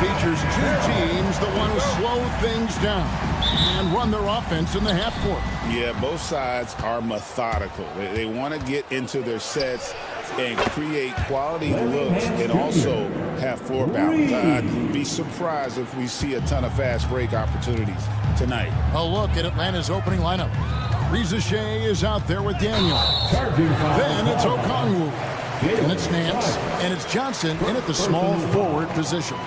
Features two teams that want to slow things down and run their offense in the half court. Yeah, both sides are methodical. They want to get into their sets and create quality looks and also have floor balance. I'd be surprised if we see a ton of fast break opportunities tonight. A look at Atlanta's opening lineup. Reza Shea is out there with Daniel. Then it's Okongwu. And it's Nance. And it's Johnson in at the small forward position.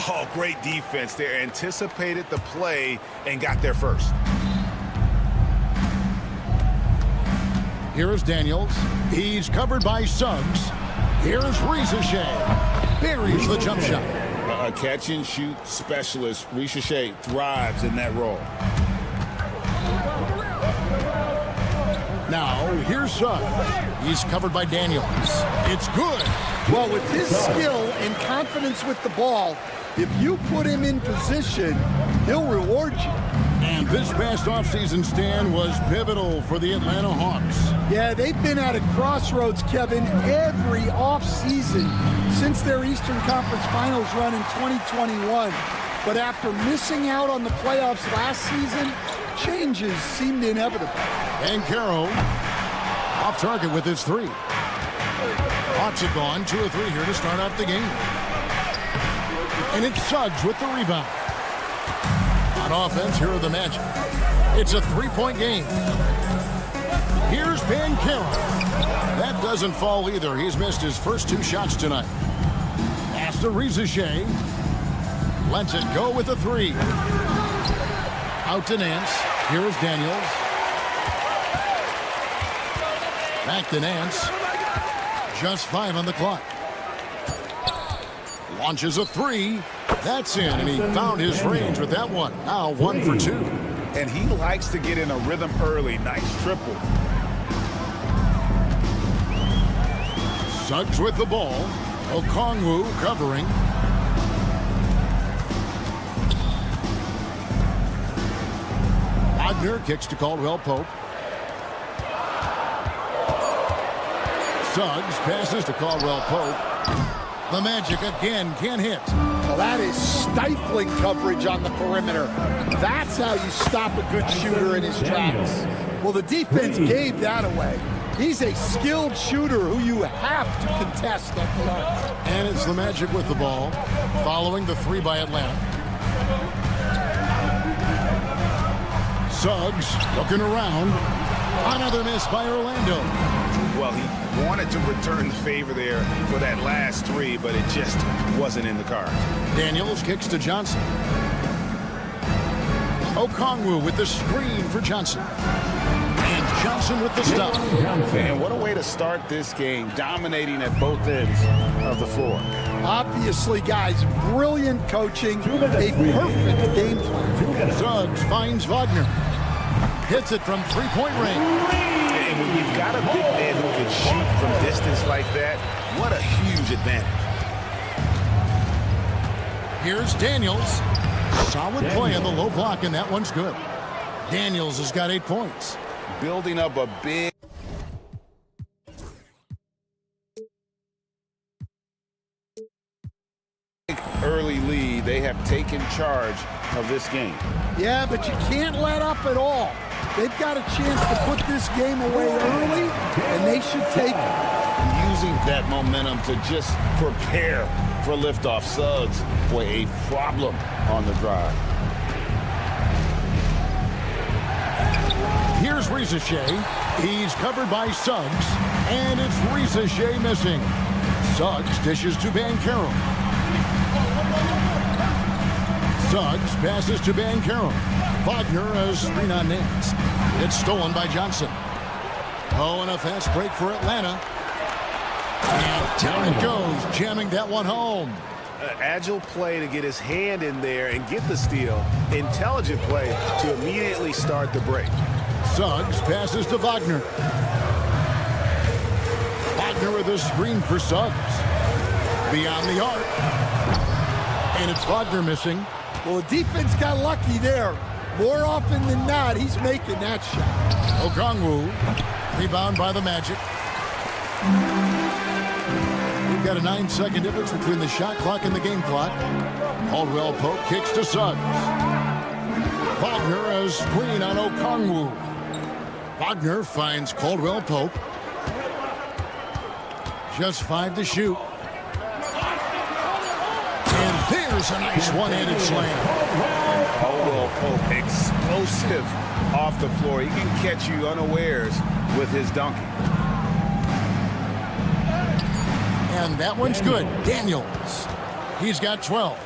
Oh, great defense there. Anticipated the play and got there first. Here is Daniels. He's covered by Suggs. Here is Reza Shea. Buries the jump shot. A catch-and-shoot specialist, Reza Shea, thrives in that role. Now, here's Suggs. He's covered by Daniels. It's good. Well, with his skill and confidence with the ball, if you put him in position, he'll reward you. And this past offseason stand was pivotal for the Atlanta Hawks. Yeah, they've been at a crossroads, Kevin, every offseason since their Eastern Conference Finals run in 2021. But after missing out on the playoffs last season, changes seemed inevitable. And Caro off target with his three. Hawks have gone 2 or 3 here to start out the game. And it's Suggs with the rebound. On offense, here are the Magic. It's a 3-point game. Here's Caro. That doesn't fall either. He's missed his first 2 shots tonight. Pass to Reza Shea. Lets it go with a 3. Out to Nance. Here is Daniels. Back to Nance. Just 5 on the clock. Launches a 3. That's in, and he found his range with that one. Now 1 for 2. And he likes to get in a rhythm early. Nice triple. Suggs with the ball. Okongwu covering. Wagner kicks to Caldwell Pope. Suggs passes to Caldwell Pope. The Magic again can't hit. Well, that is stifling coverage on the perimeter. That's how you stop a good shooter in his tracks. Well, the defense gave that away. He's a skilled shooter who you have to contest at the arc. And it's the Magic with the ball, following the 3 by Atlanta. Suggs looking around. Another miss by Orlando. Well, he wanted to return the favor there for that last 3, but it just wasn't in the cards. Daniels kicks to Johnson. Okongwu with the screen for Johnson. And Johnson with the stop. Man, what a way to start this game, dominating at both ends of the floor. Obviously, guys, brilliant coaching, a perfect game plan. Suggs finds Wagner. Hits it from 3-point range. And when you've got a big man who can shoot from distance like that, what a huge advantage. Here's Daniels. Solid play on the low block, and that one's good. Daniels has got 8 points. Building up a big early lead. They have taken charge of this game. Yeah, but you can't let up at all. They've got a chance to put this game away early, and they should take it. Using that momentum to just prepare for liftoff. Suggs, boy, a problem on the drive. Here's Reza Shea. He's covered by Suggs, and it's Reza Shea missing. Suggs dishes to Caro. Suggs passes to Caro. Wagner has screen on Nance. It's stolen by Johnson. Oh, and a fast break for Atlanta. And down it goes, jamming that one home. Agile play to get his hand in there and get the steal. Intelligent play to immediately start the break. Suggs passes to Wagner. Wagner with a screen for Suggs. Beyond the arc. And it's Wagner missing. Well, the defense got lucky there. More often than not, he's making that shot. Okongwu, rebound by the Magic. We've got a 9-second difference between the shot clock and the game clock. Caldwell Pope kicks to Suggs. Wagner a screen on Okongwu. Wagner finds Caldwell Pope. Just 5 to shoot. And there's a nice one-handed slam. Caldwell Pope, explosive off the floor. He can catch you unawares with his dunking. And that one's good. Daniels. He's got 12.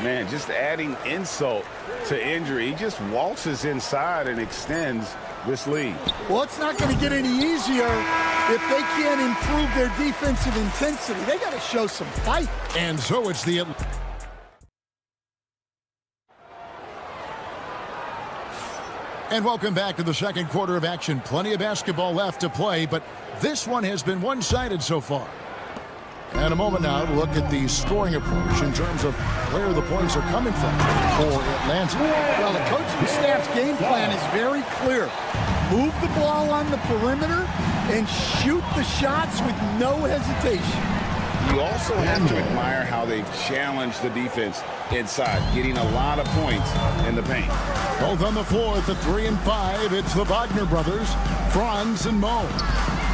Man, just adding insult to injury. He just waltzes inside and extends this lead. Well, it's not going to get any easier if they can't improve their defensive intensity. They got to show some fight. And so it's the... And welcome back to the second quarter of action. Plenty of basketball left to play, but this one has been one-sided so far. And a moment now to look at the scoring approach in terms of where the points are coming from for Atlanta. Well, the coaching staff's game plan is very clear. Move the ball on the perimeter and shoot the shots with no hesitation. You also have to admire how they've challenged the defense inside, getting a lot of points in the paint. Both on the floor at the 3 and 5. It's the Wagner brothers, Franz and Mo.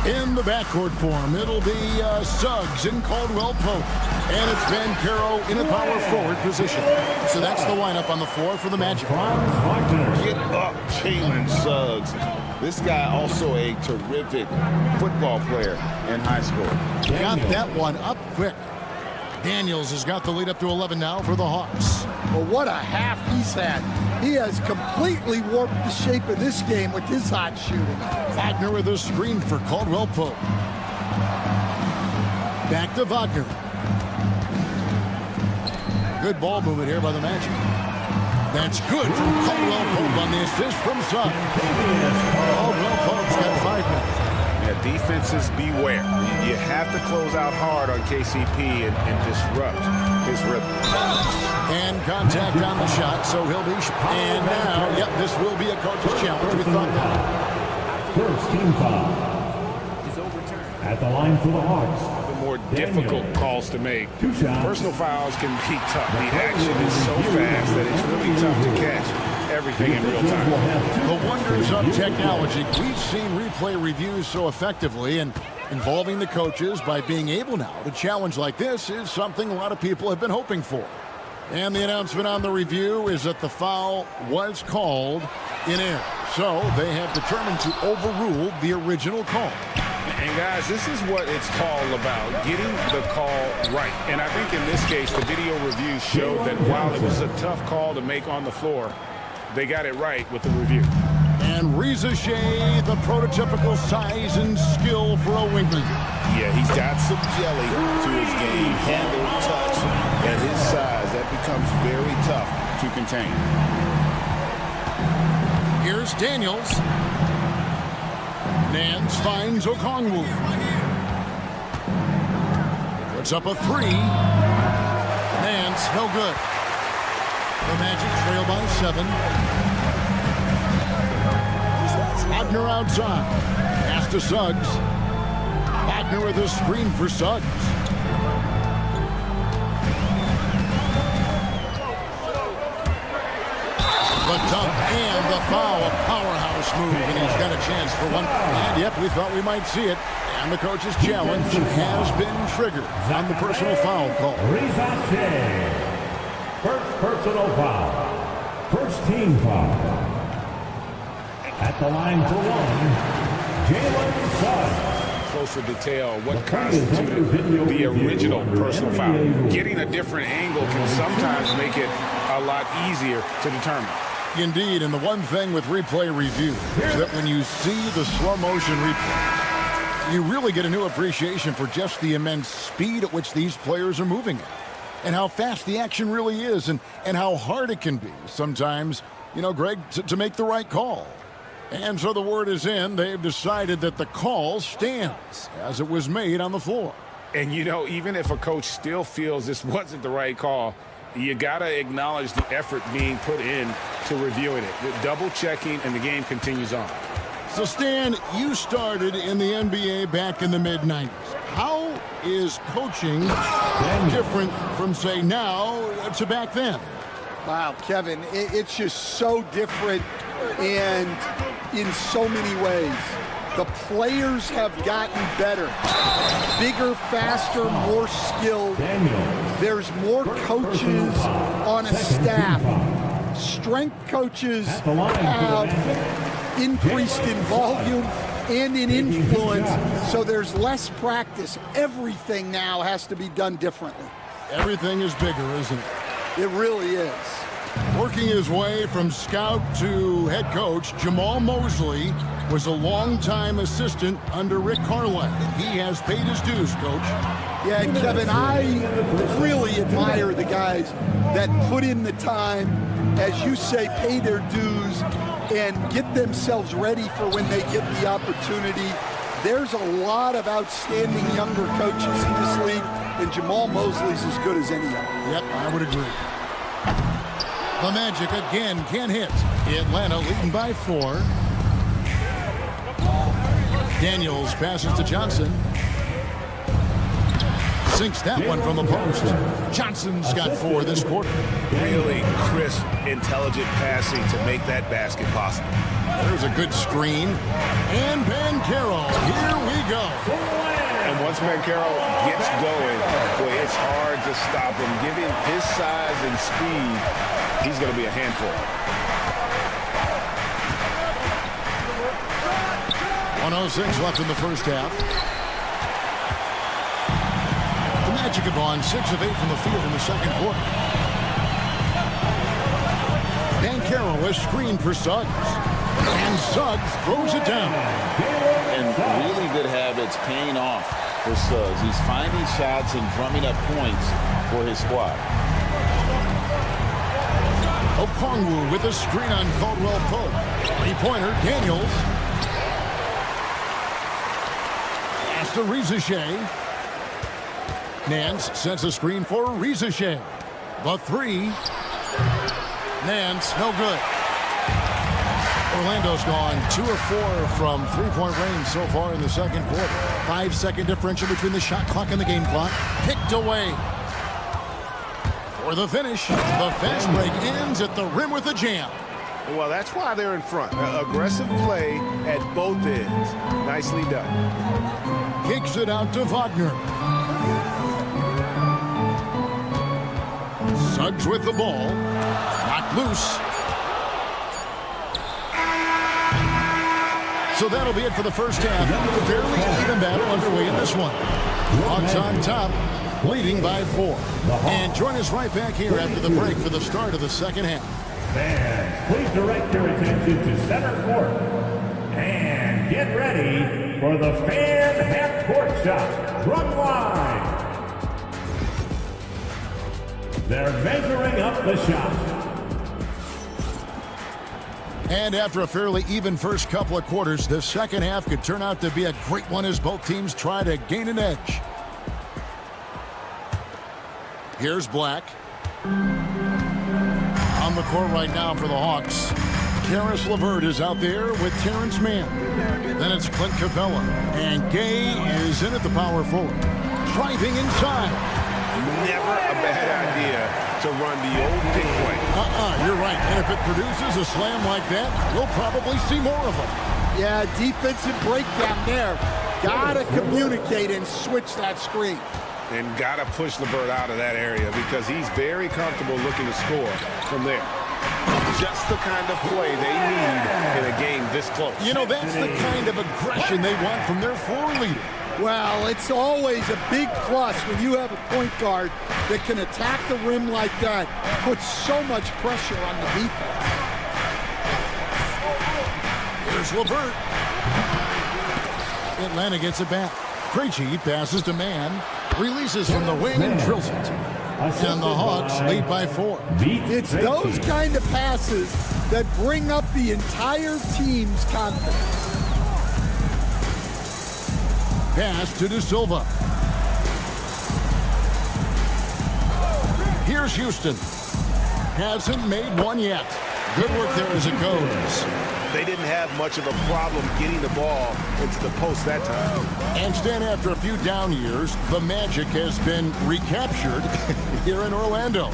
In the backcourt form, it'll be Suggs and Caldwell Pope. And it's Banchero in a power forward position. So that's the lineup on the floor for the Magic. Get up, Jalen Suggs. This guy also a terrific football player in high school. Got that one up quick. Daniels has got the lead up to 11 now for the Hawks. Well, what a half he's had. He has completely warped the shape of this game with his hot shooting. Wagner with a screen for Caldwell Pope. Back to Wagner. Good ball movement here by the Magic. That's good from Caldwell Pope on the assist from Suggs. Caldwell Pope's got 5 minutes. Yeah, defenses beware. You have to close out hard on KCP and disrupt his rhythm. And contact on the shot, so he'll be... And now, yep, this will be a coach's challenge. We thought that. First team foul. At the line for the Hawks. The more difficult calls to make. Personal fouls can be tough. The action is so fast that it's really tough to catch everything in real time. The wonders of technology. We've seen replay reviews so effectively, and involving the coaches by being able now to challenge like this is something a lot of people have been hoping for. And the announcement on the review is that the foul was called in error. So they have determined to overrule the original call. And guys, this is what it's all about, getting the call right. And I think in this case, the video review showed that while it was a tough call to make on the floor, they got it right with the review. And Reza Shea, the prototypical size and skill for a wingman. Yeah, he's got some jelly to his game. Handle, touch, at his size, that becomes very tough to contain. Here's Daniels. Nance finds Okongwu. Puts up a 3. Nance, no good. The Magic trail by 7. Wagner outside. Pass to Suggs. Wagner with a screen for Suggs. The dunk and the foul, a powerhouse move, and he's got a chance for one. And yep, we thought we might see it. And the coach's challenge has been triggered on the personal foul call. First personal foul. First team foul. At the line for 1, Jalen Suggs. Closer detail what constituted the original personal foul. Getting a different angle can sometimes make it a lot easier to determine. Indeed, and the one thing with replay review is that when you see the slow motion replay, you really get a new appreciation for just the immense speed at which these players are moving at, and how fast the action really is, and how hard it can be sometimes, you know, Greg, to make the right call. And so the word is in. They've decided that the call stands as it was made on the floor. And, you know, even if a coach still feels this wasn't the right call, you got to acknowledge the effort being put in to reviewing it. The double checking, and the game continues on. So, Stan, you started in the NBA back in the mid-90s. How is coaching different from, say, now to back then? Wow, Kevin, it's just so different and in so many ways. The players have gotten better, bigger, faster, more skilled. There's more coaches on a staff. Strength coaches have increased in volume and in influence, so there's less practice. Everything now has to be done differently. Everything is bigger, isn't it? It really is. Working his way from scout to head coach, Jamal Mosley was a longtime assistant under Rick Carlisle. He has paid his dues, Coach. Yeah, Kevin, I really admire the guys that put in the time, as you say, pay their dues, and get themselves ready for when they get the opportunity. There's a lot of outstanding younger coaches in this league, and Jamal Mosley's as good as any of them. Yep, I would agree. The Magic again can't hit. Atlanta leading by 4. Daniels passes to Johnson. Sinks that one from the post. Johnson's got 4 this quarter. Really crisp, intelligent passing to make that basket possible. There's a good screen. And Banchero, here we go. And once Banchero gets going, boy, it's hard to stop him. Given his size and speed, he's going to be a handful. 1:06 left in the first half. The Magic have gone 6 of 8 from the field in the second quarter. Banchero is screened for Suggs. And Suggs throws it down. And really good habits paying off for Suggs. He's finding shots and drumming up points for his squad. Okongwu with a screen on Caldwell Pope. Three-pointer, Daniels. Pass to Rizachet. Nance sets a screen for Rizachet. The 3. Nance, no good. Orlando's gone 2 of 4 from three-point range so far in the second quarter. 5-second differential between the shot clock and the game clock. Picked away. For the finish, the fast break ends at the rim with a jam. Well, that's why they're in front. Aggressive play at both ends. Nicely done. Kicks it out to Wagner. Suggs with the ball. Knocked loose. So that'll be it for the first half. Fairly even battle underway in this one. Hawks on top, leading by 4. And join us right back here after the break for the start of the second half. Fans, please direct your attention to center court. And get ready for the fan half-court shot. Run line. They're measuring up the shot. And after a fairly even first couple of quarters, the second half could turn out to be a great one as both teams try to gain an edge. Here's Black. On the court right now for the Hawks. Karis LeVert is out there with Terrence Mann. Then it's Clint Capella. And Gay is in at the power forward. Driving inside. Never a bad idea to run the old pick play. You're right. And if it produces a slam like that, we'll probably see more of them. Yeah, defensive breakdown there. Gotta communicate and switch that screen. And gotta push LeVert out of that area because he's very comfortable looking to score from there. Just the kind of play they need in a game this close. You know, that's the kind of aggression they want from their floor leader. Well, it's always a big plus when you have a point guard that can attack the rim like that, put so much pressure on the defense. Here's LeVert. Atlanta gets it back. Krejci passes to Mann, releases from the wing and drills it. And the Hawks lead by 4. It's those kind of passes that bring up the entire team's confidence. Pass to De Silva. Here's Houston. Hasn't made one yet. Good work there as it goes. They didn't have much of a problem getting the ball into the post that time. And Stan, after a few down years, the Magic has been recaptured here in Orlando.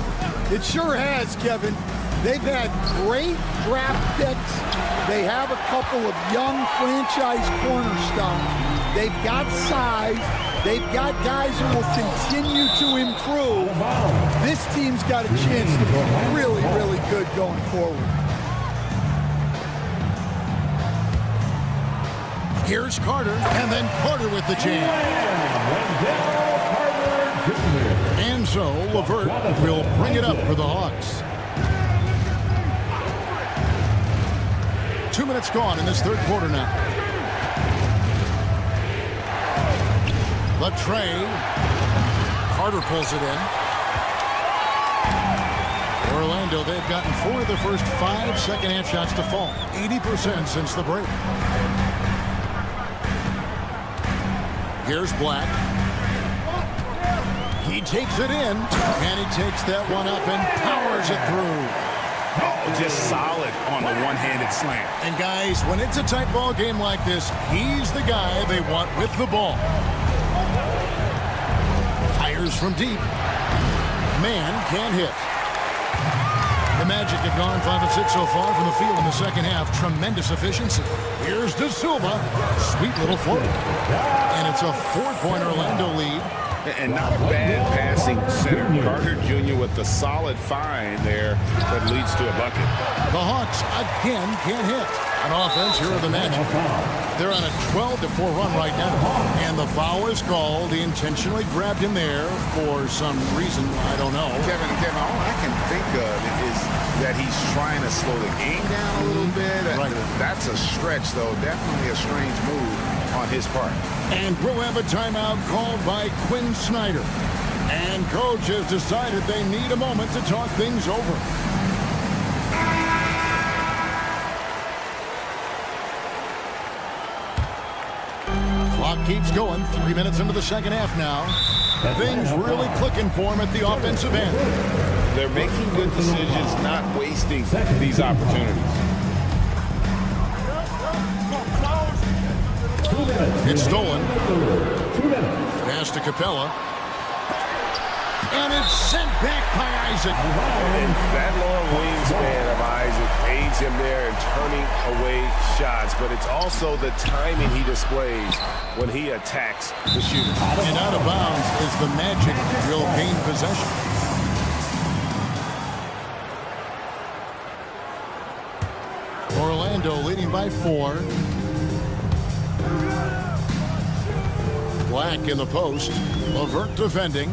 It sure has, Kevin. They've had great draft picks. They have a couple of young franchise cornerstones. They've got size. They've got guys who will continue to improve. This team's got a chance to be really, really good going forward. Here's Carter, and then Carter with the jam. And so LeVert will bring it up for the Hawks. 2 minutes gone in this third quarter now. The tray. Carter pulls it in. Orlando, they've gotten 4 of the first 5 second-half shots to fall. 80% since the break. Here's Black. He takes it in, and he takes that one up and powers it through. Oh, just solid on the one-handed slam. And guys, when it's a tight ball game like this, he's the guy they want with the ball. Fires from deep. Man can't hit. The Magic have gone 5 of 6 so far from the field in the second half. Tremendous efficiency. Here's De Silva. Sweet little float. And it's a 4-point Orlando lead. And not a bad passing center. Carter Jr. with the solid find there that leads to a bucket. The Hawks again can't hit. On offense, here are the Magic. They're on a 12-4 run right now. And the foul is called. He intentionally grabbed him there for some reason. I don't know. Kevin, all I can think of is that he's trying to slow the game down a little bit. Right. That's a stretch, though. Definitely a strange move on his part. And we'll have a timeout called by Quinn Snyder. And coach has decided they need a moment to talk things over. Clock keeps going. 3 minutes into the second half now. Things really clicking for him at the offensive end. They're making good decisions, not wasting these opportunities. It's stolen. Pass to Capella. And it's sent back by Isaac. And that long wingspan of Isaac aids him there in turning away shots, but it's also the timing he displays when he attacks the shooter. And out of bounds is the Magic will gain possession. Orlando leading by 4. Black in the post. LeVert defending.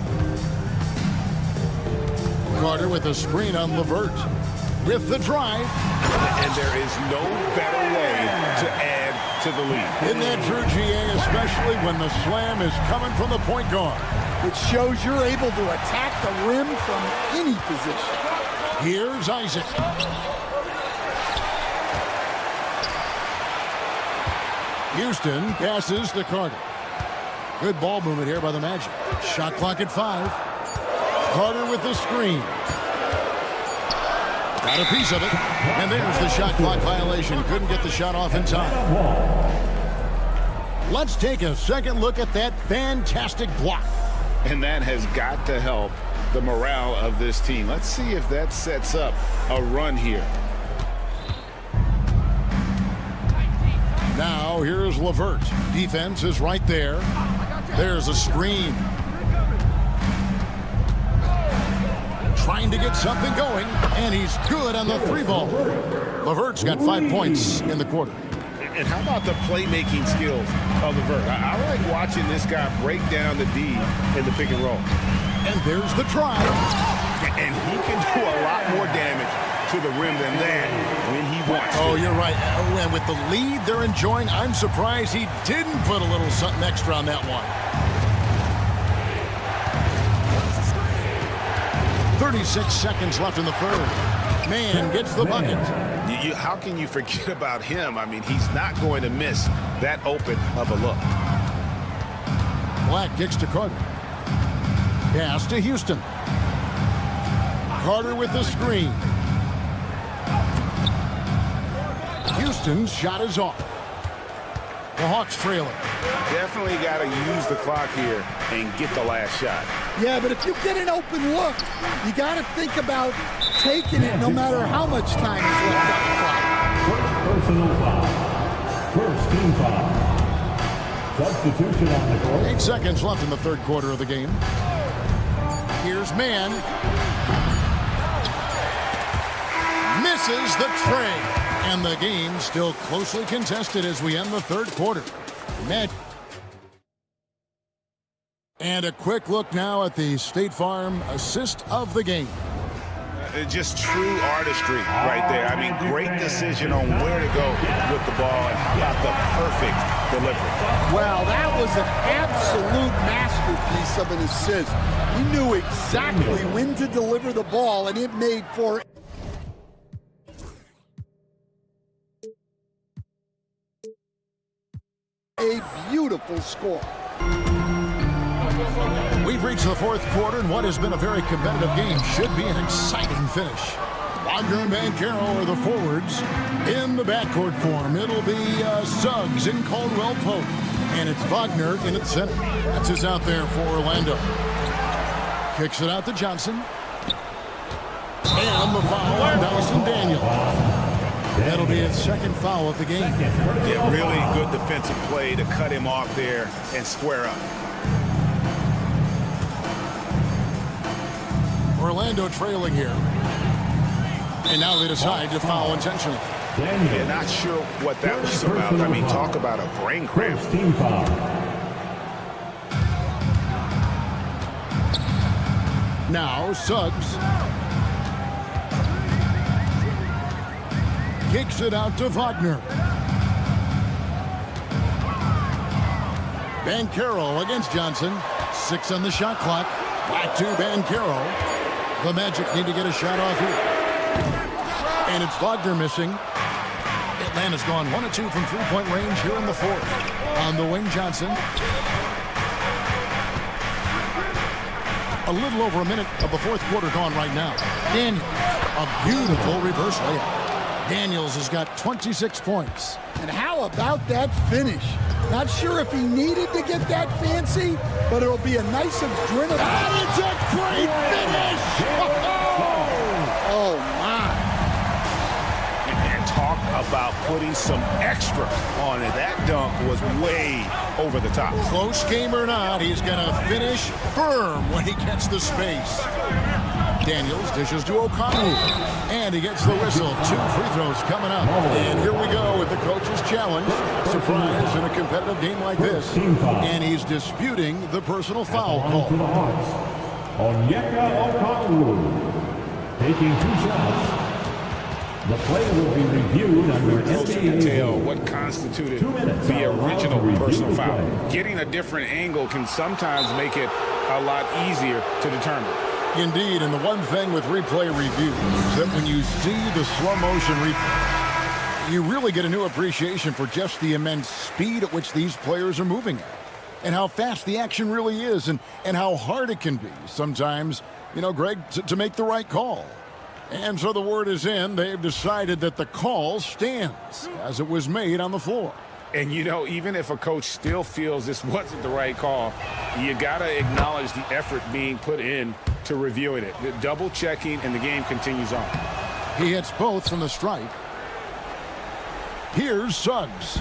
Carter with a screen on LeVert. With the drive. And there is no better way to add to the lead. Isn't that true, GA? Especially when the slam is coming from the point guard. Which shows you're able to attack the rim from any position. Here's Isaac. Houston passes to Carter. Good ball movement here by the Magic. Shot clock at 5. Carter with the screen. Got a piece of it. And there's the shot clock violation. Couldn't get the shot off in time. Let's take a second look at that fantastic block. And that has got to help the morale of this team. Let's see if that sets up a run here. Now here's LeVert. Defense is right there. There's a screen. Trying to get something going, and he's good on the 3-ball. LeVert's got 5 points in the quarter. And how about the playmaking skills of LeVert? I like watching this guy break down the D in the pick and roll. And there's the drive. And he can do a lot more damage to the rim than that when he wants to. Oh, you're right. Oh, and with the lead they're enjoying, I'm surprised he didn't put a little something extra on that one. 36 seconds left in the third. Man gets the bucket. How can you forget about him? I mean, he's not going to miss that open of a look. Black kicks to Carter. Pass to Houston. Carter with the screen. Houston's shot is off. The Hawks trailing. Definitely got to use the clock here and get the last shot. Yeah, but if you get an open look, you got to think about taking it no matter how much time is left on the clock. Personal foul. First team foul. Substitution on the court. 8 seconds left in the third quarter of the game. Here's Mann. Misses the tray. And the game still closely contested as we end the third quarter. And a quick look now at the State Farm assist of the game. Just true artistry right there. I mean, great decision on where to go with the ball and how about the perfect delivery. Well, that was an absolute masterpiece of an assist. He knew exactly when to deliver the ball, and it made for a beautiful score. We've reached the fourth quarter, and what has been a very competitive game should be an exciting finish. Wagner and Banchero are the forwards. In the backcourt form, it'll be Suggs and Caldwell Pope. And it's Wagner in at center. That's his out there for Orlando. Kicks it out to Johnson. And the foul on Dyson Daniel. That'll be his second foul of the game. Yeah, really good defensive play to cut him off there and square up. Orlando trailing here. And now they decide to foul intentionally. Yeah, not sure what that was about. I mean, talk about a brain cramp. First team foul. Now Suggs. Kicks it out to Wagner. Banchero against Johnson. 6 on the shot clock. Back to Banchero. The Magic need to get a shot off here. And it's Wagner missing. Atlanta's gone 1 of 2 from three-point range here in the fourth. On the wing, Johnson. A little over a minute of the fourth quarter gone right now. Daniels, a beautiful reverse layup. Daniels has got 26 points. And how about that finish? Not sure if he needed to get that fancy, but it'll be a nice adrenaline. And it's a great finish! Oh, my. And talk about putting some extra on it. That dunk was way over the top. Close game or not, he's going to finish firm when he gets the space. Daniels dishes to O'Connell, and he gets the whistle. 2 free throws coming up. And here we go with the coach's challenge. Surprise in a competitive game like this. And he's disputing the personal foul call. Onyeka Okongwu taking 2 shots. The play will be reviewed under NBA. Tell what constituted the original personal foul. Getting a different angle can sometimes make it a lot easier to determine. Indeed, and the one thing with replay review is that when you see the slow motion replay, you really get a new appreciation for just the immense speed at which these players are moving at, and how fast the action really is, and how hard it can be sometimes, you know, Greg, to make the right call. And so the word is in. They've decided that the call stands as it was made on the floor. And, you know, even if a coach still feels this wasn't the right call, you got to acknowledge the effort being put in to reviewing it. The double checking, and the game continues on. He hits both from the stripe. Here's Suggs.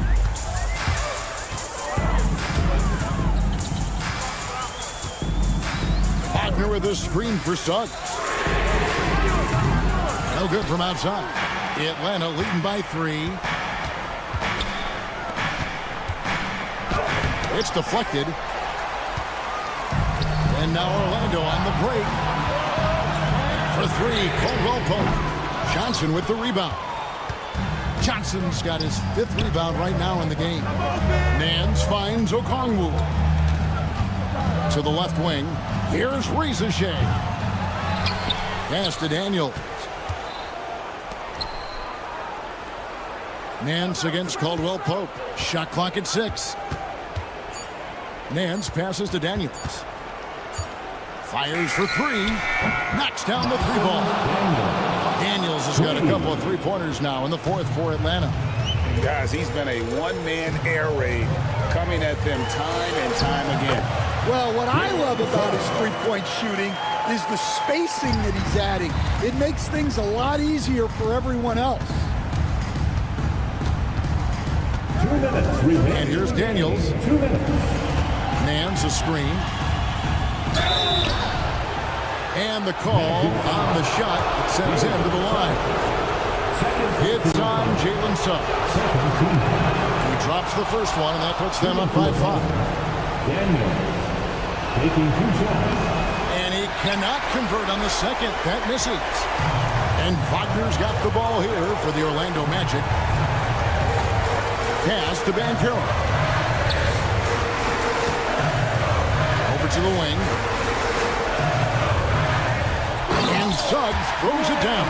Wagner with a screen for Suggs. No good from outside. Atlanta leading by 3. It's deflected. And now Orlando on the break. For 3, Caldwell Pope. Johnson with the rebound. Johnson's got his 5th rebound right now in the game. Nance finds Okongwu. To the left wing. Here's Rizachet. Pass to Daniels. Nance against Caldwell Pope. Shot clock at 6. Nance passes to Daniels. Fires for 3. Knocks down the 3-ball. Daniels has got a couple of 3-pointers now in the 4th for Atlanta. Guys, he's been a one-man air raid coming at them time and time again. Well, what I love about his three-point shooting is the spacing that he's adding. It makes things a lot easier for everyone else. 2 minutes remaining. And here's Daniels. 2 minutes. Nance a screen. And the call on the shot that sends him to the line. It's on Jalen Suggs. He drops the first one, and that puts them up by 5. Daniels taking 2 shots. And he cannot convert on the second. That misses. And Wagner's got the ball here for the Orlando Magic. Pass to Banchero. Over to the wing. And Suggs throws it down.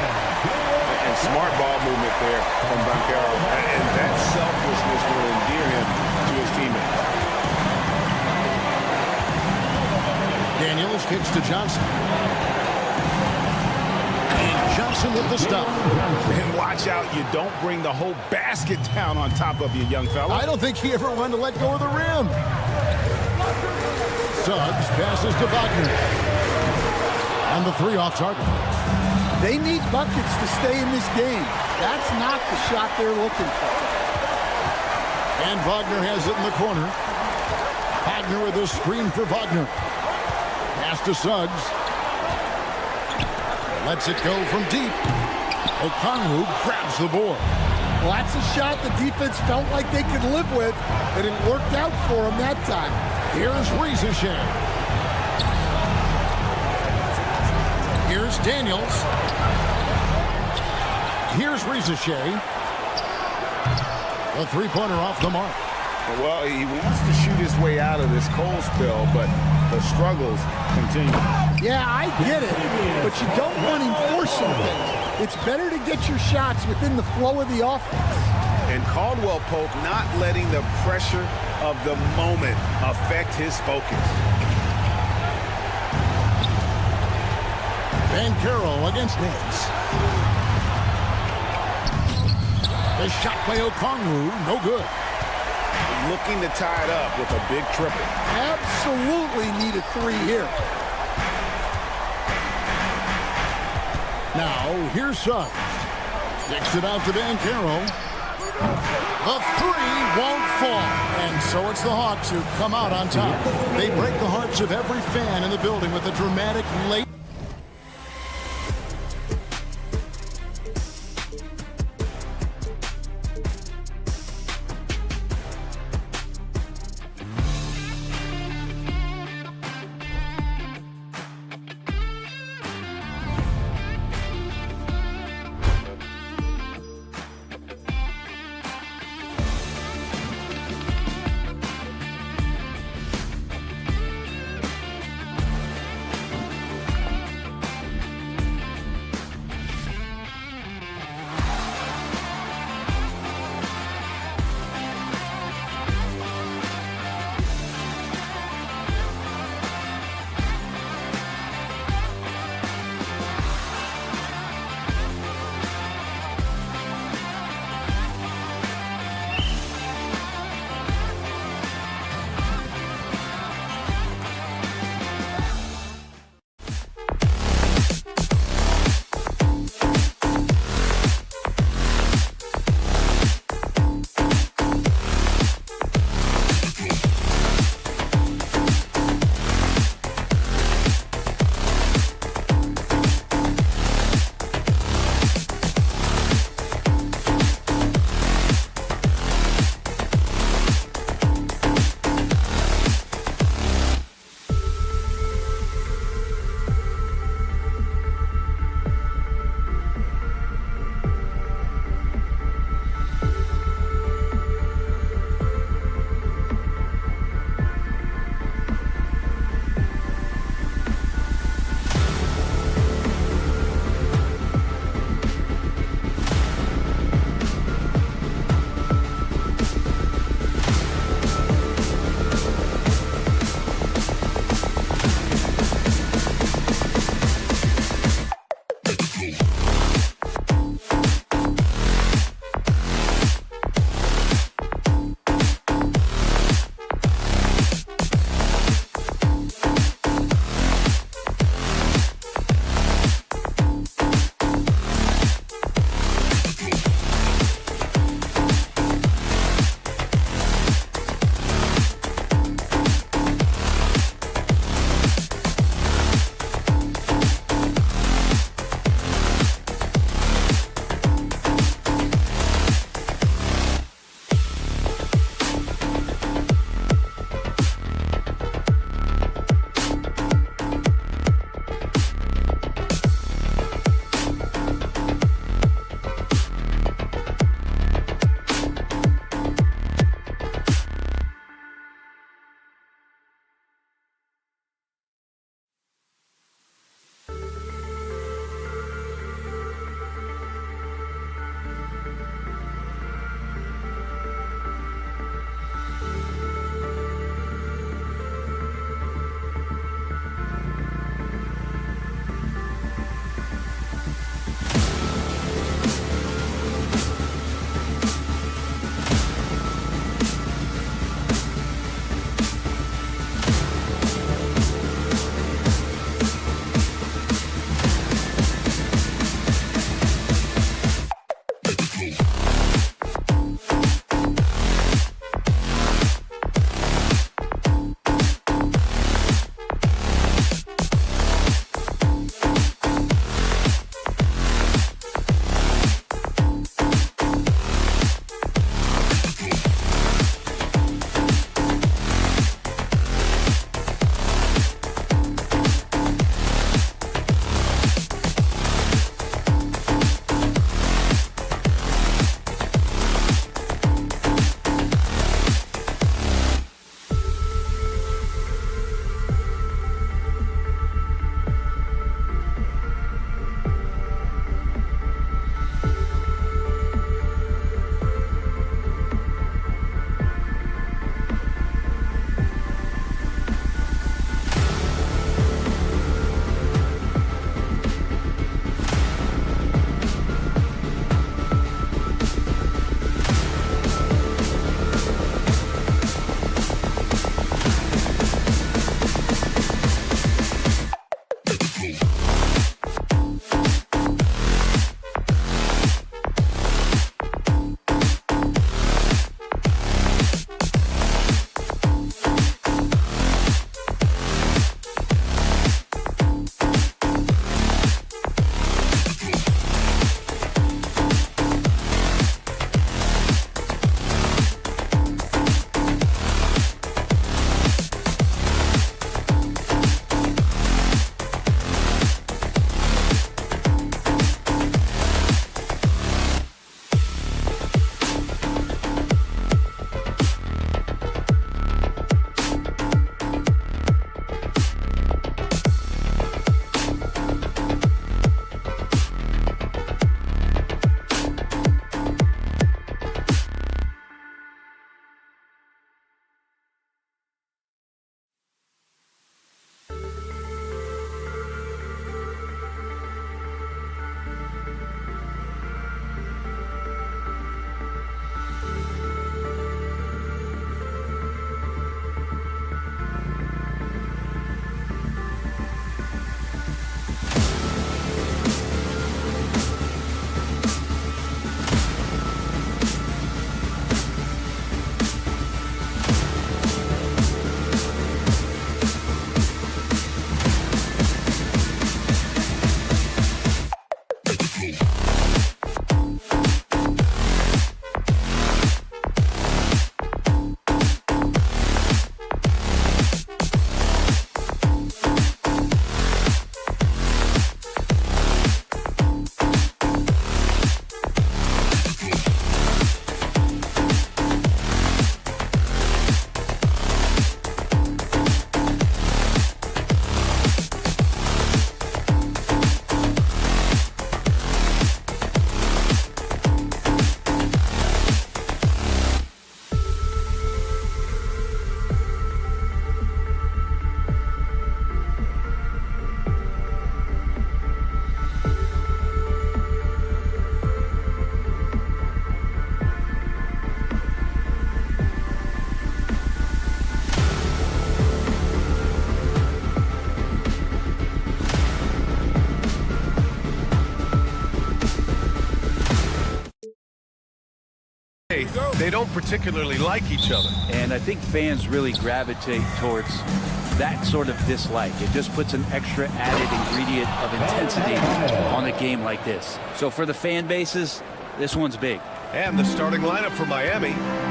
And smart ball movement there from Banchero. And that selflessness will endear him to his teammates. Daniels kicks to Johnson. And Johnson with the stop. And watch out, you don't bring the whole basket down on top of you, young fella. I don't think he ever wanted to let go of the rim. Suggs passes to Wagner. On the 3 off target. They need buckets to stay in this game. That's not the shot they're looking for. And Wagner has it in the corner. Wagner with a screen for Wagner. Pass to Suggs. Lets it go from deep. Okongwu grabs the board. Well, that's a shot the defense felt like they could live with, and it worked out for them that time. Here's Riesesheim. Here's Daniels. Here's Riesesheim. A 3-pointer off the mark. Well, he wants to shoot his way out of this cold spell, but the struggles continue. Yeah, I get it, but you don't want him forcing things. It's better to get your shots within the flow of the offense. And Caldwell Pope not letting the pressure of the moment affect his focus. Banchero against Nance. The shot by Okongwu, no good. Looking to tie it up with a big triple. Absolutely need a 3 here. Now, here's Suggs. Kicks it out to Banchero. The 3 won't fall. And so it's the Hawks who come out on top. They break the hearts of every fan in the building with a dramatic late. say they don't particularly like each other. And I think fans really gravitate towards that sort of dislike. It just puts an extra added ingredient of intensity on a game like this. So for the fan bases, this one's big. And the starting lineup for Miami,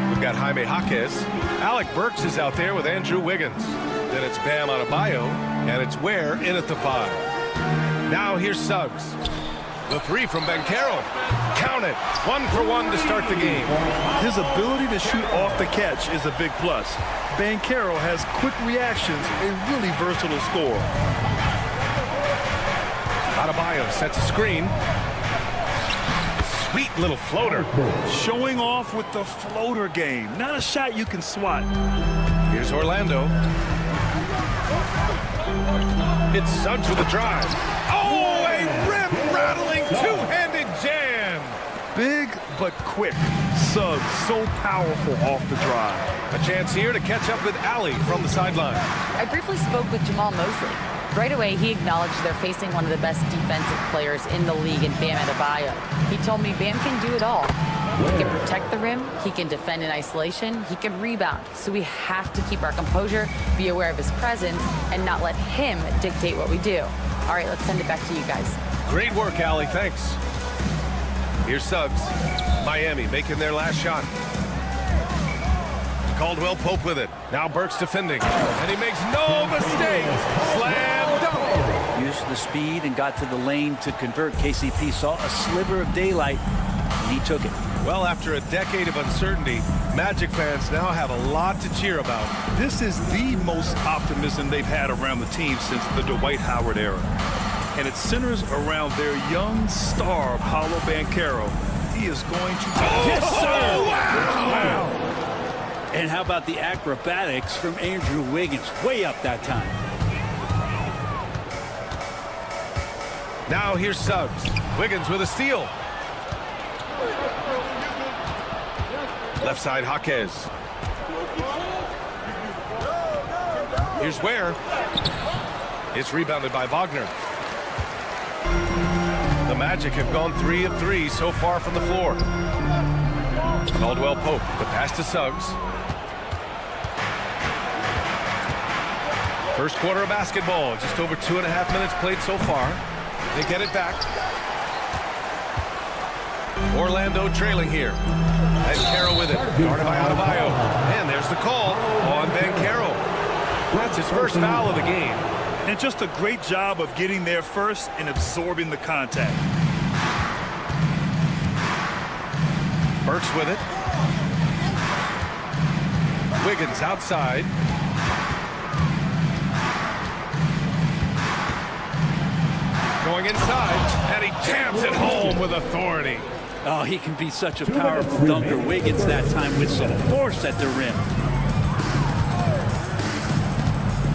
we've got Jaime Jaquez. Alec Burks is out there with Andrew Wiggins. Then it's Bam Adebayo, and it's Ware in at the 5. Now here's Suggs. The 3 from Banchero. Count it. 1 for 1 to start the game. His ability to shoot off the catch is a big plus. Banchero has quick reactions and really versatile score. Adebayo sets a screen. Sweet little floater. Showing off with the floater game. Not a shot you can swat. Here's Orlando. It's Suggs with a drive. Oh, a rim-rattling two-handed jam. Big but quick. Suggs so powerful off the drive. A chance here to catch up with Allie from the sideline. I briefly spoke with Jamal Mosley. Right away, he acknowledged they're facing one of the best defensive players in the league in Bam Adebayo. He told me Bam can do it all. He can protect the rim, he can defend in isolation, he can rebound. So we have to keep our composure, be aware of his presence, and not let him dictate what we do. All right, let's send it back to you guys. Great work, Allie. Thanks. Here's Suggs. Miami making their last shot. Caldwell Pope with it. Now Burks defending. And he makes no mistake. Slam dunk. Used the speed and got to the lane to convert. KCP saw a sliver of daylight, and he took it. Well, after a decade of uncertainty, Magic fans now have a lot to cheer about. This is the most optimism they've had around the team since the Dwight Howard era. And it centers around their young star, Paolo Banchero. He is going to... Yes, sir! Wow! And how about the acrobatics from Andrew Wiggins? Way up that time. Now here's Suggs. Wiggins with a steal. Left side, Jaquez. Here's Ware. It's rebounded by Wagner. The Magic have gone 3 of 3 so far from the floor. Caldwell Pope, the pass to Suggs. First quarter of basketball, just over 2.5 minutes played so far. They get it back. Orlando trailing here. Banchero with it, guarded by Adebayo. And there's the call on Banchero. That's his first foul of the game. And just a great job of getting there first and absorbing the contact. Burks with it. Wiggins outside. Going inside, and he jams it home with authority. Oh, he can be such a powerful dunker. Wiggins that time with some force at the rim.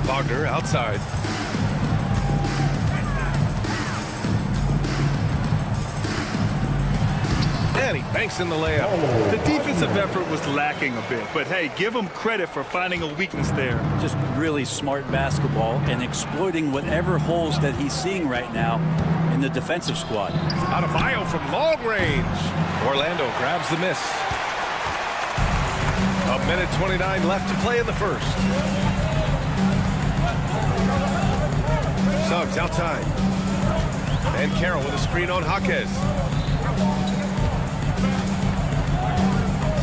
Wagner outside. And he banks in the layup. The defensive effort was lacking a bit, but hey, give him credit for finding a weakness there. Just really smart basketball and exploiting whatever holes that he's seeing right now in the defensive squad. Adebayo from long range. Orlando grabs the miss. 1:29 left to play in the first. Suggs outside. And Carroll with a screen on Jaquez.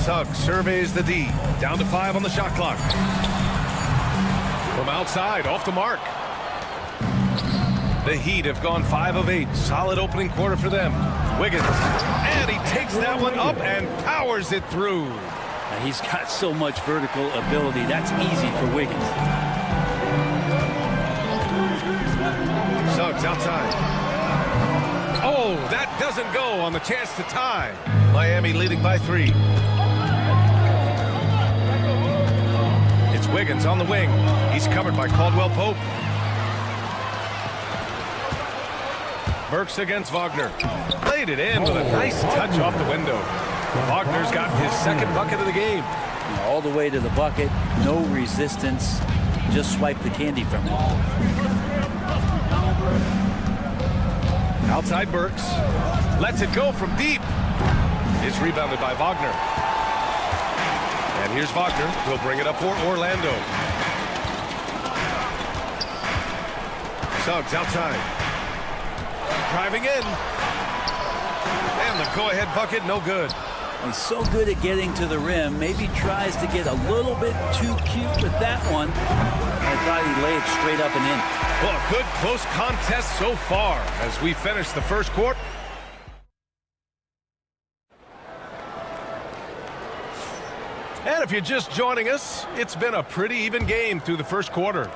Suggs surveys the D. Down to 5 on the shot clock. From outside, off the mark. The Heat have gone 5 of 8. Solid opening quarter for them. Wiggins. And he takes that one up and powers it through. Now, he's got so much vertical ability. That's easy for Wiggins. Suggs outside. Oh, that doesn't go on the chance to tie. Miami leading by 3. It's Wiggins on the wing. He's covered by Caldwell Pope. Burks against Wagner. Played it in with a nice touch off the window. Wagner's got his second bucket of the game. All the way to the bucket. No resistance. Just swipe the candy from it. Outside Burks. Lets it go from deep. It's rebounded by Wagner. And here's Wagner. He'll bring it up for Orlando. Suggs outside. Driving in. And the go-ahead bucket, no good. He's so good at getting to the rim. Maybe tries to get a little bit too cute with that one. I thought he laid it straight up and in. Well, a good close contest so far as we finish the first quarter. And if you're just joining us, it's been a pretty even game through the first quarter.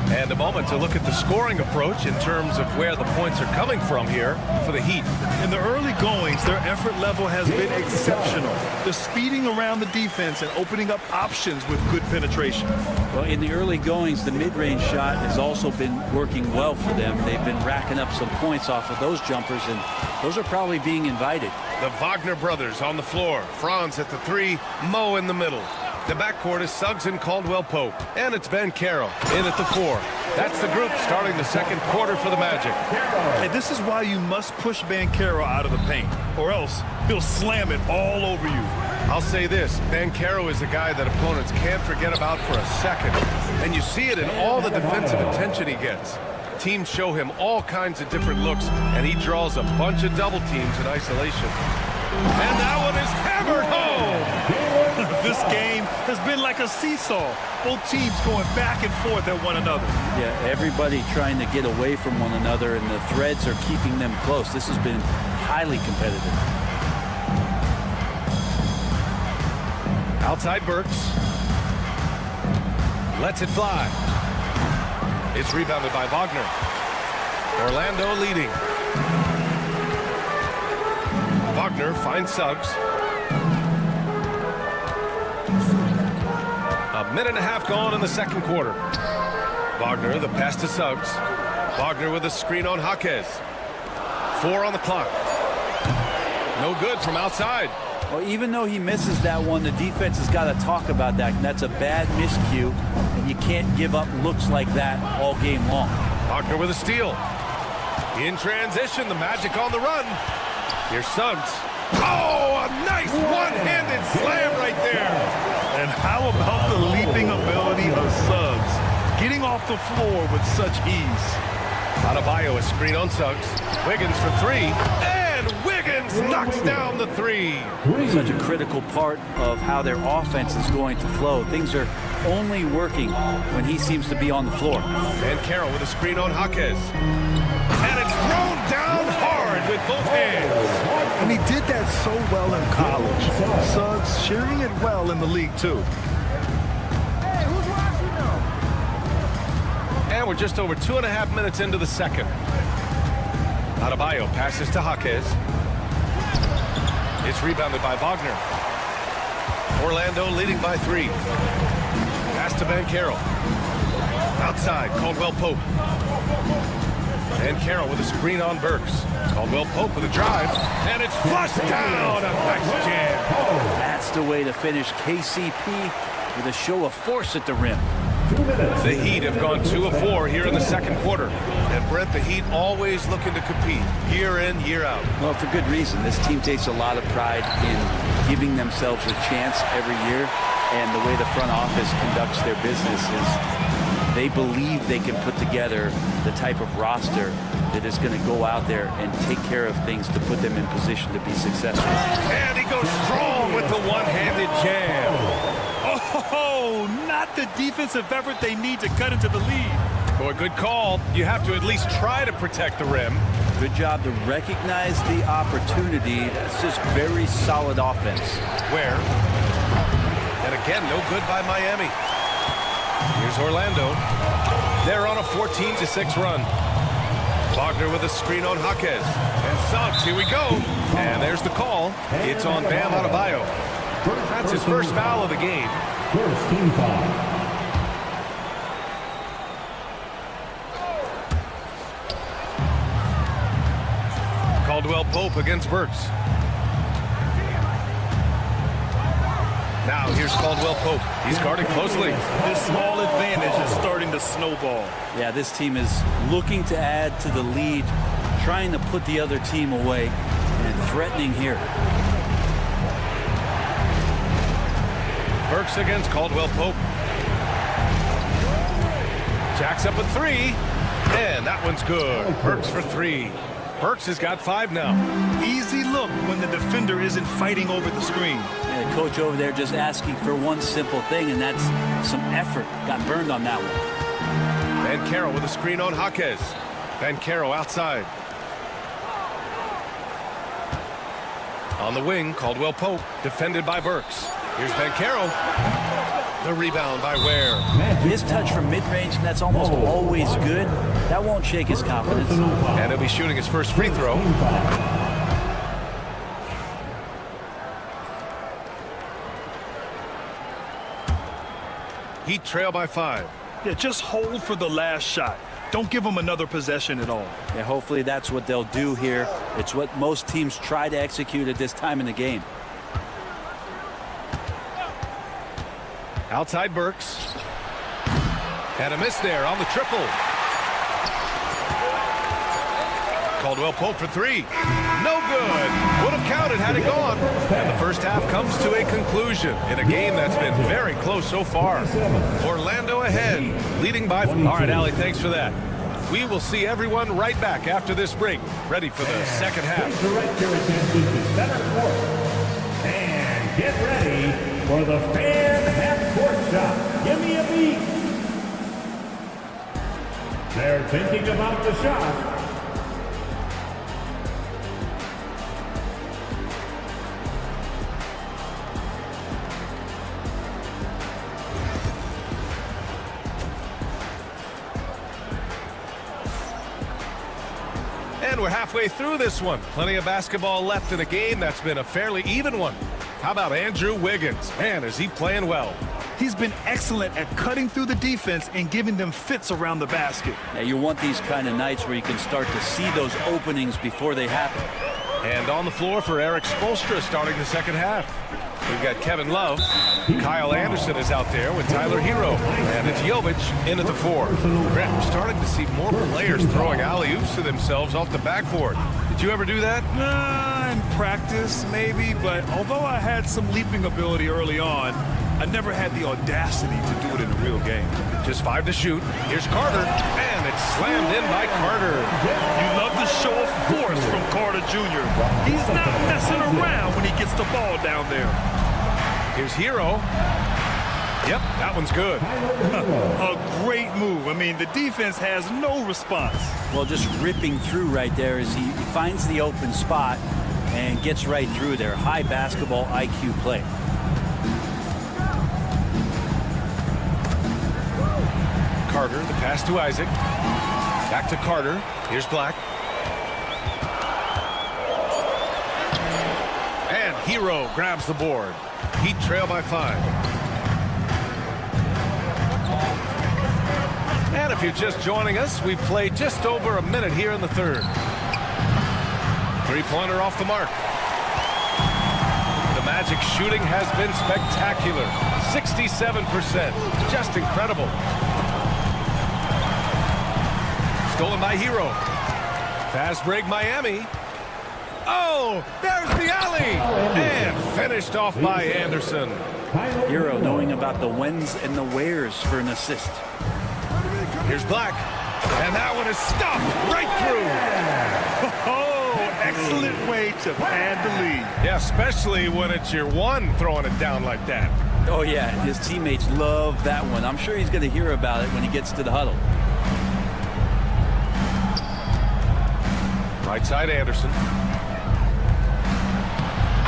And a moment to look at the scoring approach in terms of where the points are coming from here for the Heat. In the early goings, their effort level has been exceptional. They're speeding around the defense and opening up options with good penetration. Well, in the early goings, the mid-range shot has also been working well for them. They've been racking up some points off of those jumpers, and those are probably being invited. The Wagner brothers on the floor. Franz at the 3, Mo in the middle. The backcourt is Suggs and Caldwell-Pope. And it's Ben Carroll in at the 4. That's the group starting the second quarter for the Magic. And this is why you must push Banchero out of the paint, or else he'll slam it all over you. I'll say this, Banchero is a guy that opponents can't forget about for a second. And you see it in all the defensive attention he gets. Teams show him all kinds of different looks, and he draws a bunch of double teams in isolation. And that one is hammered home! This game has been like a seesaw. Both teams going back and forth at one another. Yeah, everybody trying to get away from one another, and the threads are keeping them close. This has been highly competitive. Outside Burks. Lets it fly. It's rebounded by Wagner. Orlando leading. Wagner finds Suggs. A minute and a half gone in the second quarter. Wagner, the pass to Suggs. Wagner with a screen on Jaquez. 4 on the clock. No good from outside. Well, even though he misses that one, the defense has got to talk about that. And that's a bad miscue, and you can't give up looks like that all game long. Wagner with a steal. In transition, the Magic on the run. Here's Suggs. Oh, a nice one-handed slam right there. And how about the leaping ability of Suggs, getting off the floor with such ease. Adebayo, a screen on Suggs. Wiggins for 3, and Wiggins knocks down the 3. Such a critical part of how their offense is going to flow. Things are only working when he seems to be on the floor. And Carroll with a screen on Jaquez. And it's thrown down hard with both hands. And he did that so well in college. Suggs sharing it well in the league, too. And we're just over 2.5 minutes into the second. Adebayo passes to Jaquez. It's rebounded by Wagner. Orlando leading by 3. Pass to Banchero. Outside, Caldwell-Pope. And Carroll with a screen on Burks. Caldwell-Pope with a drive. And it's flushed down. A nice jam. That's the way to finish. KCP with a show of force at the rim. The Heat have gone 2 of 4 here in the second quarter. And Brent, the Heat always looking to compete year in, year out. Well, for good reason. This team takes a lot of pride in giving themselves a chance every year. And the way the front office conducts their business is they believe they can put together the type of roster that is going to go out there and take care of things to put them in position to be successful. And he goes strong with the one-handed jam. Oh, not the defensive effort they need to cut into the lead. Boy, good call. You have to at least try to protect the rim. Good job to recognize the opportunity. That's just very solid offense. Where? And again, no good by Miami. Here's Orlando. They're on a 14-6 run. Wagner with a screen on Jaquez. And Suggs, here we go. And there's the call. It's on Bam Adebayo. That's his first foul of the game. First team foul. Caldwell-Pope against Burks. Now here's Caldwell-Pope. He's guarded closely. This small advantage is starting to snowball. Yeah, this team is looking to add to the lead, trying to put the other team away, and threatening here. Burks against Caldwell Pope. Jacks up a 3, and that one's good. Burks for 3. Burks has got 5 now. Easy look when the defender isn't fighting over the screen. And the coach over there just asking for one simple thing, and that's some effort. Got burned on that one. Banchero with a screen on Jaquez. Banchero outside. On the wing, Caldwell Pope, defended by Burks. Here's Banchero. The rebound by Ware. His touch from mid-range, and that's almost always good. That won't shake his confidence. And he'll be shooting his first free throw. Heat trail by 5. Yeah, just hold for the last shot. Don't give them another possession at all. Yeah, hopefully that's what they'll do here. It's what most teams try to execute at this time in the game. Outside Burks. And a miss there on the triple. Caldwell Pope for 3. No good. Would have counted had it gone. And the first half comes to a conclusion in a game that's been very close so far. Orlando ahead, leading by... All right, Allie, thanks for that. We will see everyone right back after this break, ready for the second half. Direct your attention to center court. And get ready for the fan half-court shot. Give me a beat. They're thinking about the shot. And we're halfway through this one. Plenty of basketball left in a game that's been a fairly even one. How about Andrew Wiggins? Man, is he playing well. He's been excellent at cutting through the defense and giving them fits around the basket. Now, you want these kind of nights where you can start to see those openings before they happen. And on the floor for Eric Spoelstra starting the second half. We've got Kevin Love. Kyle Anderson is out there with Tyler Hero. And it's Jovic in at the 4. Brett, we're starting to see more players throwing alley-oops to themselves off the backboard. Did you ever do that? In practice, maybe, but although I had some leaping ability early on, I never had the audacity to do it in a real game. Just 5 to shoot. Here's Carter, and it's slammed in by Carter. You love the show of force from Carter Jr. He's not messing around when he gets the ball down there. Here's Hero. Yep, that one's good. A great move. I mean, the defense has no response. Well, just ripping through right there as he finds the open spot and gets right through there. High basketball IQ play. Carter, the pass to Isaac. Back to Carter. Here's Black. And Hero grabs the board. Heat trail by 5. And if you're just joining us, we've played just over a minute here in the third. Three-pointer off the mark. The Magic shooting has been spectacular. 67%. Just incredible. Stolen by Hero. Fast break Miami. Oh, there's the alley. And finished off by Anderson. Hero knowing about the whens and the wheres for an assist. Here's Black. And that one is stuffed right through. Oh, excellent way to pad the lead. Yeah, especially when it's your one throwing it down like that. Oh, yeah, his teammates love that one. I'm sure he's going to hear about it when he gets to the huddle. Right side Anderson.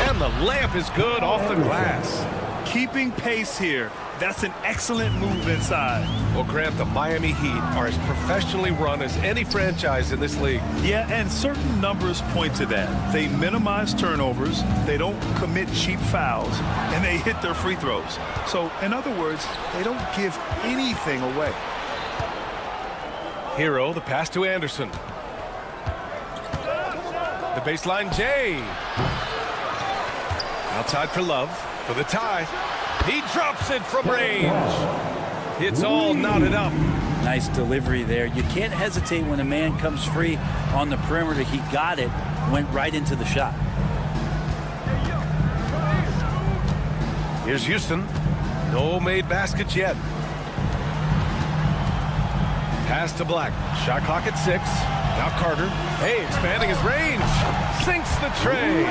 And the layup is good off the glass. Keeping pace here. That's an excellent move inside. Well, Grant, the Miami Heat are as professionally run as any franchise in this league. Yeah, and certain numbers point to that. They minimize turnovers, they don't commit cheap fouls, and they hit their free throws. So, in other words, they don't give anything away. Hero, the pass to Anderson. The baseline J. Outside for Love for the tie. He drops it from range. It's all knotted up. Nice delivery there. You can't hesitate when a man comes free on the perimeter. He got it, went right into the shot. Here's Houston. No made baskets yet. Pass to Black. Shot clock at 6. Now Carter. Hey, expanding his range. Sinks the tray.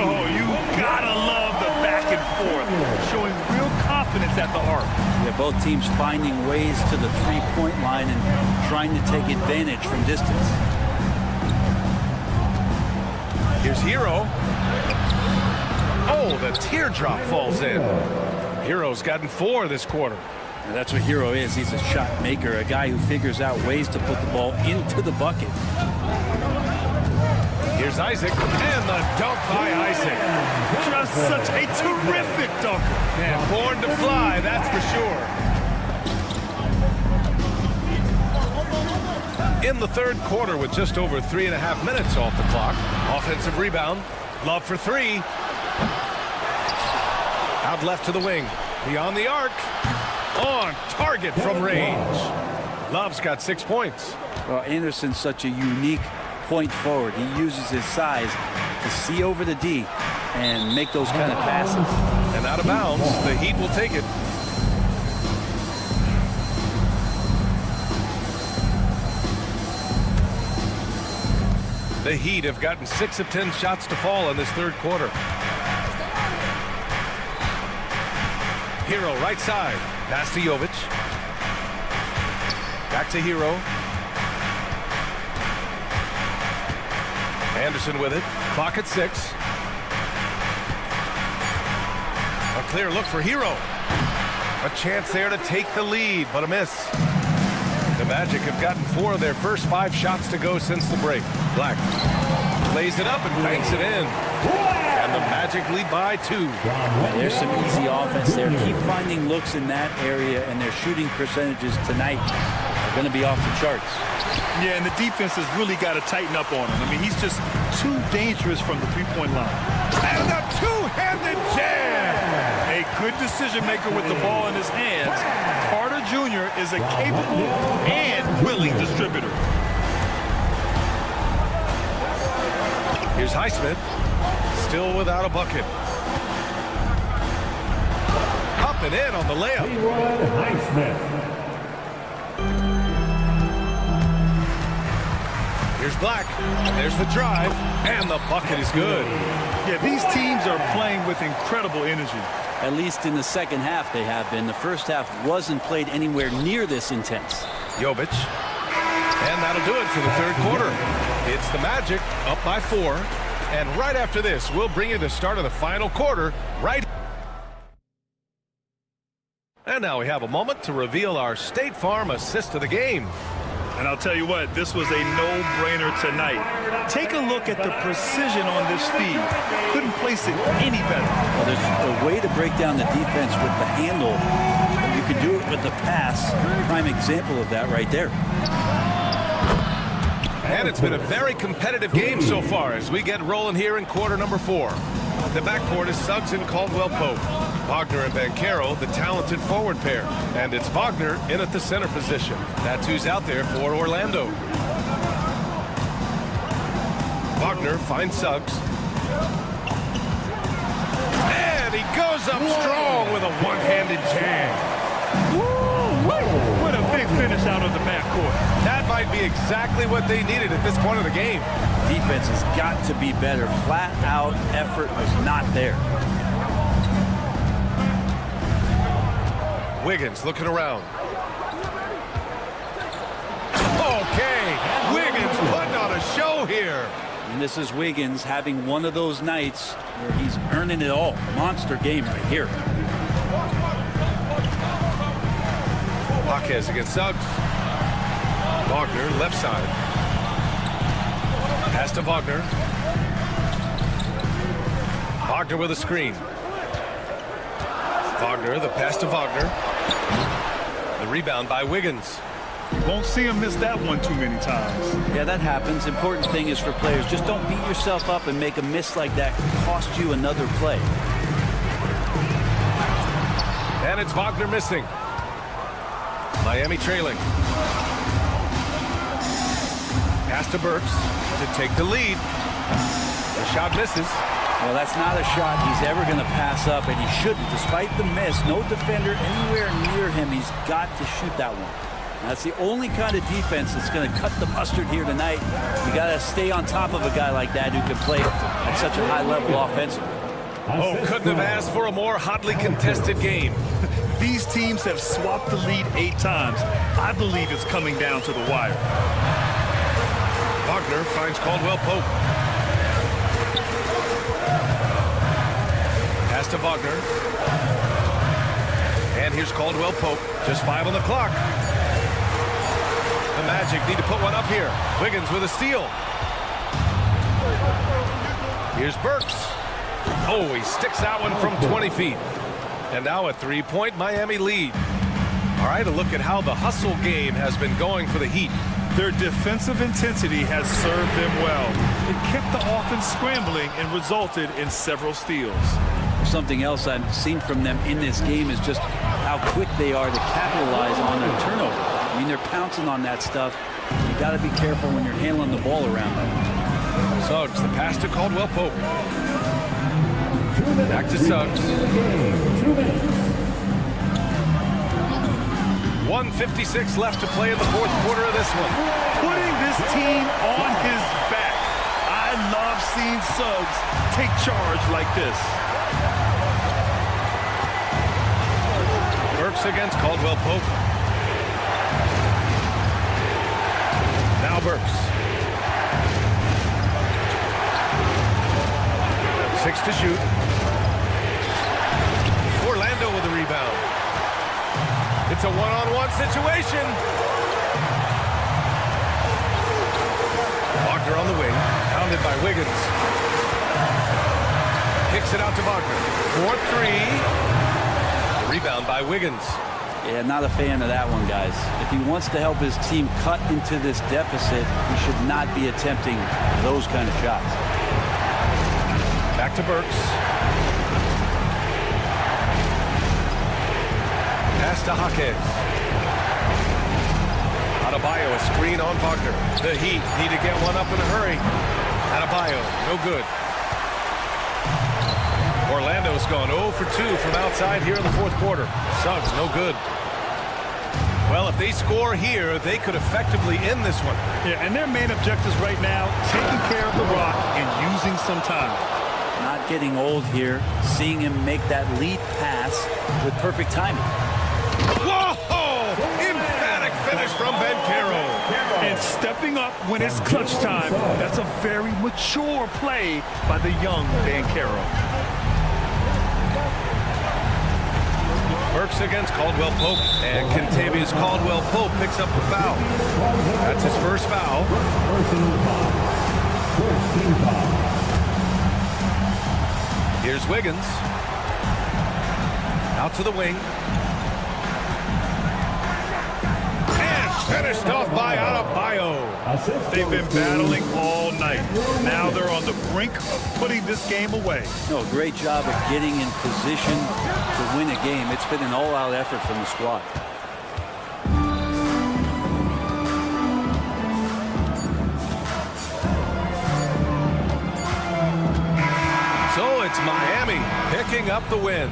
Oh, you gotta love the back and forth. Showing real confidence at the arc. Yeah, both teams finding ways to the three-point line and trying to take advantage from distance. Here's Hero. Oh, the teardrop falls in. Hero's gotten 4 this quarter. And that's what Hero is. He's a shot maker, a guy who figures out ways to put the ball into the bucket. Here's Isaac, and the dunk by Isaac. Just such a terrific dunker. And born to fly, that's for sure. In the third quarter with just over 3.5 minutes off the clock. Offensive rebound. Love for 3. Out left to the wing. Beyond the arc. On target from range. Love's got 6 points. Well, Anderson's such a unique point forward. He uses his size to see over the D and make those kind of passes. And out of bounds, the Heat will take it. The Heat have gotten 6 of 10 shots to fall in this third quarter. Hero right side. Pass to Jovic. Back to Hero. Anderson with it. Clock at 6. A clear look for Hero. A chance there to take the lead, but a miss. The Magic have gotten 4 of their first 5 shots to go since the break. Black lays it up and banks it in. And the Magic lead by 2. There's some easy offense there. Keep finding looks in that area, and their shooting percentages tonight are going to be off the charts. Yeah, and the defense has really got to tighten up on him. I mean, he's just too dangerous from the three-point line. And a two-handed jam! A good decision maker with the ball in his hands. Carter Jr. is a capable and willing distributor. Here's Highsmith. Still without a bucket. Up and in on the layup. Here's Black. There's the drive. And the bucket is good. Yeah, these teams are playing with incredible energy. At least in the second half they have been. The first half wasn't played anywhere near this intense. Jovic. And that'll do it for the third quarter. It's the Magic up by 4. And right after this, we'll bring you the start of the final quarter right. And now we have a moment to reveal our State Farm assist of the game. And I'll tell you what, this was a no-brainer tonight. Take a look at the precision on this feed. Couldn't place it any better. Well, there's a way to break down the defense with the handle. You can do it with the pass. Prime example of that right there. And it's been a very competitive game so far as we get rolling here in quarter number 4. The backcourt is Suggs and Caldwell-Pope. Wagner and Banchero, the talented forward pair. And it's Wagner in at the center position. That's who's out there for Orlando. Wagner finds Suggs. And he goes up strong with a one-handed jam. What a big finish out of the backcourt. That might be exactly what they needed at this point of the game. Defense has got to be better. Flat out effort was not there. Wiggins looking around. Okay, Wiggins putting on a show here. And this is Wiggins having one of those nights where he's earning it all. Monster game right here. Jaquez against Suggs. Wagner left side. Pass to Wagner. Wagner with a screen. Wagner, the pass to Wagner. The rebound by Wiggins. You won't see him miss that one too many times. Yeah, that happens. Important thing is for players, just don't beat yourself up and make a miss like that cost you another play. And it's Wagner missing. Miami trailing. Pass to Burks to take the lead. The shot misses. Well, that's not a shot he's ever going to pass up, and he shouldn't. Despite the miss, no defender anywhere near him. He's got to shoot that one. That's the only kind of defense that's going to cut the mustard here tonight. You got to stay on top of a guy like that who can play at such a high level offensively. Oh, couldn't have asked for a more hotly contested game. These teams have swapped the lead 8 times. I believe it's coming down to the wire. Wagner finds Caldwell Pope. Pass to Wagner. And here's Caldwell Pope. Just 5 on the clock. The Magic need to put one up here. Wiggins with a steal. Here's Burks. Oh, he sticks that one from 20 feet. And now a 3-point Miami lead. All right, a look at how the hustle game has been going for the Heat. Their defensive intensity has served them well. It kept the offense scrambling and resulted in several steals. Something else I've seen from them in this game is just how quick they are to capitalize on their turnover. I mean, they're pouncing on that stuff. You got to be careful when you're handling the ball around them. Suggs, the pass to Caldwell Pope. Back to Suggs. 1:56 left to play in the fourth quarter of this one. Putting this team on his back. I love seeing Suggs take charge like this. Burks against Caldwell Pope. Now Burks. 6 to shoot. Orlando with the rebound. It's a one-on-one situation. Wagner on the wing, pounded by Wiggins. Kicks it out to Wagner. 4-3. Rebound by Wiggins. Yeah, not a fan of that one, guys. If he wants to help his team cut into this deficit, he should not be attempting those kind of shots. Back to Burks. Pass to Jaquez. Adebayo, a screen on Wagner. The Heat need to get one up in a hurry. Adebayo, no good. Orlando's gone 0 for 2 from outside here in the fourth quarter. Suggs, no good. Well, if they score here, they could effectively end this one. Yeah, and their main objectives right now, taking care of the rock and using some time. Not getting old here, seeing him make that lead pass with perfect timing. Whoa! Emphatic finish from Banchero. And stepping up when it's clutch time. That's a very mature play by the young Banchero. Burks against Caldwell Pope. And Kentavious Caldwell Pope picks up the foul. That's his first foul. Here's Wiggins. Out to the wing. And finished off by Adebayo. They've been battling all night. Now they're on the brink of putting this game away. No, great job of getting in position to win a game. It's been an all-out effort from the squad. So it's Miami picking up the win.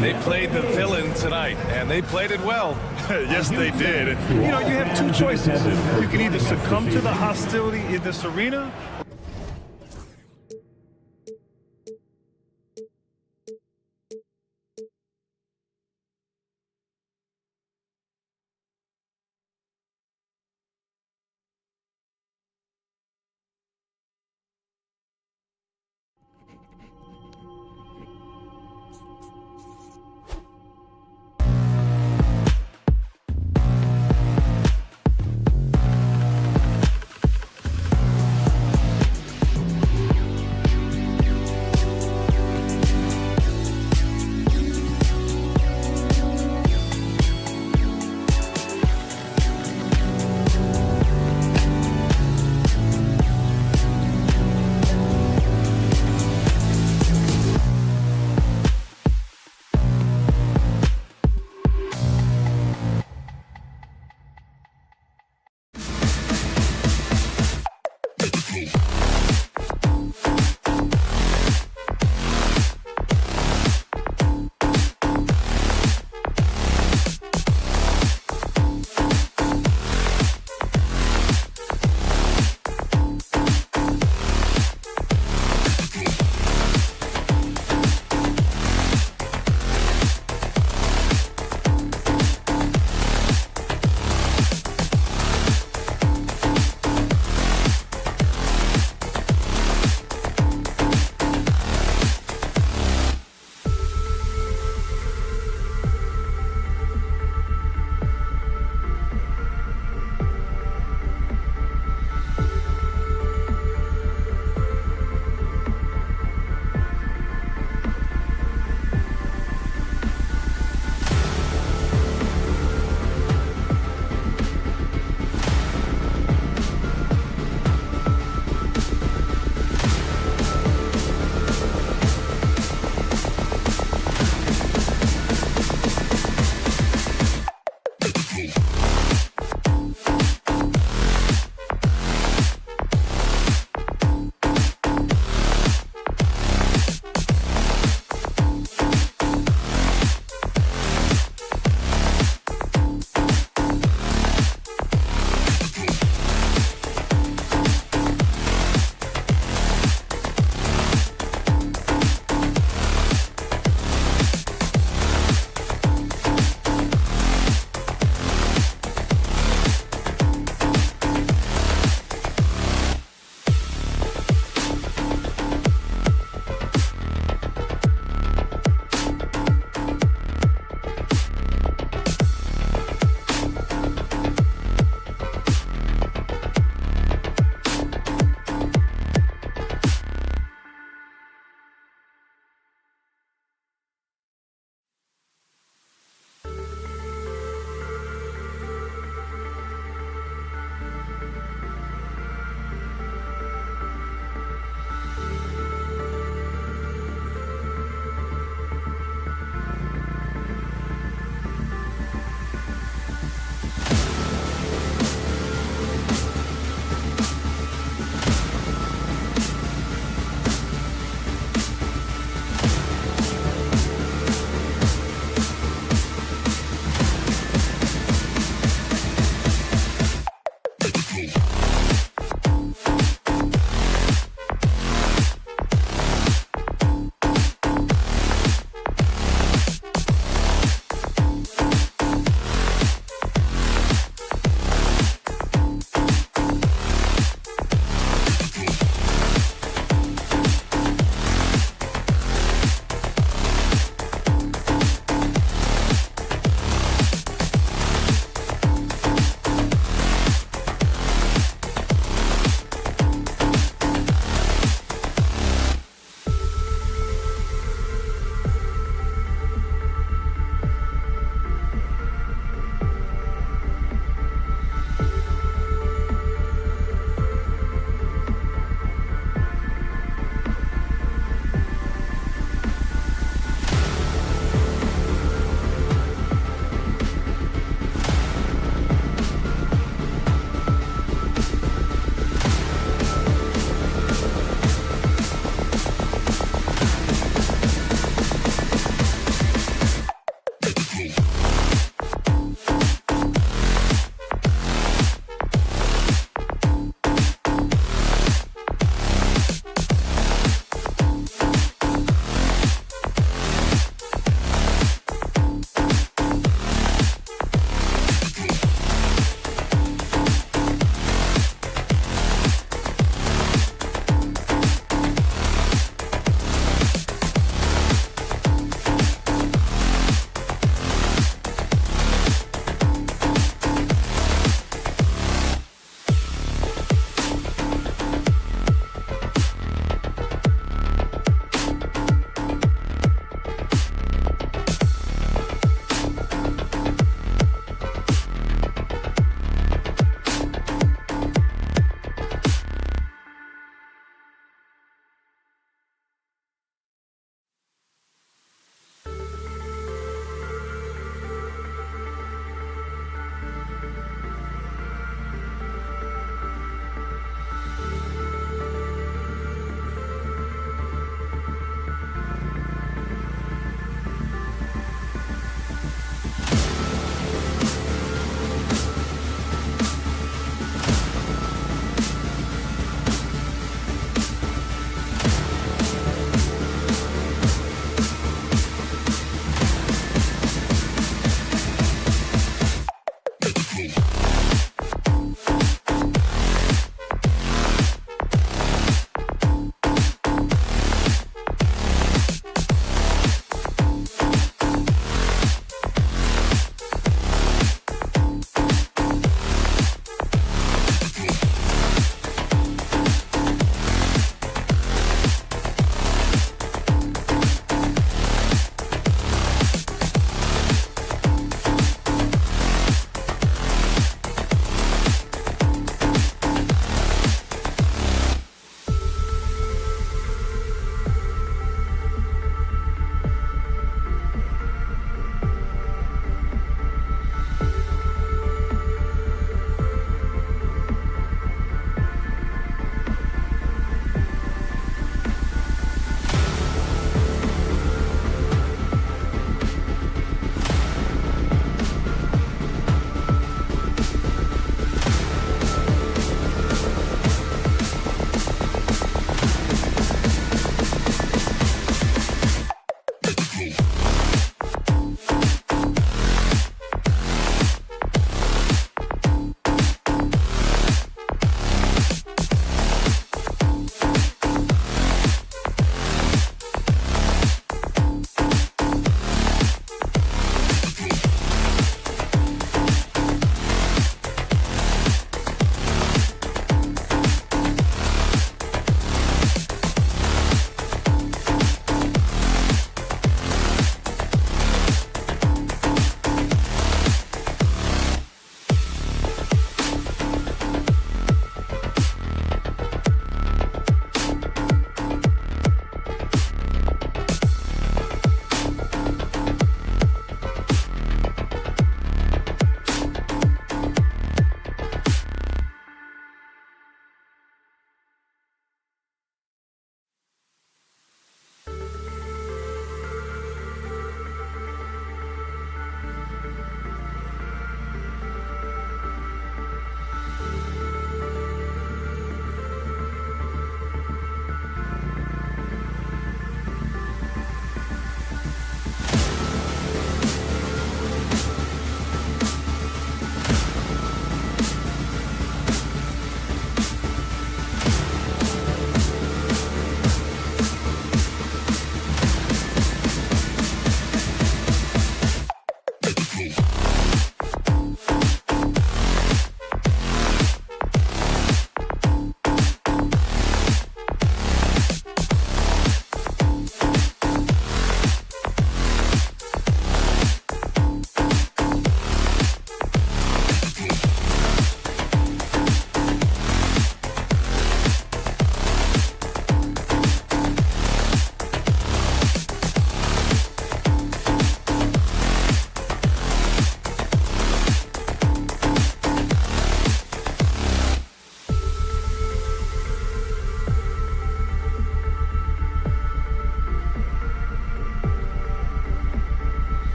They played the villain tonight, and they played it well. Yes, they did. You know, you have two choices. You can either succumb to the hostility in this arena.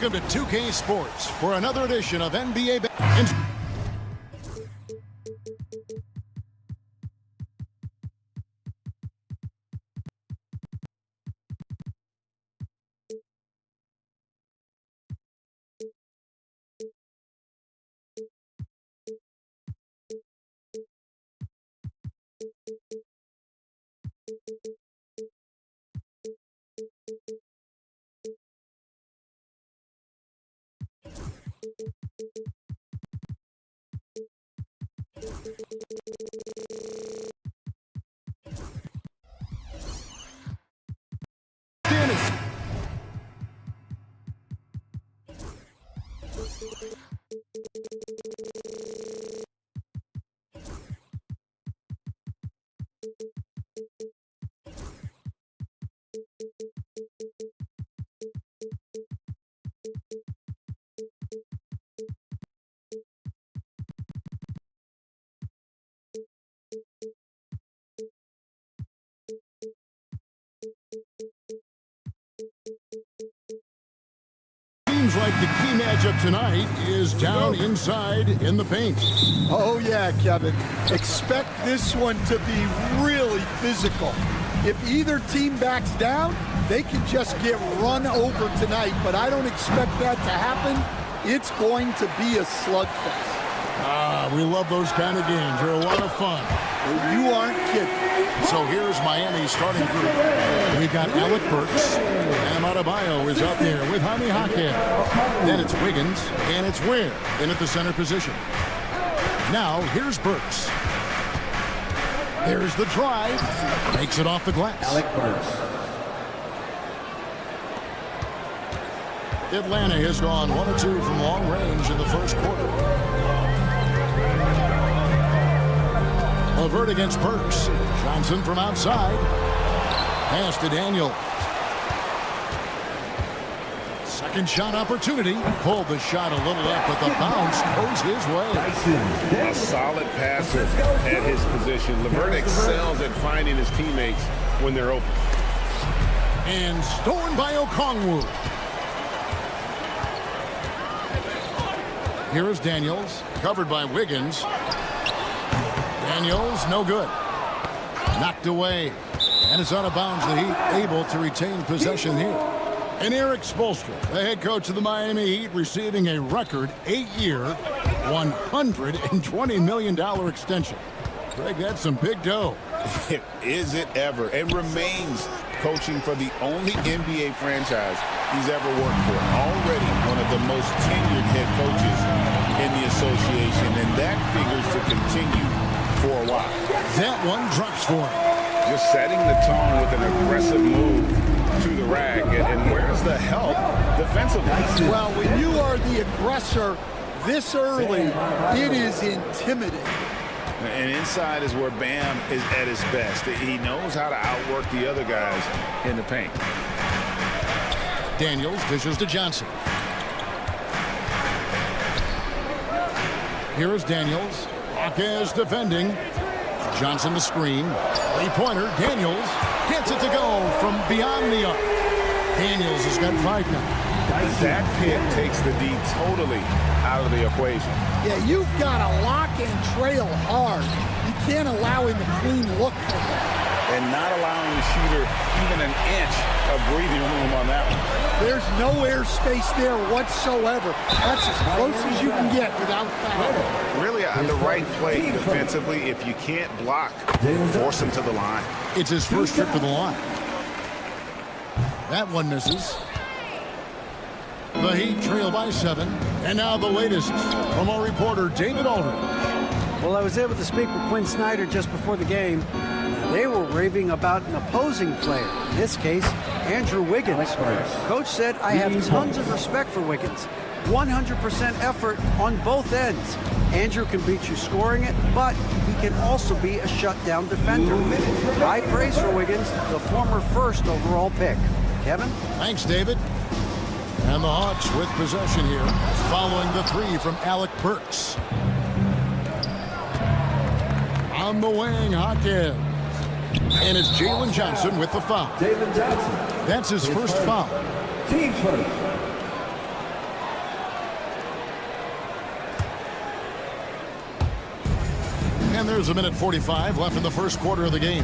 Welcome to 2K Sports for another edition of NBA. Seems like the key matchup tonight is down inside in the paint. Oh, yeah, Kevin. Expect this one to be really physical. If either team backs down, they can just get run over tonight, but I don't expect that to happen. It's going to be a slugfest. We love those kind of games. They're a lot of fun. Well, you aren't kidding. So here's Miami's starting group. We've got Alec Burks. Bam Adebayo is up there with Jaime Jaquez. Then it's Wiggins, and it's Ware in at the center position. Now, here's Burks. There's the drive. Makes it off the glass. Alec Burks. Atlanta has gone 1 of 2 from long range in the first quarter. Levert against Burks. Johnson from outside. Pass to Daniel. Second shot opportunity. Pulled the shot a little up, but the bounce goes his way. A solid passer at his position. Levert excels at finding his teammates when they're open. And stolen by Okongwu. Here is Daniels, covered by Wiggins. Daniels, no good. Knocked away. And it's out of bounds. The Heat able to retain possession here. And Eric Spoelstra, the head coach of the Miami Heat, receiving a record 8-year, $120 million extension. Greg, that's some big dough. Is it ever? And remains coaching for the only NBA franchise he's ever worked for. Already one of the most tenured head coaches in the association, and that figures to continue for a while. That one drops for him. Just setting the tone with an aggressive move to the rack. And where's the help defensively? Well, when you are the aggressor this early, it is intimidating. And inside is where Bam is at his best. He knows how to outwork the other guys in the paint. Daniels dishes to Johnson. Here is Daniels. Jaquez defending. Johnson the screen. Three-pointer. Daniels gets it to go from beyond the arc. Daniels has got 5 now. That pick takes the D totally out of the equation. Yeah, you've got to lock and trail hard. You can't allow him a clean look from that. And not allowing the shooter even an inch of breathing room on that one. There's no airspace there whatsoever. That's as close as you can get without foul. Really on the right play defensively. If you can't block, force him to the line. It's his first trip to the line. That one misses. The Heat trail by 7. And now the latest from our reporter, David Aldridge. Well, I was able to speak with Quinn Snyder just before the game. They were raving about an opposing player. In this case, Andrew Wiggins. Coach said, I have tons of respect for Wiggins. 100% effort on both ends. Andrew can beat you scoring it, but he can also be a shutdown defender. High praise for Wiggins, the former first overall pick. Kevin? Thanks, David. And the Hawks with possession here, following the 3 from Alec Burks. On the wing, Jaquez. And it's Jalen Johnson with the foul. Jalen Johnson. That's his first foul. Team first. And there's a minute 45 left in the first quarter of the game.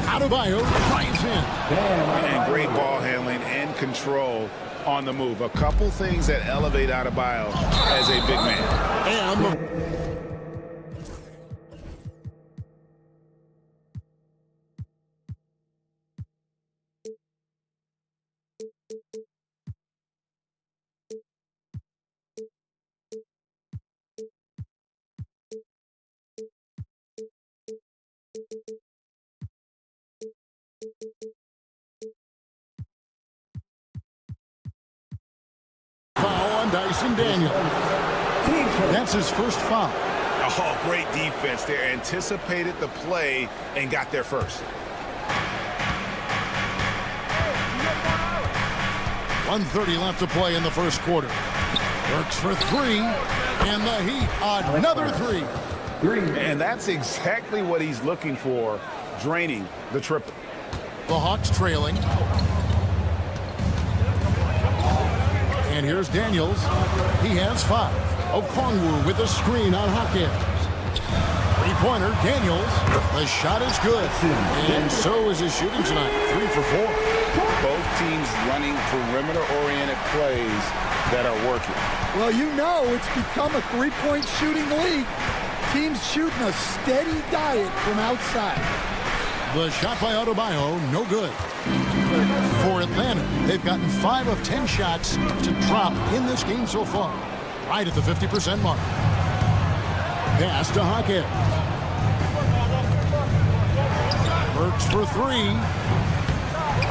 Adebayo drives in. And great ball handling and control on the move. A couple things that elevate Adebayo as a big man. And foul on Dyson Daniels. That's his first foul. Oh, great defense there. Anticipated the play and got there first. 1:30 left to play in the first quarter. Works for three, and the Heat another three. And that's exactly what he's looking for, draining the triple. The Hawks trailing. And here's Daniels. He has 5. Okongwu with a screen on Hawkins. Three-pointer, Daniels. The shot is good. And so is his shooting tonight. 3 for 4. Both teams running perimeter-oriented plays that are working. Well, you know it's become a three-point shooting league. Teams shooting a steady diet from outside. The shot by Adebayo, no good. For Atlanta, they've gotten 5 of 10 shots to drop in this game so far. Right at the 50% mark. Pass to Hawkins. Works for 3.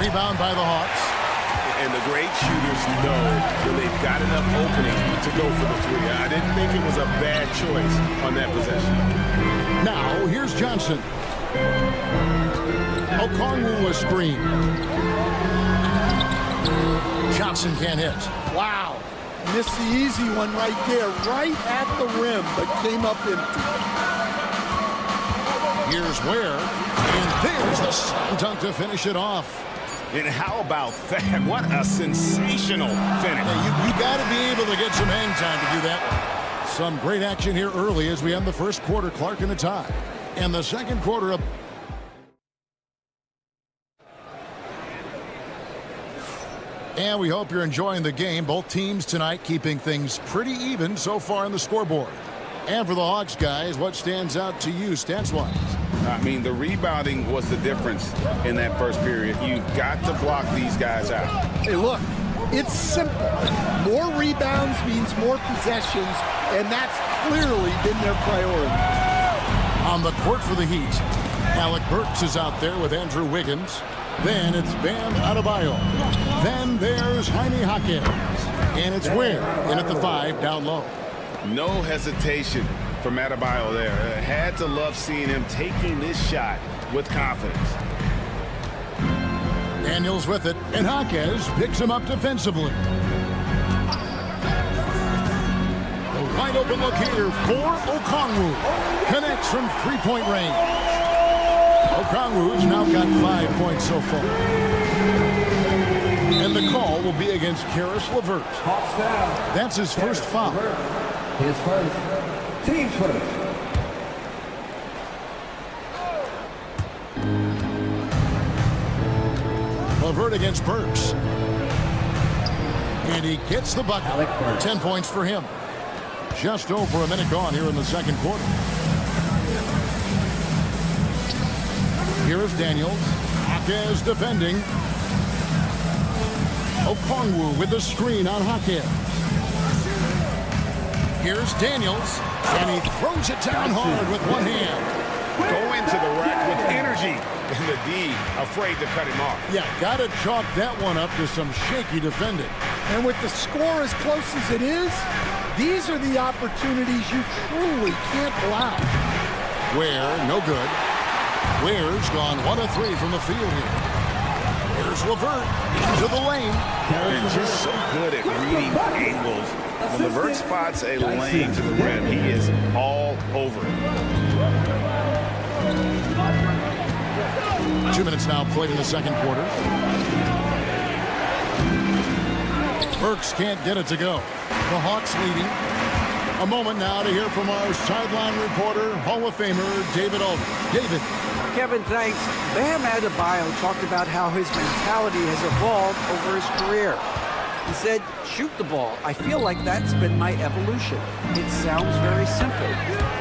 Rebound by the Hawks. And the great shooters know when they've got enough opening to go for the 3. I didn't think it was a bad choice on that possession. Now, here's Johnson. Okongwu a screen. Johnson can't hit. Wow. Missed the easy one right there, right at the rim, but came up empty. Here's Ware. And there's the slam dunk to finish it off. And how about that? What a sensational finish. Yeah, you got to be able to get some hang time to do that. Some great action here early as we end the first quarter. Clark in a tie. And the second quarter up. And we hope you're enjoying the game. Both teams tonight keeping things pretty even so far on the scoreboard. And for the Hawks guys, what stands out to you stats-wise? I mean, the rebounding was the difference in that first period. You've got to block these guys out. Hey, look, it's simple. More rebounds means more possessions, and that's clearly been their priority. On the court for the Heat, Alec Burks is out there with Andrew Wiggins. Then it's Bam Adebayo. Then there's Jaime Hawkins. And it's Ware in at the 5 down low. No hesitation from Adebayo there. Had to love seeing him taking this shot with confidence. Daniels with it, and Hawkins picks him up defensively. A wide open look here for Okongwu. Connects from three-point range. Okongwu's now got 5 points so far. And the call will be against Karis LeVert. That's his first foul. His first. Team's first. LeVert against Burks. And he gets the bucket. 10 points for him. Just over a minute gone here in the second quarter. Here is Daniels. Hawkins defending. Okongwu with the screen on Hawkins. Here's Daniels. And he throws it down hard with one hand. Go into the rack with energy. And the D afraid to cut him off. Yeah, got to chalk that one up to some shaky defending. And with the score as close as it is, these are the opportunities you truly can't allow. Ware, no good. Ware's gone 1 of 3 from the field here. Here's LeVert into the lane. And just so good at reading angles. When LeVert spots a lane to the rim, he is all over it. 2 minutes now played in the second quarter. Burks can't get it to go. The Hawks leading. A moment now to hear from our sideline reporter, Hall of Famer David Aldridge. David. Kevin, thanks. Bam Adebayo talked about how his mentality has evolved over his career. He said, shoot the ball. I feel like that's been my evolution. It sounds very simple,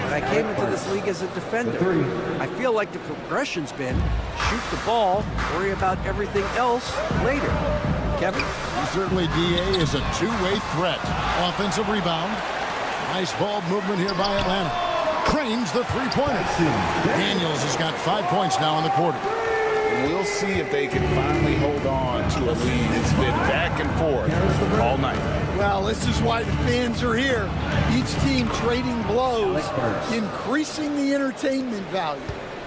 but I came into this league as a defender. I feel like the progression's been shoot the ball, worry about everything else later. Kevin? Certainly, DA is a two-way threat. Offensive rebound. Nice ball movement here by Atlanta. Cranes the three-pointer. Daniels has got 5 points now in the quarter. We'll see if they can finally hold on to a lead. It's been back and forth all night. Well, this is why the fans are here. Each team trading blows, increasing the entertainment value.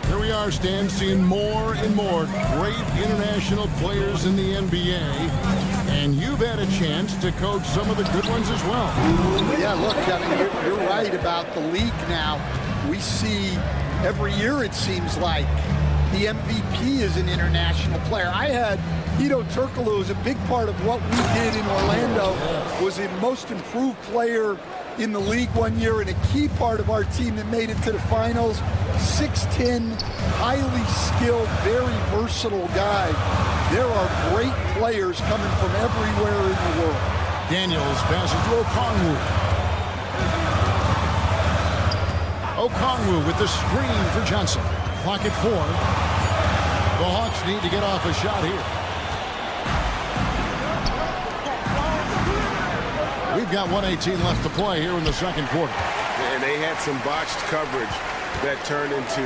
Here we are, Stan, seeing more and more great international players in the NBA. And you've had a chance to coach some of the good ones as well. Yeah, look, Kevin, you're right about the league now. We see every year, it seems like, the MVP is an international player. I had Hito Turkoglu as a big part of what we did in Orlando, was a most improved player in the league one year and a key part of our team that made it to the finals. 6'10", highly skilled, very versatile guy. There are great players coming from everywhere in the world. Daniels passes to Okongwu. Okongwu with the screen for Johnson. Clock at 4. The Hawks need to get off a shot here. We've got 1:18 left to play here in the second quarter. And they had some botched coverage that turned into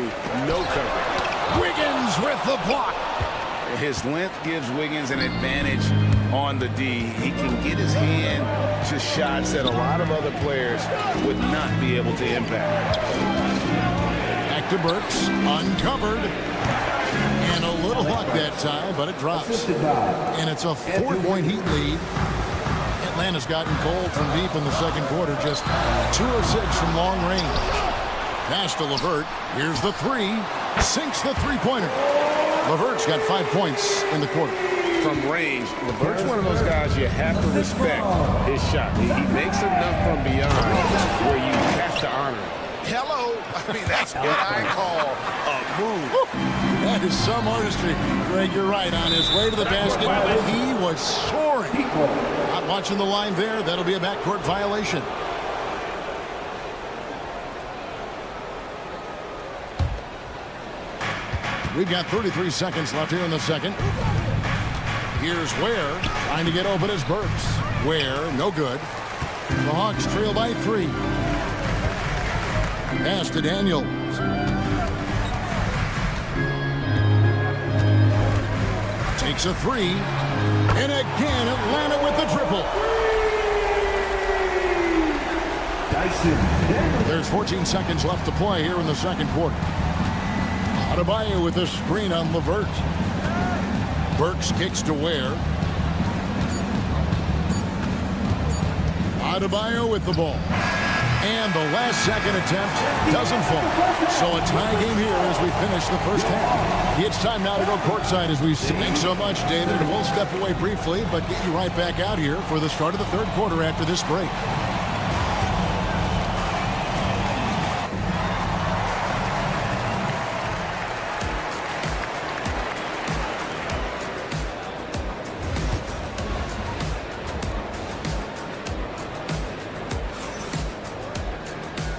no coverage. Wiggins with the block. His length gives Wiggins an advantage on the D. He can get his hand to shots that a lot of other players would not be able to impact. Back to Burks, uncovered. And a little luck that time, but it drops. And it's a 4-point Heat lead. Atlanta's gotten cold from deep in the second quarter, just 2 of 6 from long range. Pass to LeVert. Here's the three. Sinks the three-pointer. LeVert's got 5 points in the quarter. From range, LeVert's one of those guys you have to respect his shot. He makes enough from beyond where you have to honor him. Hello. I mean, that's what I call a move. That is some artistry. Greg, you're right. On his way to the basket, he was soaring. Not watching the line there. That'll be a backcourt violation. We've got 33 seconds left here in the second. Here's Ware trying to get open as Burks. Ware, no good. The Hawks trail by 3. Pass to Daniels. Takes a 3. And again, Atlanta with the triple. There's 14 seconds left to play here in the second quarter. Adebayo with a screen on LeVert. Burks kicks to Ware. Adebayo with the ball. And the last second attempt doesn't fall. So a tie game here as we finish the first half. It's time now to go courtside as we see. Thanks so much, David. And we'll step away briefly, but get you right back out here for the start of the third quarter after this break.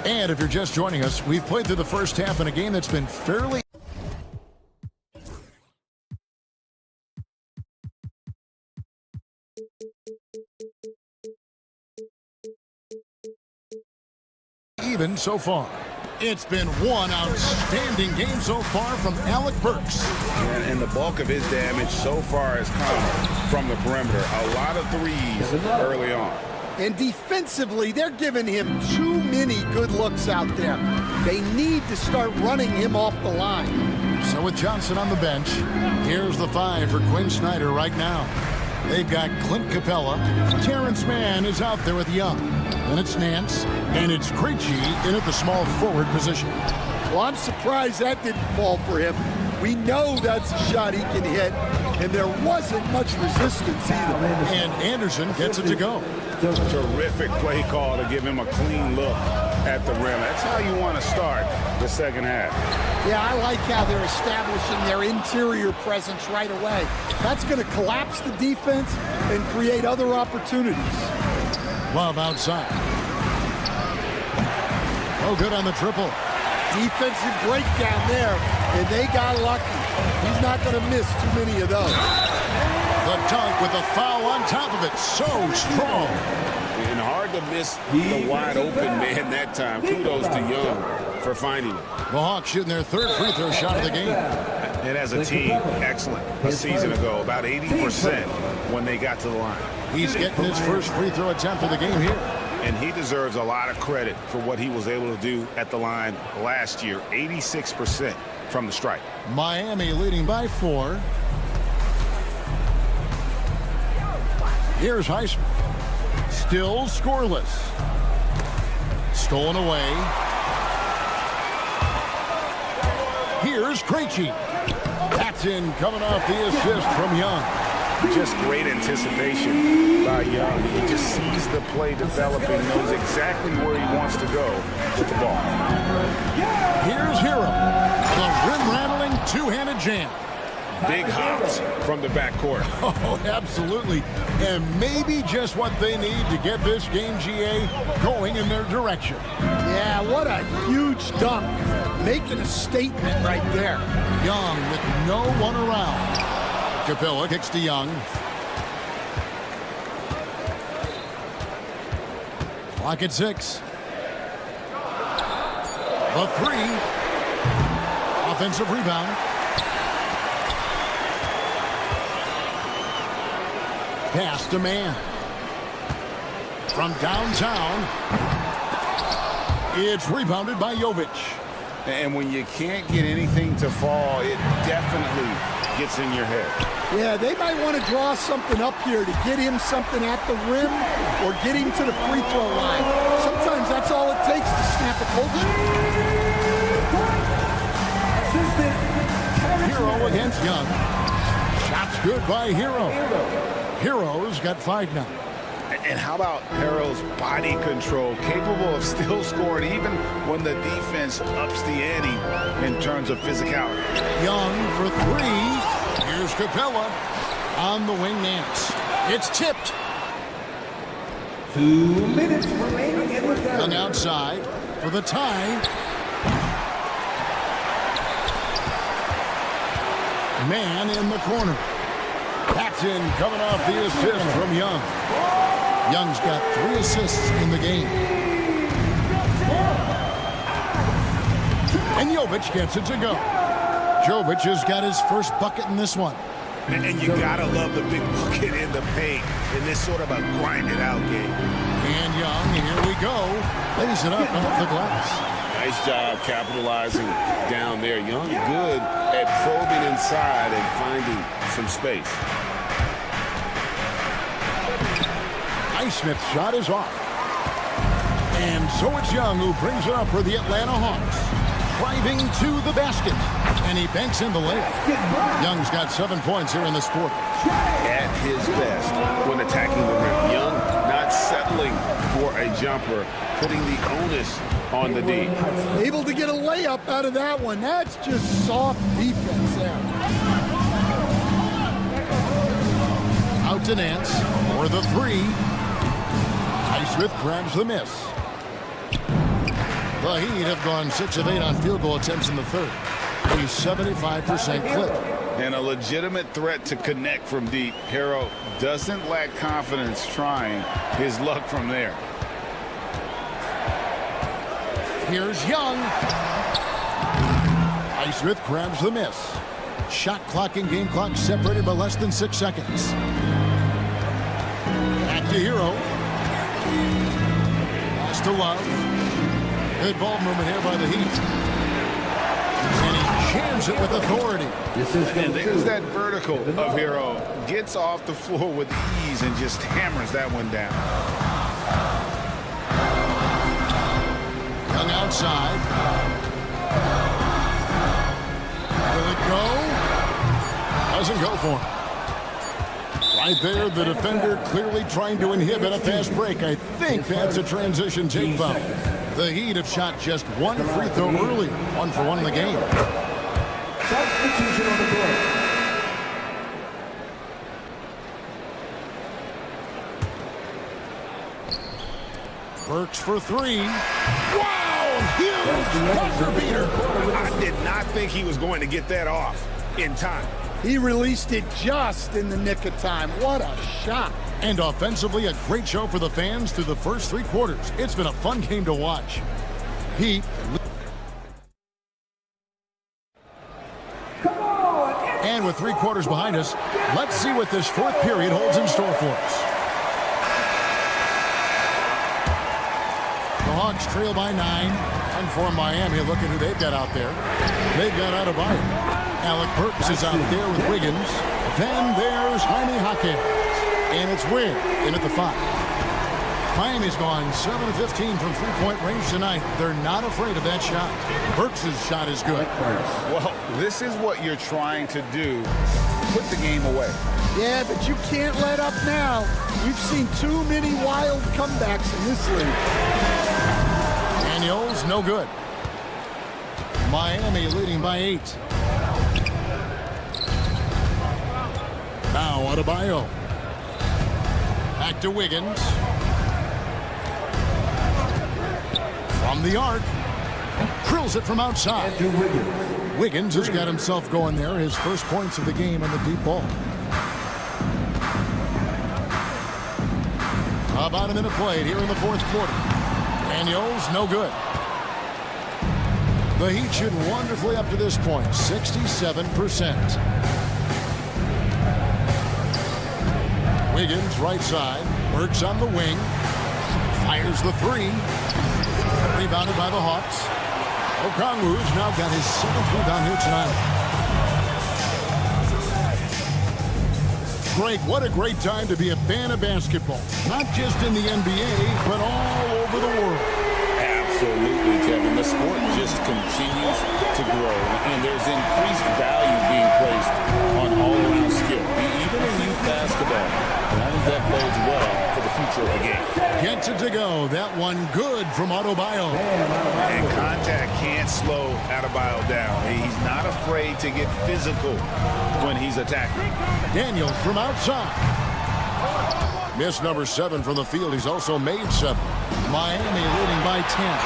And if you're just joining us, we've played through the first half in a game that's been fairly even so far. It's been one outstanding game so far from Alec Burks. And the bulk of his damage so far has come from the perimeter. A lot of threes early on. And defensively, they're giving him too many good looks out there. They need to start running him off the line. So with Johnson on the bench, here's the 5 for Quinn Snyder right now. They've got Clint Capella. Terrence Mann is out there with Young. And it's Nance. And it's Krejci in at the small forward position. Well, I'm surprised that didn't fall for him. We know that's a shot he can hit, and there wasn't much resistance either. And Anderson gets it to go. Terrific play call to give him a clean look at the rim. That's how you want to start the second half. Yeah, I like how they're establishing their interior presence right away. That's going to collapse the defense and create other opportunities. Love outside. Oh, good on the triple. Defensive breakdown there, and they got lucky. He's not going to miss too many of those. The dunk with a foul on top of it. So strong. And hard to miss the wide open man that time. Kudos to Young for finding it. The Hawks shooting their third free throw shot of the game. And as a team, excellent. A season ago, about 80% when they got to the line. He's getting his first free throw attempt of the game here. And he deserves a lot of credit for what he was able to do at the line last year. 86% from the stripe. Miami leading by 4. Here's Highsmith. Still scoreless. Stolen away. Here's Krejci. That's in, coming off the assist from Young. Just great anticipation by Young. He just sees the play developing, knows exactly where he wants to go with the ball. Here's Hero. The rim-rattling two-handed jam. Big hops from the backcourt. Oh, absolutely. And maybe just what they need to get this game, GA, going in their direction. Yeah, what a huge dunk. Making a statement right there. Young with no one around. Capella kicks to Young. Clock at 6. The 3. Offensive rebound. Pass to man. From downtown. It's rebounded by Jovic. And when you can't get anything to fall, it definitely gets in your head. Yeah, they might want to draw something up here to get him something at the rim or get him to the free throw line. Sometimes that's all it takes to snap a culture. Hero against Young. Shots good by Hero. Hero's got 5 now. And how about Harrell's body control, capable of still scoring even when the defense ups the ante in terms of physicality. Young for 3. Here's Capella on the wing Nance. It's tipped. 2 minutes remaining in the third. Young outside for the tie. Man in the corner. Paxton coming off the assist from Young. Young's got 3 assists in the game. And Jovic gets it to go. Jovic has got his first bucket in this one. And you gotta love the big bucket in the paint in this sort of a grinded-out game. And Young, here we go. Lays it up off the glass. Nice job capitalizing down there. Young good at probing inside and finding some space. Highsmith's shot is off. And so it's Young who brings it up for the Atlanta Hawks. Driving to the basket. And he banks in the layup. Young's got 7 points here in this quarter. At his best when attacking the rim. Young not settling for a jumper, putting the onus on the D. Able to get a layup out of that one. That's just soft defense there. Out to Nance for the 3. Highsmith grabs the miss. The Heat have gone 6 of 8 on field goal attempts in the third. A 75% clip. And a legitimate threat to connect from deep. Harrell doesn't lack confidence trying his luck from there. Here's Young. Highsmith grabs the miss. Shot clock and game clock separated by less than 6 seconds. Back to Hero. Pass to Love. Good ball movement here by the Heat. And he jams it with authority. And there's that vertical of Hero. Gets off the floor with ease and just hammers that one down. Young outside. Will it go? Doesn't go for him. Right there, the defender clearly trying to inhibit a fast break. I think that's a transition take foul. The Heat have shot just one free throw earlier, 1 for 1 in the game. Substitution on the board. Burks for 3. Wow! Huge buzzer beater. I did not think he was going to get that off in time. He released it just in the nick of time. What a shot. And offensively, a great show for the fans through the first 3 quarters. It's been a fun game to watch. Heat. And with 3 quarters behind us, let's see what this 4th period holds in store for us. The Hawks trail by 9. And for Miami, look at who they've got out there. They've got Adebayo. Alec Burks is out there with Wiggins. Then there's Jaime Jaquez. And it's Wynn in at the 5. Miami's gone 7 of 15 from three-point range tonight. They're not afraid of that shot. Burks' shot is good. Well, this is what you're trying to do. Put the game away. Yeah, but you can't let up now. We've seen too many wild comebacks in this league. Daniels, no good. Miami leading by 8. Now Adebayo. Back to Wiggins. From the arc. Drills it from outside. Wiggins has got himself going there. His first points of the game on the deep ball. About a minute played here in the 4th quarter. Daniels, no good. The Heat shooting wonderfully up to this point, 67%. Wiggins, right side. Burks on the wing. Fires the 3. Rebounded by the Hawks. Okongwu's now got his 7th rebound here tonight. Greg, what a great time to be a fan of basketball. Not just in the NBA, but all over the world. Absolutely, Kevin. The sport just continues to grow, and there's increased value being placed on all-around skill, even in youth basketball. And I think that bodes well for the future of the game. Gets it to go. That one good from Adebayo. And contact can't slow Adebayo down. He's not afraid to get physical when he's attacking. Daniels from outside. Miss number 7 from the field. He's also made 7. Miami leading by 10.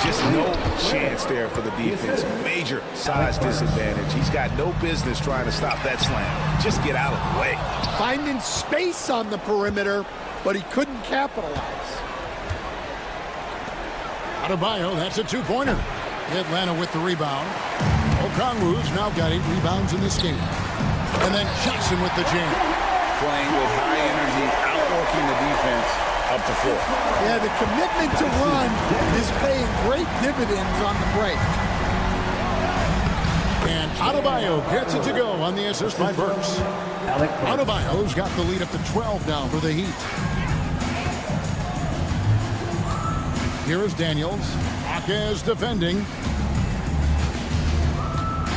Just no chance there for the defense. Major size disadvantage. He's got no business trying to stop that slam. Just get out of the way. Finding space on the perimeter, but he couldn't capitalize. Adebayo, that's a 2-pointer. Atlanta with the rebound. Okongwu's now got 8 rebounds in this game. And then Johnson with the jam. Playing with high energy, outworking the defense up to 4. Yeah, the commitment to run is paying great dividends on the break. And Adebayo gets it to go on the assist by Burks. Adebayo's got the lead up to 12 now for the Heat. Here is Daniels. Jaquez defending.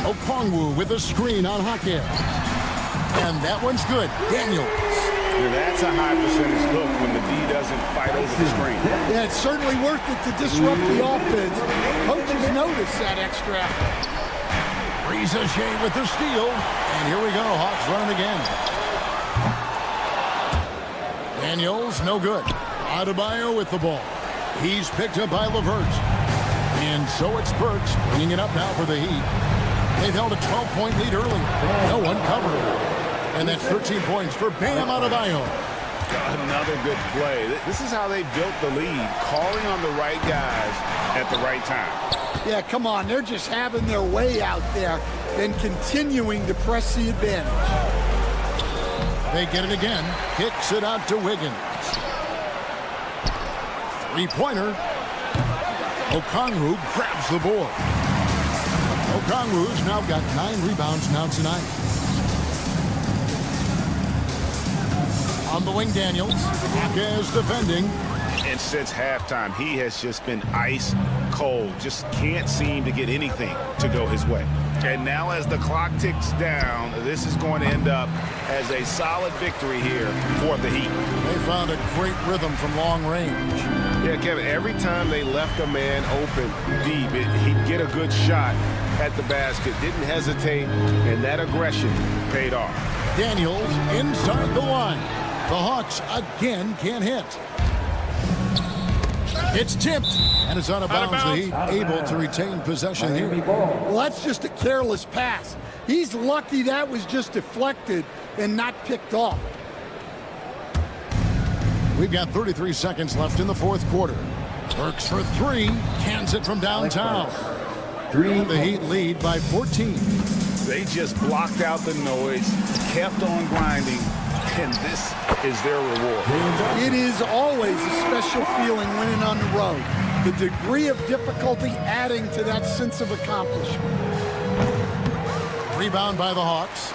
Okongwu with a screen on Jaquez. And that one's good. Daniels. Yeah, that's a high percentage look when the D doesn't fight over the screen. Yeah, it's certainly worth it to disrupt the offense. Coaches notice that extra effort. Ricochet with the steal. And here we go. Hawks running again. Daniels, no good. Adebayo with the ball. He's picked up by LeVert. And so it's Burks bringing it up now for the Heat. They've held a 12-point lead earlier. No one covered. And that's 13 points for Bam Adebayo. Another good play. This is how they built the lead, calling on the right guys at the right time. Yeah, come on. They're just having their way out there and continuing to press the advantage. They get it again. Kicks it out to Wiggins. 3-pointer. Okongwu grabs the board. Okongwu's now got 9 rebounds now tonight. On the wing, Daniels. Jaquez defending. And since halftime, he has just been ice cold. Just can't seem to get anything to go his way. And now as the clock ticks down, this is going to end up as a solid victory here for the Heat. They found a great rhythm from long range. Yeah, Kevin, every time they left a man open deep, he'd get a good shot at the basket. Didn't hesitate, and that aggression paid off. Daniels inside the line. The Hawks again can't hit. It's tipped, and it's out of bounds. The Heat able to retain possession here. Well, that's just a careless pass. He's lucky that was just deflected and not picked off. We've got 33 seconds left in the fourth quarter. Burks for three, cans it from downtown. And the Heat lead by 14. They just blocked out the noise, kept on grinding, and this is their reward. It is always a special feeling winning on the road. The degree of difficulty adding to that sense of accomplishment. Rebound by the Hawks.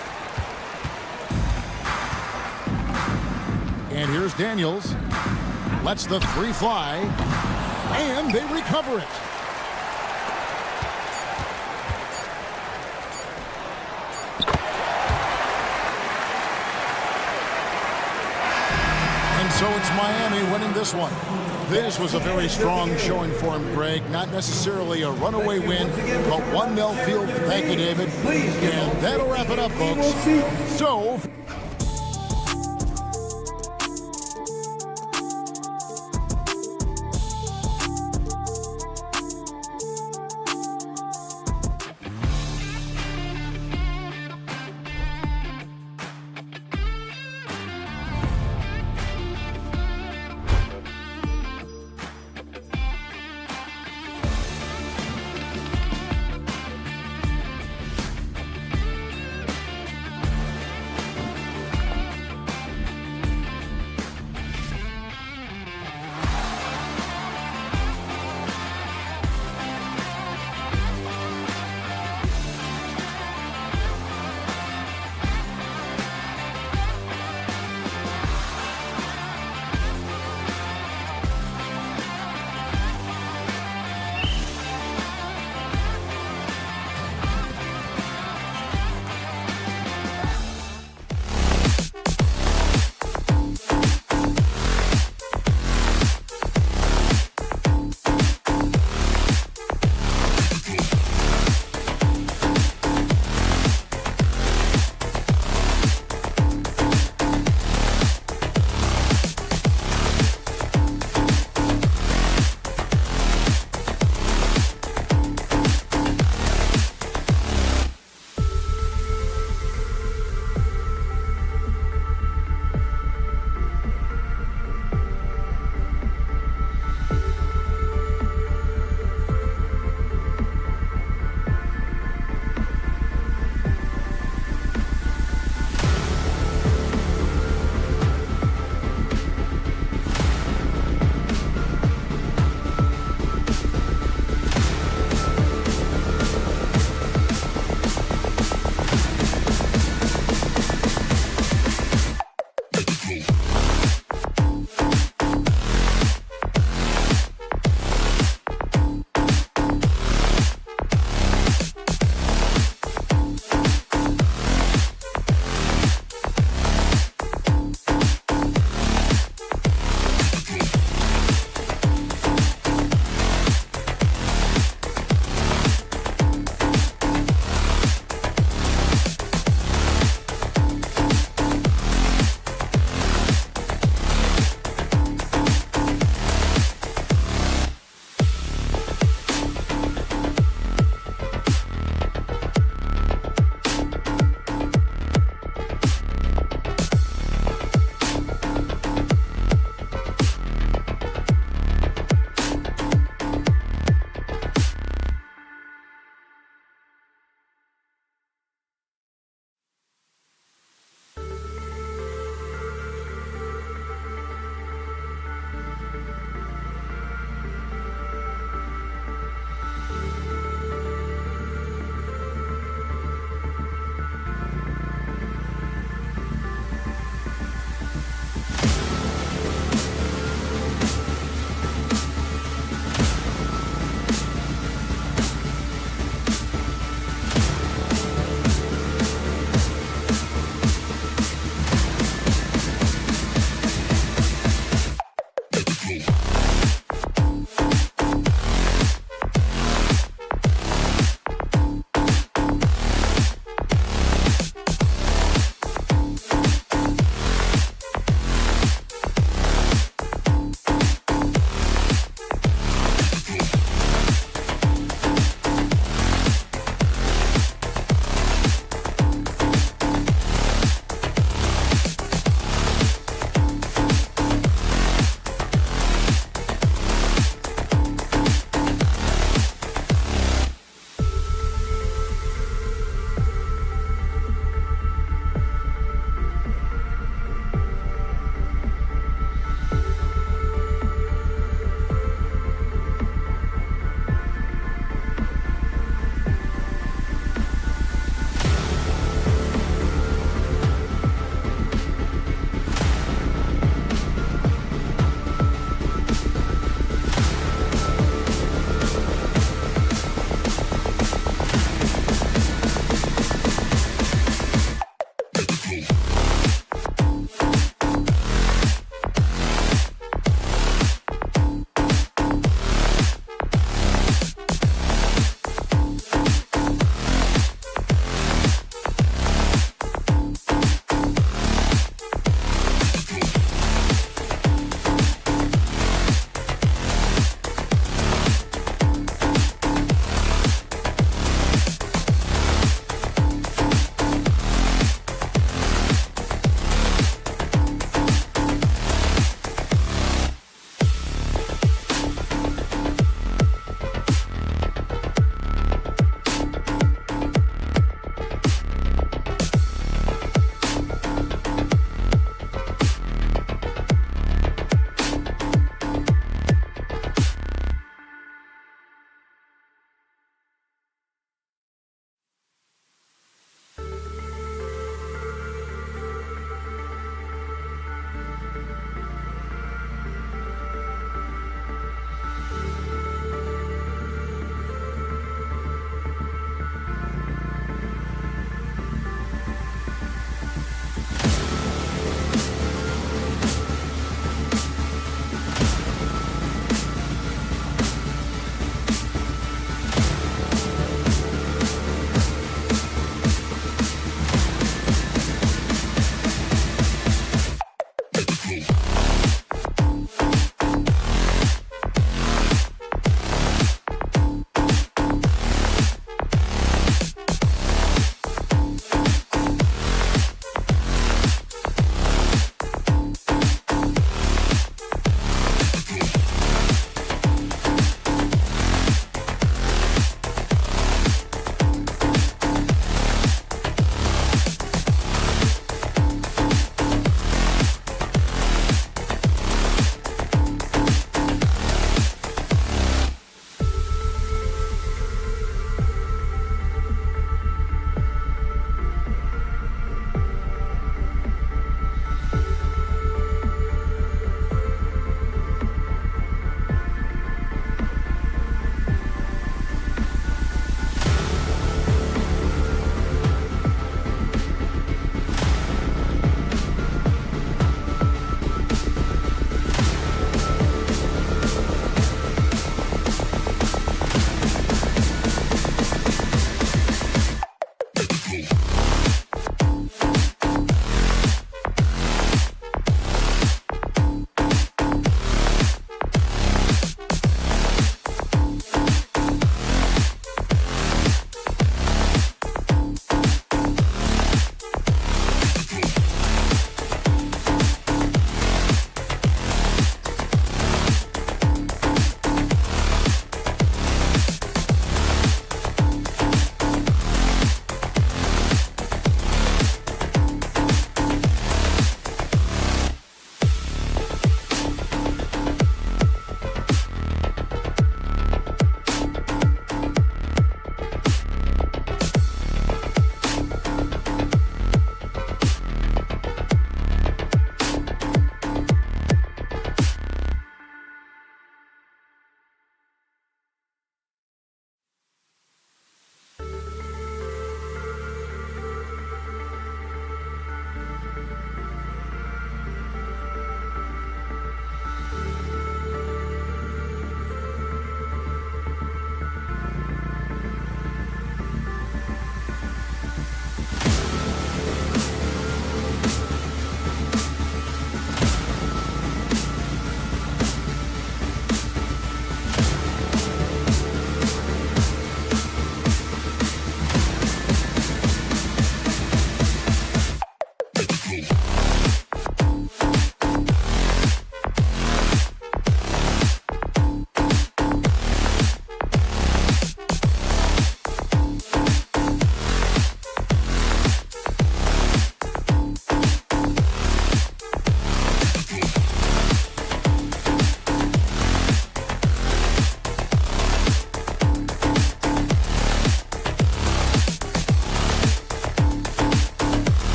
And here's Daniels. Lets the three fly. And they recover it. And so it's Miami winning this one. This was a very strong showing for him, Greg. Not necessarily a runaway win, but 1-0 field. Thank you, David. And that'll wrap it up, folks. So...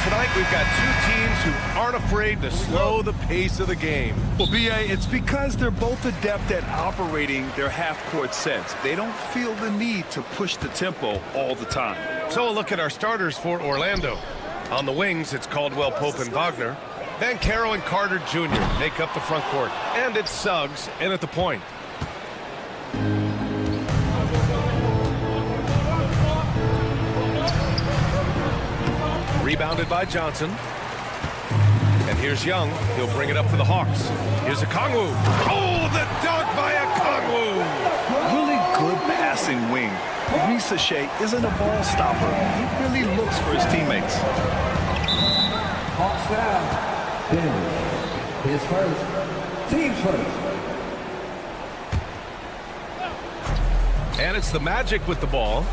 Tonight we've got two teams who aren't afraid to slow the pace of the game. Well, B.A., it's because they're both adept at operating their half-court sets. They don't feel the need to push the tempo all the time. So a look at our starters for Orlando. On the wings, it's Caldwell Pope and Wagner. Then Carroll and Carter Jr. make up the front court. And it's Suggs in at the point. Rebounded by Johnson. And here's Young. He'll bring it up for the Hawks. Here's Okongwu. Oh, the dunk by Okongwu! Really good passing wing. Risa Shea isn't a ball stopper. He really looks for his teammates. Hawks down. His first. Team's first. And it's the Magic with the ball.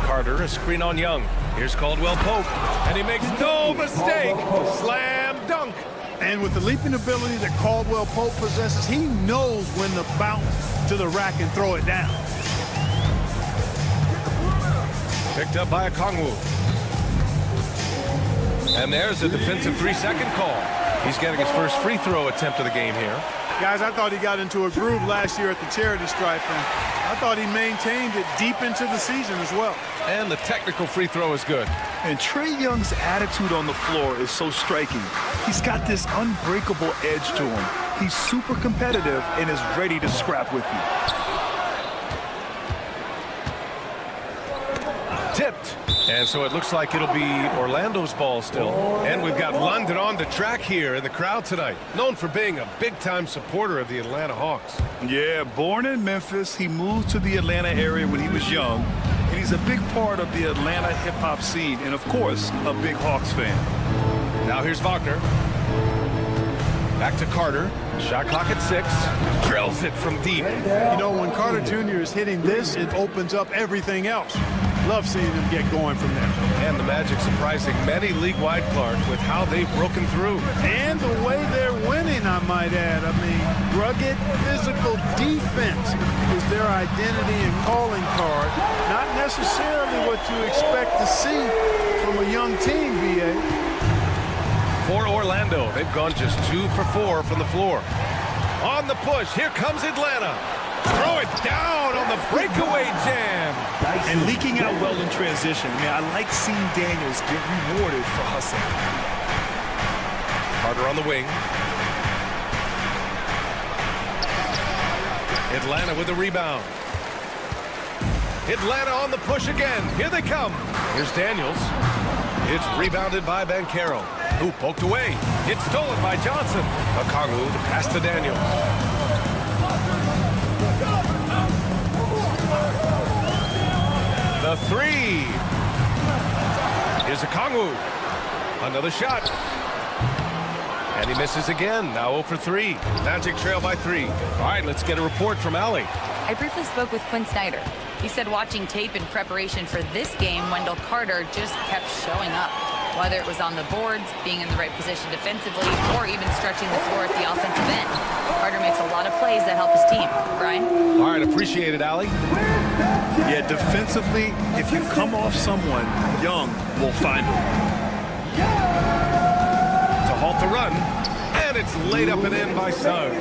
Carter, a screen on Young. Here's Caldwell Pope, and he makes no mistake. Slam dunk. And with the leaping ability that Caldwell Pope possesses, he knows when to bounce to the rack and throw it down. Picked up by Okongwu. And there's a defensive 3-second call. He's getting his first free throw attempt of the game here. Guys, I thought he got into a groove last year at the charity stripe, and I thought he maintained it deep into the season as well. And the technical free throw is good. And Trae Young's attitude on the floor is so striking. He's got this unbreakable edge to him. He's super competitive and is ready to scrap with you. Tipped. And so it looks like it'll be Orlando's ball still. And we've got London on the track here in the crowd tonight. Known for being a big-time supporter of the Atlanta Hawks. Yeah, born in Memphis, he moved to the Atlanta area when he was young. And he's a big part of the Atlanta hip-hop scene. And, of course, a big Hawks fan. Now here's Wagner. Back to Carter. Shot clock at 6. Drills it from deep. You know, when Carter Jr. is hitting this, it opens up everything else. Love seeing him get going from there. And the Magic surprising many league-wide, Clark, with how they've broken through. And the way they're winning, I might add. I mean, rugged physical defense is their identity and calling card. Not necessarily what you expect to see from a young team, B.A. For Orlando, they've gone just 2 for 4 from the floor. On the push, here comes Atlanta. Throw it down on the breakaway jam. And leaking out well in transition. I mean, I like seeing Daniels get rewarded for hustling. Carter on the wing. Atlanta with the rebound. Atlanta on the push again. Here they come. Here's Daniels. It's rebounded by Banchero, who poked away. It's stolen by Johnson. Okongwu to pass to Daniels. The 3. Here's Okongwu. Another shot. And he misses again. Now 0 for 3. Magic trail by 3. All right, let's get a report from Allie. I briefly spoke with Quinn Snyder. He said watching tape in preparation for this game, Wendell Carter just kept showing up. Whether it was on the boards, being in the right position defensively, or even stretching the floor at the offensive end. Carter makes a lot of plays that help his team. Brian? All right, appreciate it, Allie. Yeah, defensively, if you come off someone, Young will find him. To halt the run, and it's laid up and in by Suggs.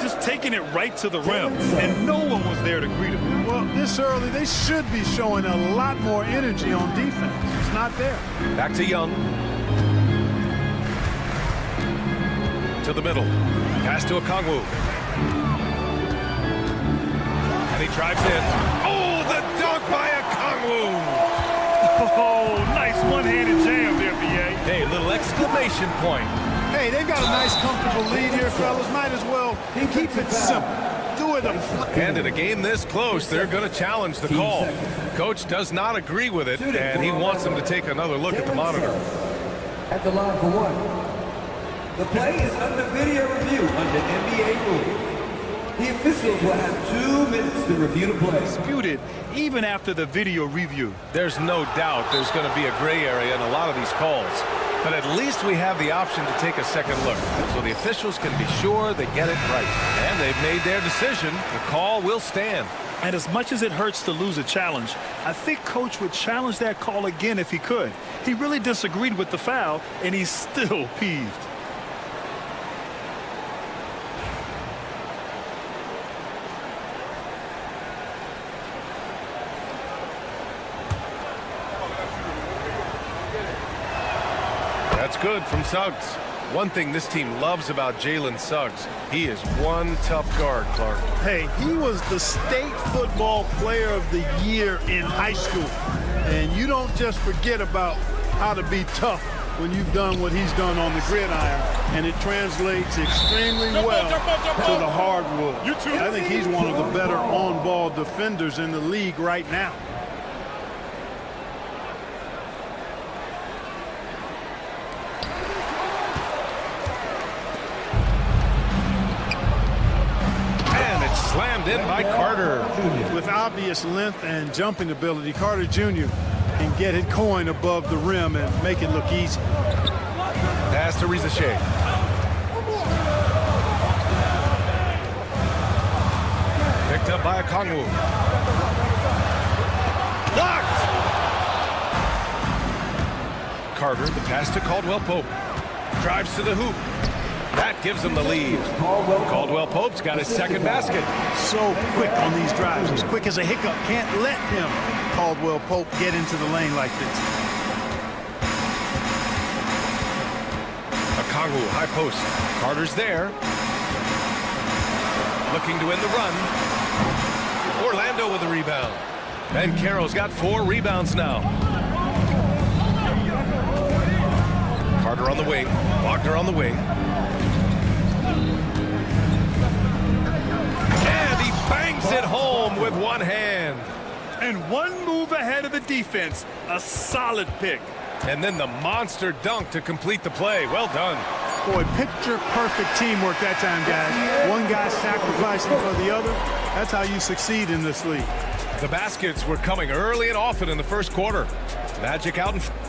Just taking it right to the rim, and no one was there to greet him. Well, this early, they should be showing a lot more energy on defense. It's not there. Back to Young. To the middle. Pass to Okongwu. Drives in. Oh, the dunk by Okongwu. Oh, nice one-handed jam there, B.A. Hey, little exclamation point. Hey, they've got a nice, comfortable lead here, fellas. Might as well keep it simple. Do it. And in a game this close, they're going to challenge the call. Coach does not agree with it, and he wants them to take another look at the monitor. At the line for one. The play is under video review under NBA rules. The officials will have 2 minutes to review the play. Disputed even after the video review. There's no doubt there's going to be a gray area in a lot of these calls. But at least we have the option to take a second look, so the officials can be sure they get it right. And they've made their decision. The call will stand. And as much as it hurts to lose a challenge, I think Coach would challenge that call again if he could. He really disagreed with the foul, and he's still peeved. That's good from Suggs. One thing this team loves about Jalen Suggs, he is one tough guard, Clark. Hey, he was the state football player of the year in high school. And you don't just forget about how to be tough when you've done what he's done on the gridiron. And it translates extremely well to the hardwood. I think he's one of the better on-ball defenders in the league right now. Slammed in by Carter. With obvious length and jumping ability, Carter Jr. can get it going above the rim and make it look easy. Pass to Rizachet. Picked up by Okongwu. Blocked! Carter, the pass to Caldwell Pope. Drives to the hoop. That gives him the lead. Caldwell Pope's got his second basket. So quick on these drives, as quick as a hiccup. Can't let him, Caldwell Pope, get into the lane like this. Okongwu, high post. Carter's there. Looking to win the run. Orlando with the rebound. Ben Carroll's got 4 rebounds now. Carter on the wing. Wagner on the wing. Bangs it home with one hand. And one move ahead of the defense. A solid pick. And then the monster dunk to complete the play. Well done. Boy, picture-perfect teamwork that time, guys. One guy sacrificing for the other. That's how you succeed in this league. The baskets were coming early and often in the first quarter. Magic out in front.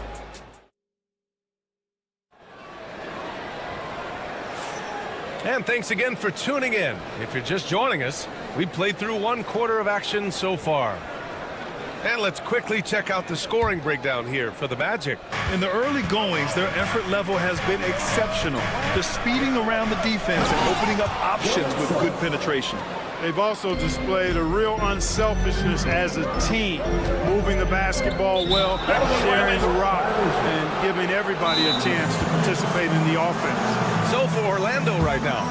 And thanks again for tuning in. If you're just joining us, we've played through 1 quarter of action so far. And let's quickly check out the scoring breakdown here for the Magic. In the early goings, their effort level has been exceptional. They're speeding around the defense and opening up options with good penetration. They've also displayed a real unselfishness as a team, moving the basketball well, sharing the rock, and giving everybody a chance to participate in the offense. So for Orlando right now,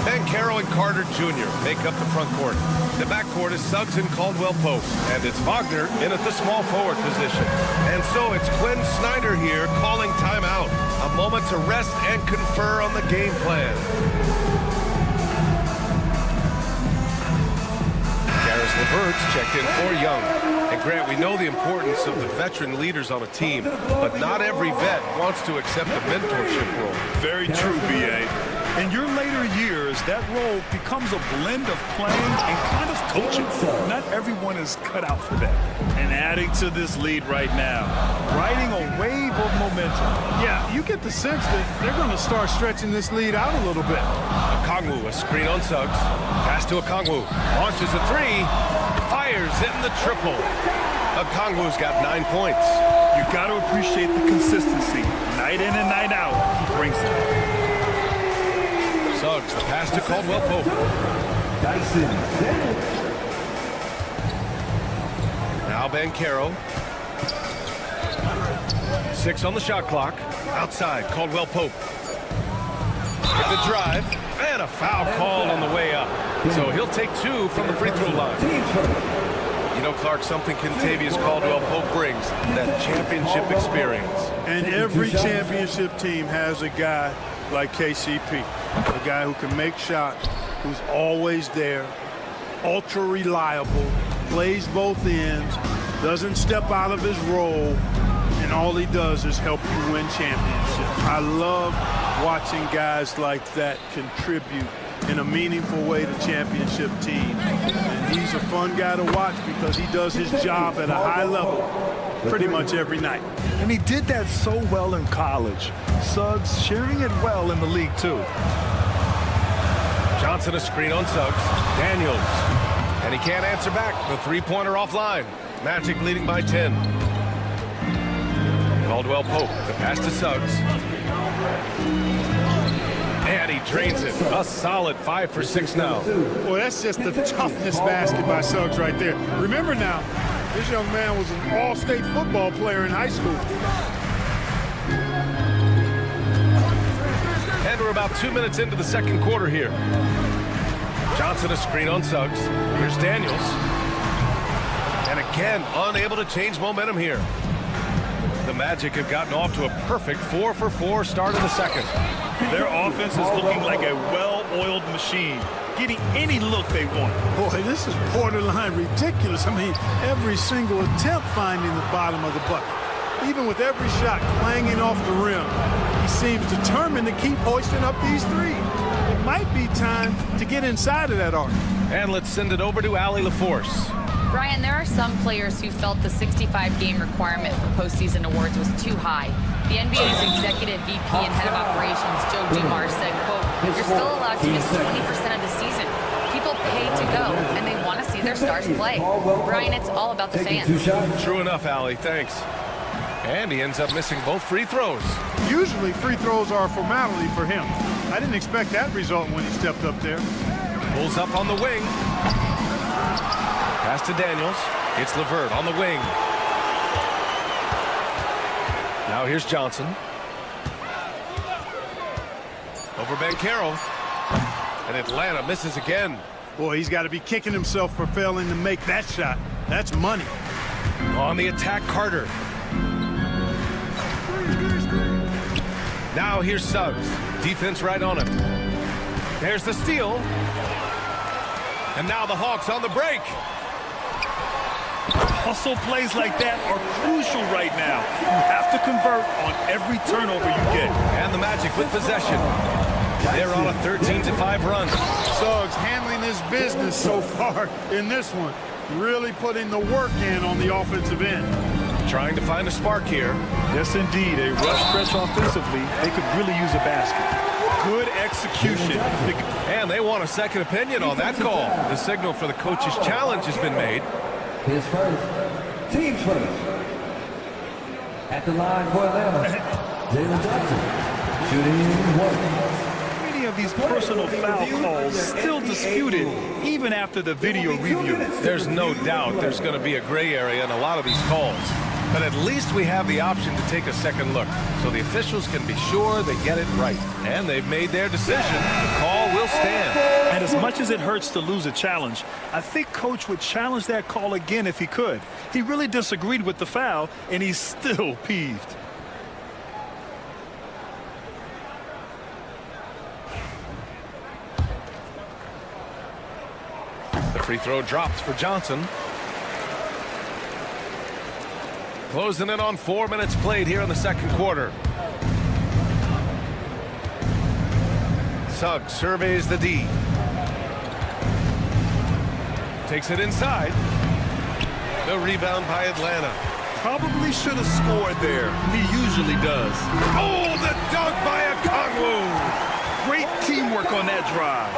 Ben Carroll and Carter Jr. make up the front court. The backcourt is Suggs and Caldwell Pope, and it's Wagner in at the small forward position. And so it's Quinn Snyder here calling timeout. A moment to rest and confer on the game plan. Karis LeVert's checked in for Young. And Grant, we know the importance of the veteran leaders on a team, but not every vet wants to accept a mentorship role. Very true, B.A. In your later years, that role becomes a blend of playing and kind of coaching. Not everyone is cut out for that. And adding to this lead right now, riding a wave of momentum. Yeah, you get the sense that they're going to start stretching this lead out a little bit. Okongwu, a screen on Suggs. Pass to Okongwu. Launches a 3. Fires in the triple. Okongwu's got 9 points. You got to appreciate the consistency. Night in and night out, he brings it. Suggs, the pass to Caldwell Pope. Now Ben Carroll. 6 on the shot clock. Outside, Caldwell Pope. With the drive. And a foul call on the way up. So he'll take 2 from the free throw line. You know, Clark, something Kentavious Caldwell Pope brings, that championship experience. And every championship team has a guy like KCP, a guy who can make shots, who's always there, ultra reliable, plays both ends, doesn't step out of his role, and all he does is help you win championships. I love watching guys like that contribute in a meaningful way to championship teams. And he's a fun guy to watch because he does his job at a high level pretty much every night. And he did that so well in college. Suggs sharing it well in the league, too. Johnson a screen on Suggs. Daniels. And he can't answer back. The three-pointer offline. Magic leading by 10. Caldwell Pope. The pass to Suggs. And he drains it. A solid 5 for 6 now. Well, that's just the toughness basket by Suggs right there. Remember now, this young man was an all-state football player in high school. And we're about 2 minutes into the second quarter here. Johnson a screen on Suggs. Here's Daniels. And again, unable to change momentum here. The Magic have gotten off to a perfect 4 for 4 start in the second. Their offense is looking like a well-oiled machine, getting any look they want. Boy, this is borderline ridiculous. I mean, every single attempt finding the bottom of the bucket. Even with every shot clanging off the rim, he seems determined to keep hoisting up these threes. It might be time to get inside of that arc. And let's send it over to Allie LaForce. Brian, there are some players who felt the 65-game requirement for postseason awards was too high. The NBA's executive VP and head of operations, Joe Dumars, said, quote, "You're still allowed to miss 20% of the season. People pay to go, and they want to see their stars play." Brian, it's all about the fans. True enough, Allie. Thanks. And he ends up missing both free throws. Usually free throws are a formality for him. I didn't expect that result when he stepped up there. Pulls up on the wing. Pass to Daniels. It's LeVert on the wing. Now here's Johnson. Over Banchero. And Atlanta misses again. Boy, he's got to be kicking himself for failing to make that shot. That's money. On the attack, Carter. Now here's Suggs. Defense right on him. There's the steal. And now the Hawks on the break. Hustle plays like that are crucial right now. You have to convert on every turnover you get. And the Magic with possession. They're on a 13-5 run. Suggs handling his business so far in this one. Really putting the work in on the offensive end. Trying to find a spark here. Yes, indeed. A rough stretch offensively. They could really use a basket. Good execution. And they want a second opinion on that call. The signal for the coach's challenge has been made. His first. Team's first. At the line for Atlanta, Jalen Johnson. Shooting 1. Many of these personal foul calls still disputed even after the video review. There's no doubt there's going to be a gray area in a lot of these calls. But at least we have the option to take a second look, so the officials can be sure they get it right. And they've made their decision. The call will stand. And as much as it hurts to lose a challenge, I think Coach would challenge that call again if he could. He really disagreed with the foul, and he's still peeved. The free throw drops for Johnson. Closing in on 4 minutes played here in the second quarter. Suggs surveys the D. Takes it inside. The rebound by Atlanta. Probably should have scored there. He usually does. Oh, the dunk by Okongwu. Great teamwork on that drive.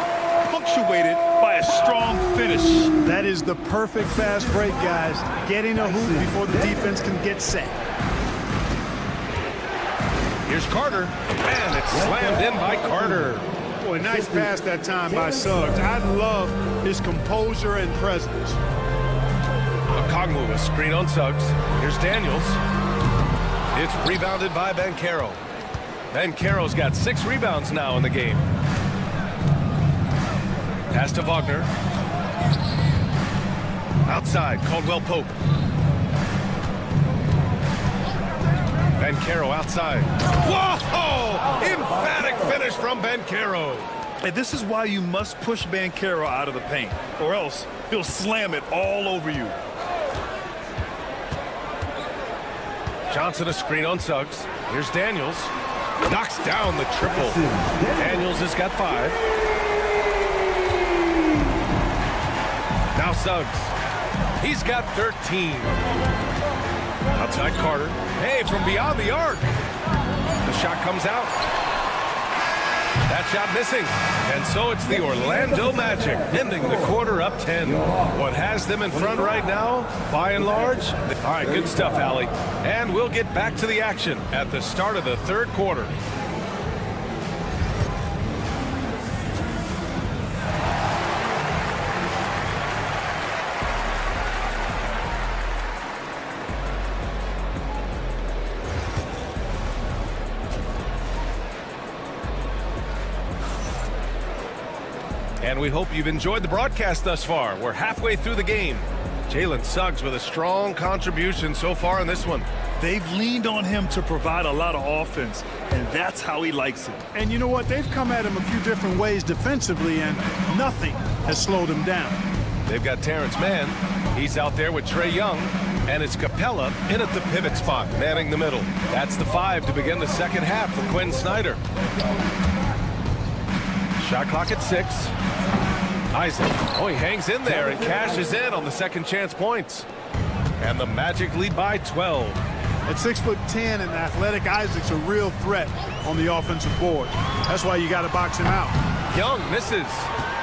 Punctuated by a strong finish. That is the perfect fast break, guys. Getting a hoop before the defense can get set. Here's Carter, and it's slammed in by Carter. Boy, nice pass that time by Suggs. I love his composure and presence. Okongwu, a screen on Suggs. Here's Daniels. It's rebounded by Banchero. Banchero's got 6 rebounds now in the game. Pass to Wagner. Outside, Caldwell-Pope. Banchero outside. Whoa! Emphatic finish from Banchero. And this is why you must push Banchero out of the paint, or else he'll slam it all over you. Johnson a screen on Suggs. Here's Daniels. Knocks down the triple. Daniels has got 5. Now Suggs. He's got 13. Outside Carter. Hey, from beyond the arc. The shot comes out. That shot missing. And so it's the Orlando Magic ending the quarter up 10. What has them in front right now, by and large? All right, good stuff, Allie. And we'll get back to the action at the start of the third quarter. And we hope you've enjoyed the broadcast thus far. We're halfway through the game. Jalen Suggs with a strong contribution so far in this one. They've leaned on him to provide a lot of offense, and that's how he likes it. And you know what? They've come at him a few different ways defensively, and nothing has slowed him down. They've got Terrence Mann. He's out there with Trae Young. And it's Capella in at the pivot spot, manning the middle. That's the 5 to begin the second half for Quinn Snyder. Shot clock at 6. Isaac, he hangs in there and cashes in on the second chance points. And the Magic lead by 12. At 6'10" and athletic, Isaac's a real threat on the offensive board. That's why you got to box him out. Young misses.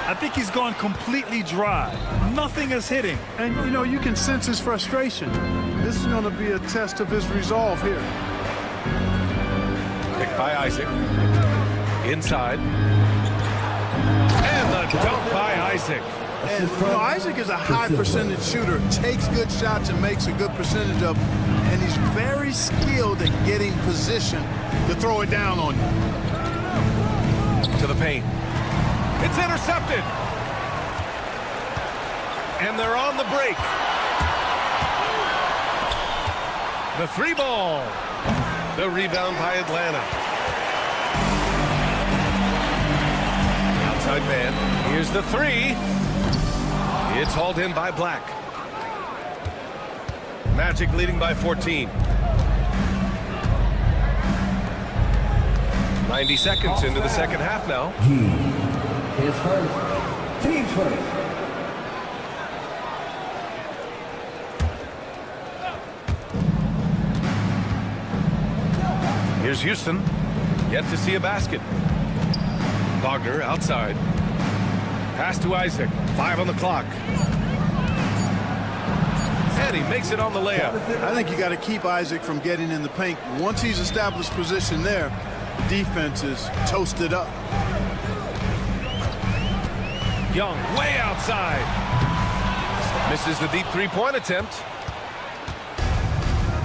I think he's gone completely dry. Nothing is hitting. And, you know, you can sense his frustration. This is going to be a test of his resolve here. Picked by Isaac. Inside. And the dunk by Isaac. And, you know, Isaac is a high percentage shooter, takes good shots and makes a good percentage of them. And he's very skilled at getting position to throw it down on you. To the paint. It's intercepted. And they're on the break. The 3 ball. The rebound by Atlanta. Outside man. Here's the 3. It's hauled in by Black. Magic leading by 14. 90 seconds into the second half now. His first. Team's first. Here's Houston. Yet to see a basket. Wagner outside. Pass to Isaac. 5 on the clock. And he makes it on the layup. I think you got to keep Isaac from getting in the paint. Once he's established position there, the defense is toasted up. Young way outside. Misses the deep 3-point attempt.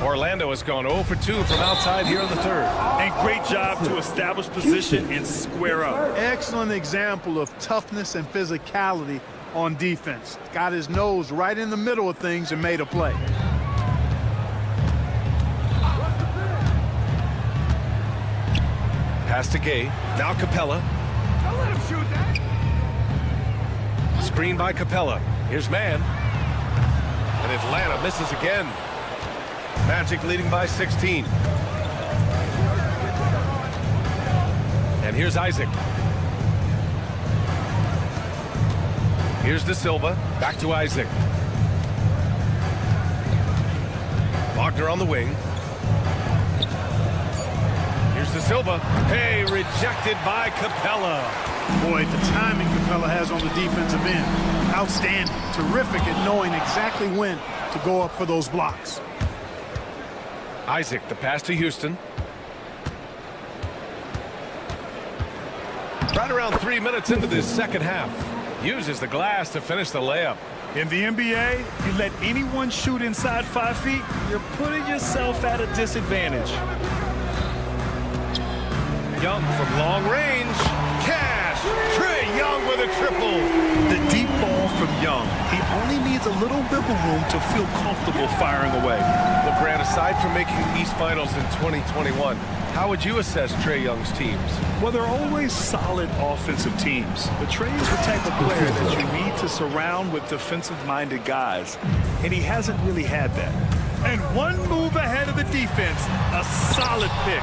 Orlando has gone 0 for 2 from outside here in the third. And great job to establish position and square up. Excellent example of toughness and physicality on defense. Got his nose right in the middle of things and made a play. Pass to Gay. Now Capella. Don't let him shoot that. Screen by Capella. Here's Mann. And Atlanta misses again. Magic leading by 16. And here's Isaac. Here's De Silva. Back to Isaac. Wagner on the wing. Here's De Silva. Hey, rejected by Capella. Boy, the timing Capella has on the defensive end. Outstanding. Terrific at knowing exactly when to go up for those blocks. Isaac, the pass to Houston. Right around 3 minutes into this second half. Uses the glass to finish the layup. In the NBA, you let anyone shoot inside 5 feet, you're putting yourself at a disadvantage. Young from long range. Cash. Trae Young with a triple. The deep ball from Young. He only needs a little wiggle room to feel comfortable firing away. Well, Grant, aside from making East Finals in 2021, how would you assess Trae Young's teams? Well, they're always solid offensive teams, but Trae is the type of player that you need to surround with defensive-minded guys, and he hasn't really had that. And one move ahead of the defense, a solid pick.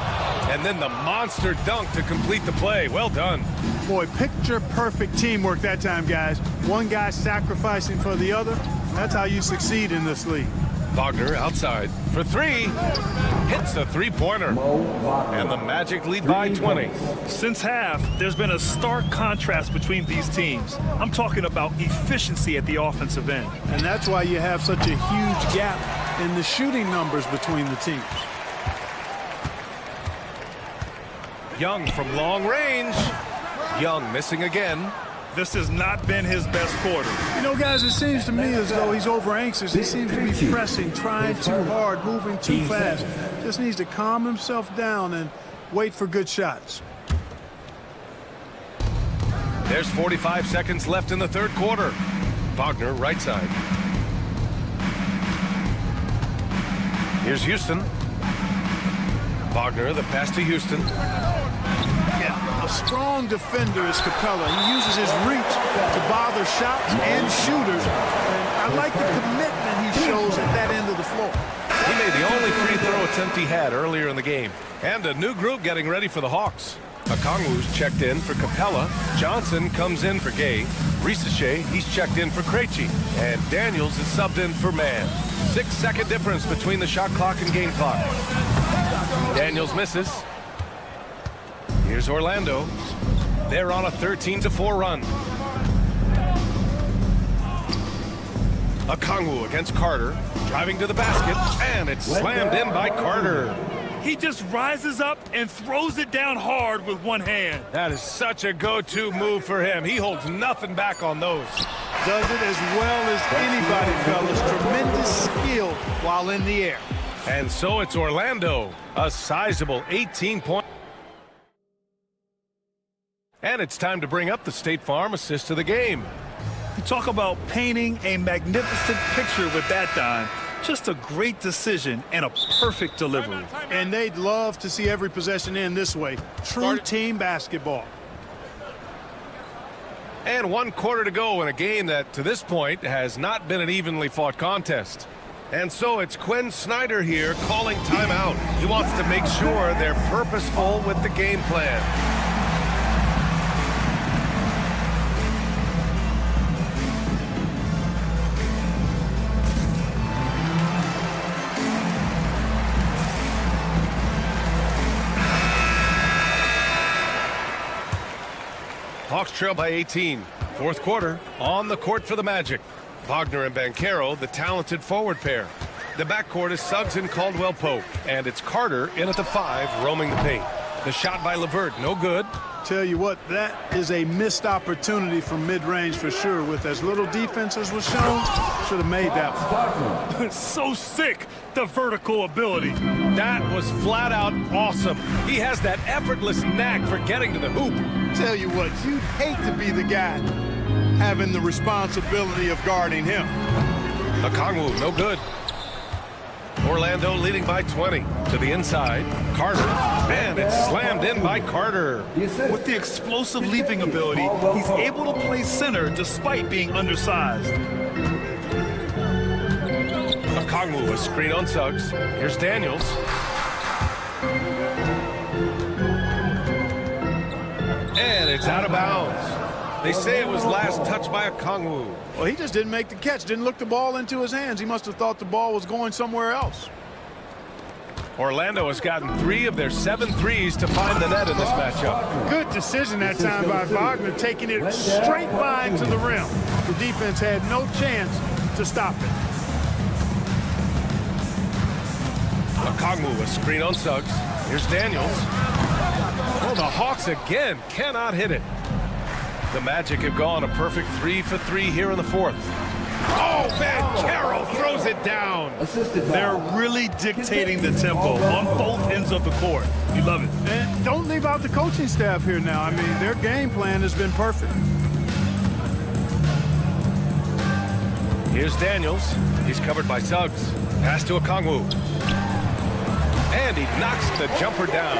And then the monster dunk to complete the play. Well done. Boy, picture-perfect teamwork that time, guys. One guy sacrificing for the other. That's how you succeed in this league. Wagner outside for three. Hits a three-pointer. And the Magic lead by 20. Since half, there's been a stark contrast between these teams. I'm talking about efficiency at the offensive end. And that's why you have such a huge gap in the shooting numbers between the teams. Young from long range. Young missing again. This has not been his best quarter. You know, guys, it seems to me as though he's over anxious. He seems to be pressing, trying too hard, moving too fast. Just needs to calm himself down and wait for good shots. There's 45 seconds left in the third quarter. Wagner right side. Here's Houston. Wagner, the pass to Houston. Yeah, a strong defender is Capella. He uses his reach to bother shots and shooters. And I like the commitment he shows at that end of the floor. He made the only free throw attempt he had earlier in the game. And a new group getting ready for the Hawks. Okongwu's checked in for Capella. Johnson comes in for Gay. Risache, he's checked in for Krejci. And Daniels is subbed in for Mann. 6-second difference between the shot clock and game clock. Daniels misses. Here's Orlando. They're on a 13-4 run. Okongwu against Carter. Driving to the basket. And it's slammed in by Carter. He just rises up and throws it down hard with one hand. That is such a go-to move for him. He holds nothing back on those. Does it as well as anybody, fellas. Tremendous skill while in the air. And so it's Orlando, a sizable 18-point. And it's time to bring up the State Farm assist of the game. You talk about painting a magnificent picture with that dime. Just a great decision and a perfect delivery. And they'd love to see every possession end this way. True team basketball. And 1 quarter to go in a game that, to this point, has not been an evenly fought contest. And so it's Quinn Snyder here calling timeout. He wants to make sure they're purposeful with the game plan. Hawks trail by 18. Fourth quarter, on the court for the Magic. Wagner and Banchero, the talented forward pair. The backcourt is Suggs and Caldwell Pope, and it's Carter in at the 5, roaming the paint. The shot by LeVert, no good. Tell you what, that is a missed opportunity from mid-range for sure. With as little defense as was shown, should have made that one. So sick, the vertical ability. That was flat out awesome. He has that effortless knack for getting to the hoop. Tell you what, you'd hate to be the guy having the responsibility of guarding him. Okongwu, no good. Orlando leading by 20 to the inside. Carter, man, it's slammed in by Carter. With the explosive leaping ability, he's able to play center despite being undersized. Okongwu, a screen on Suggs. Here's Daniels. And it's out of bounds. They say it was last touched by Okongwu. Well, he just didn't make the catch, didn't look the ball into his hands. He must have thought the ball was going somewhere else. Orlando has gotten 3 of their 7 threes to find the net in this matchup. Good decision that time by Wagner, taking it straight by into the rim. The defense had no chance to stop it. Okongwu, a screen on Suggs. Here's Daniels. Oh, the Hawks again cannot hit it. The Magic have gone a perfect 3 for 3 here in the fourth. Oh, Banchero throws it down. They're really dictating the tempo on both ends of the court. You love it. And don't leave out the coaching staff here now. I mean, their game plan has been perfect. Here's Daniels. He's covered by Suggs. Pass to Okongwu. And he knocks the jumper down.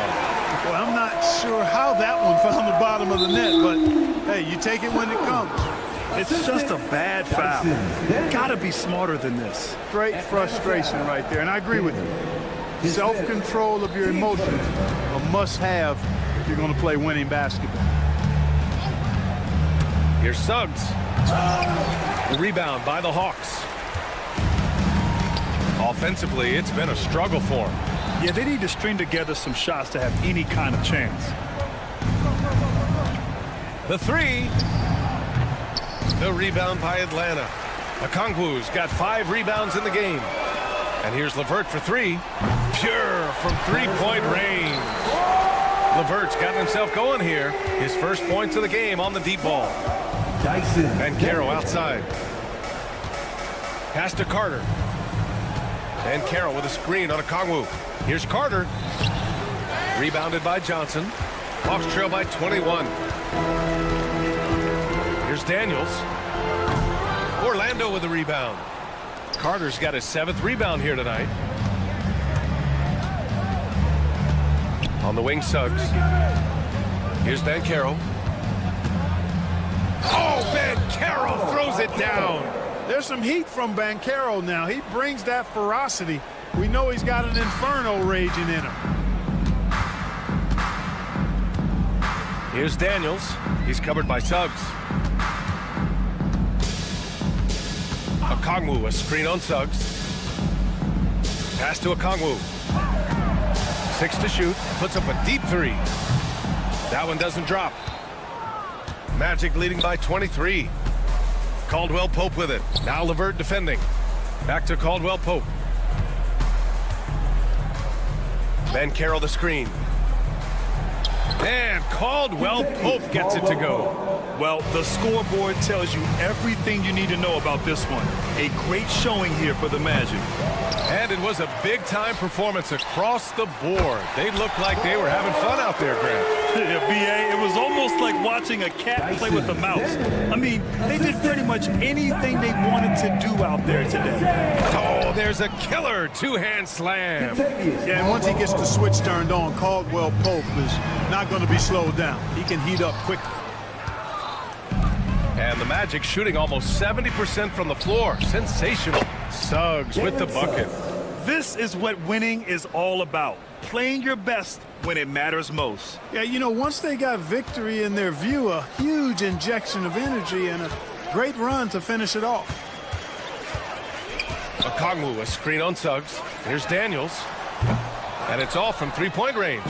Well, I'm not sure how that one found the bottom of the net, but hey, you take it when it comes. It's just a bad foul. Gotta be smarter than this. Great frustration right there, and I agree with you. Self-control of your emotions, a must-have if you're going to play winning basketball. Here's Suggs. The rebound by the Hawks. Offensively, it's been a struggle for him. Yeah, they need to string together some shots to have any kind of chance. The three. The rebound by Atlanta. Okongwu's got 5 rebounds in the game. And here's LeVert for 3. Pure from three-point range. LeVert's got himself going here. His first points of the game on the deep ball. Banchero outside. Pass to Carter. Banchero with a screen on Okongwu. Here's Carter. Rebounded by Johnson. Hawks trail by 21. Here's Daniels. Orlando with the rebound. Carter's got his 7th rebound here tonight. On the wing, Suggs. Here's Banchero. Oh, Banchero throws it down. There's some heat from Banchero now. He brings that ferocity. We know he's got an inferno raging in him. Here's Daniels. He's covered by Suggs. Okongwu, a screen on Suggs. Pass to Okongwu. 6 to shoot. Puts up a deep 3. That one doesn't drop. Magic leading by 23. Caldwell Pope with it. Now LeVert defending. Back to Caldwell Pope. Banchero the screen. And Caldwell Pope gets it to go. Well, the scoreboard tells you everything you need to know about this one. A great showing here for the Magic. And it was a big-time performance across the board. They looked like they were having fun out there, Grant. Yeah, B.A., it was almost like watching a cat play with a mouse. I mean, they did pretty much anything they wanted to do out there today. Oh, there's a killer two-hand slam. Yeah, and once he gets the switch turned on, Caldwell Pope is not going to be slowed down. He can heat up quickly. And the Magic shooting almost 70% from the floor. Sensational. Suggs with the bucket. This is what winning is all about. Playing your best when it matters most. Yeah, you know, once they got victory in their view, a huge injection of energy and a great run to finish it off. Okongwu, a screen on Suggs. Here's Daniels. And it's all from three-point range.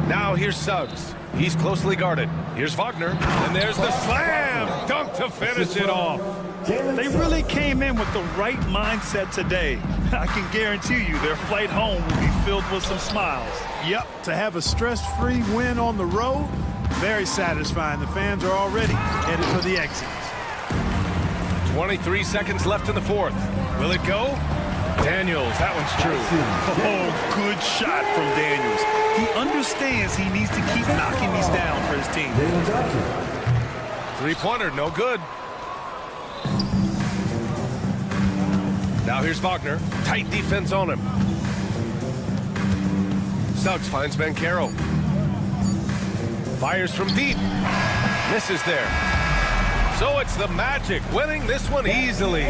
Now here's Suggs. He's closely guarded. Here's Wagner. And there's the slam dunk to finish it off. They really came in with the right mindset today. I can guarantee you their flight home will be filled with some smiles. Yep, to have a stress-free win on the road, very satisfying. The fans are already headed for the exit. 23 seconds left in the fourth. Will it go? Daniels, that one's true. Oh, good shot from Daniels. He understands he needs to keep knocking these down for his team. Three-pointer, no good. Now here's Wagner. Tight defense on him. Suggs finds Banchero. Fires from deep. Misses there. So it's the Magic winning this one easily.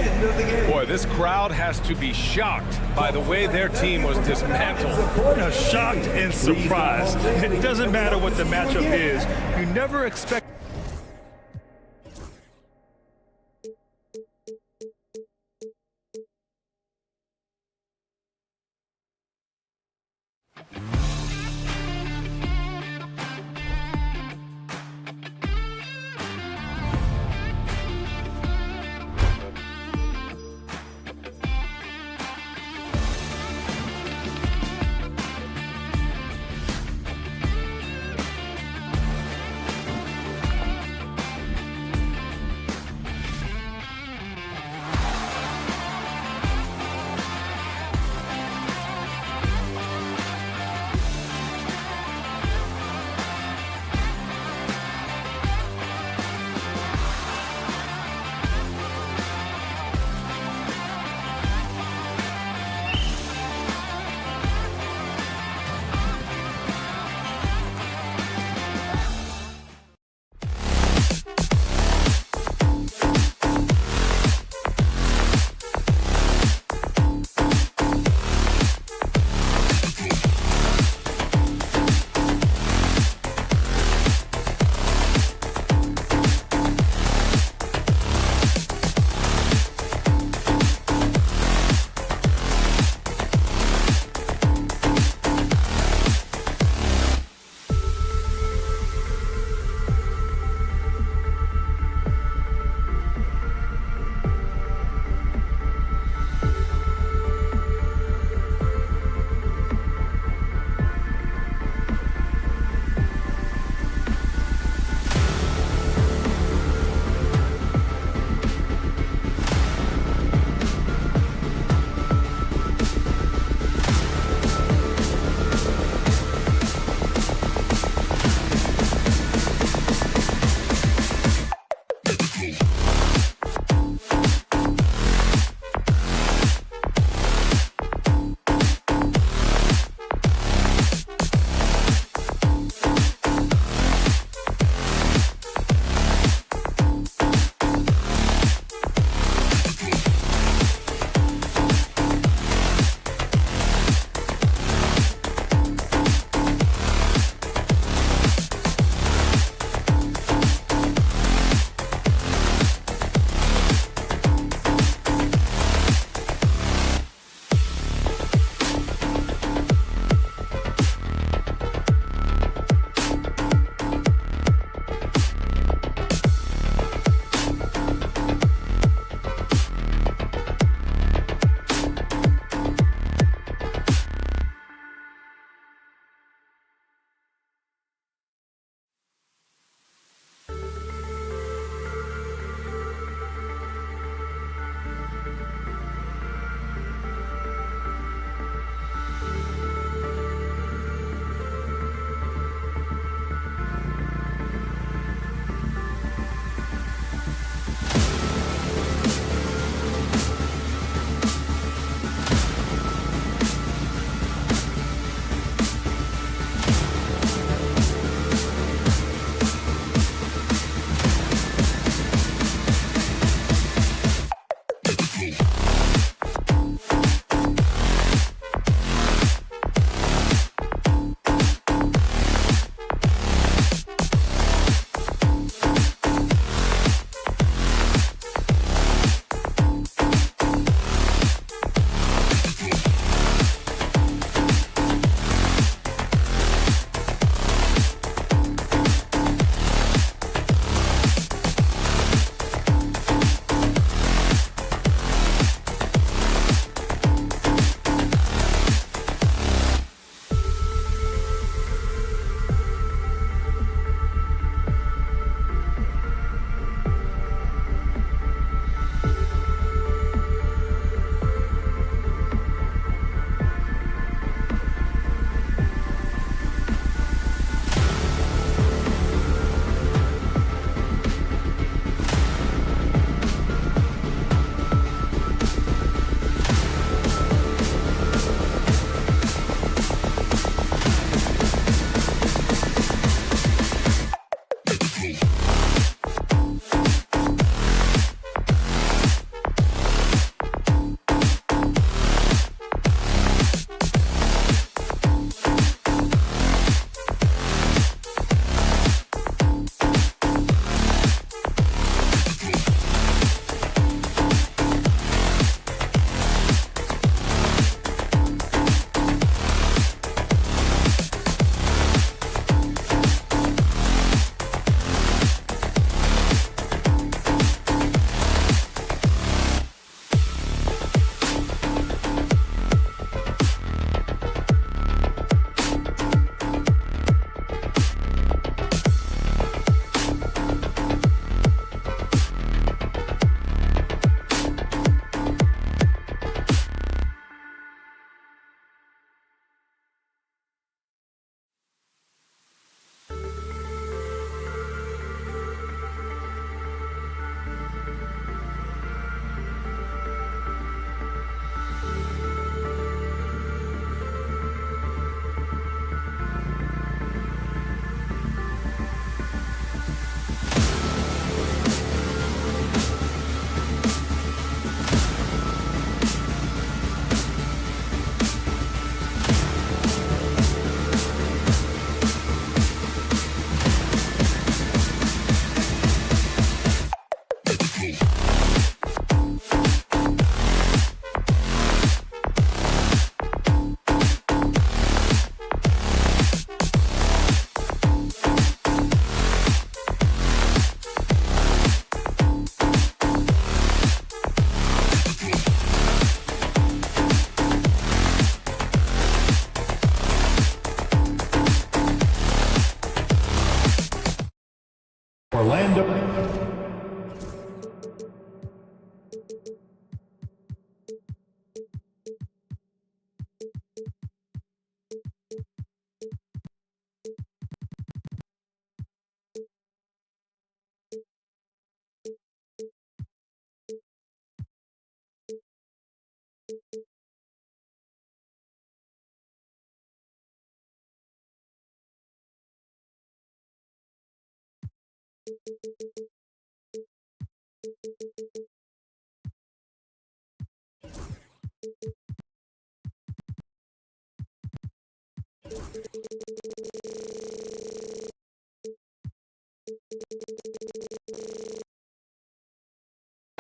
Boy, this crowd has to be shocked by the way their team was dismantled. Shocked and surprised. It doesn't matter what the matchup is. You never expect.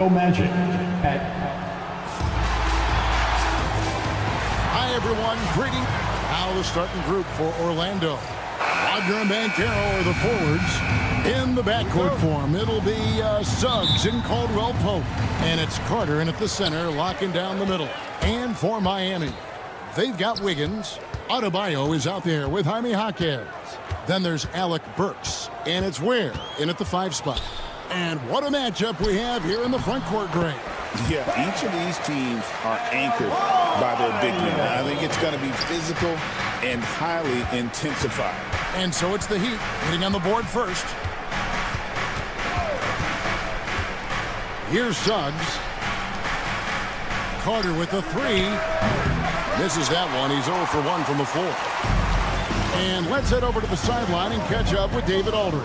Magic Hi, everyone. Greeting. Now the starting group for Orlando. Wagner and Banchero are the forwards. In the backcourt form, it'll be Suggs and Caldwell Pope. And it's Carter in at the center, locking down the middle. And for Miami, they've got Wiggins. Adebayo is out there with Jaime Jaquez. Then there's Alec Burks. And it's Ware in at the 5 spot. And what a matchup we have here in the front court, Greg. Yeah, each of these teams are anchored by their big men. I think it's going to be physical and highly intensified. And so it's the Heat hitting on the board first. Here's Suggs. Carter with the 3. Misses that one. He's 0 for 1 from the floor. And let's head over to the sideline and catch up with David Aldridge.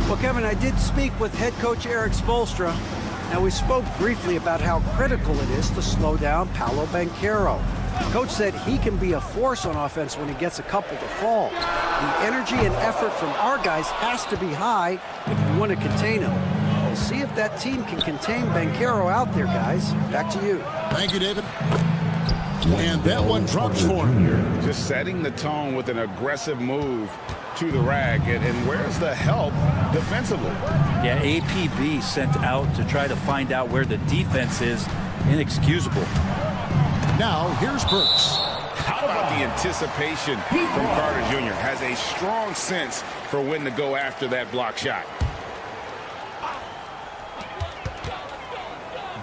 Well, Kevin, I did speak with head coach Eric Spoelstra. Now, we spoke briefly about how critical it is to slow down Paolo Banchero. Coach said he can be a force on offense when he gets a couple to fall. The energy and effort from our guys has to be high if we want to contain him. We'll see if that team can contain Banchero out there, guys. Back to you. Thank you, David. And that one drops for him. Just setting the tone with an aggressive move to the rack. And where's the help defensively? Yeah, APB sent out to try to find out where the defense is. Inexcusable. Now, here's Burks. How about the anticipation from Carter Jr.? Has a strong sense for when to go after that block shot.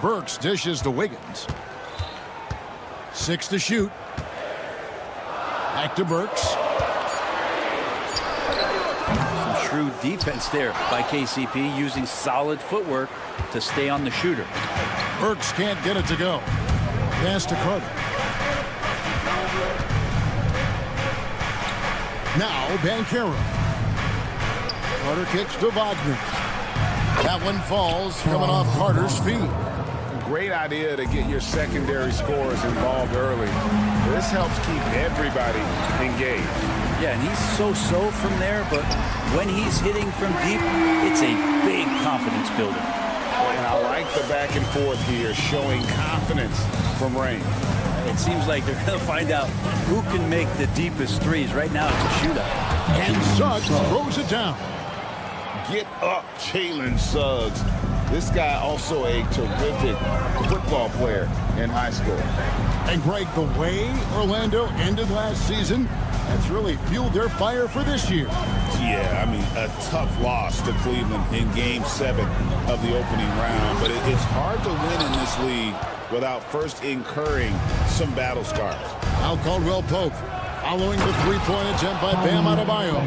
Burks dishes to Wiggins. 6 to shoot. Back to Burks. Some shrewd defense there by KCP, using solid footwork to stay on the shooter. Burks can't get it to go. Pass to Carter. Now Banchero. Carter kicks to Wagner. That one falls, coming off Carter's feet. Great idea to get your secondary scorers involved early. This helps keep everybody engaged. Yeah, and he's so-so from there, but when he's hitting from deep, it's a big confidence builder. And I like the back and forth here, showing confidence from Rain. It seems like they're going to find out who can make the deepest threes. Right now, it's a shootout. And Suggs throws it down. Get up, Jalen Suggs. This guy also a terrific football player in high school. And Greg, the way Orlando ended last season, that's really fueled their fire for this year. Yeah, I mean, a tough loss to Cleveland in Game 7 of the opening round. But it's hard to win in this league without first incurring some battle scars. Now Caldwell Pope following the three-point attempt by Bam Adebayo.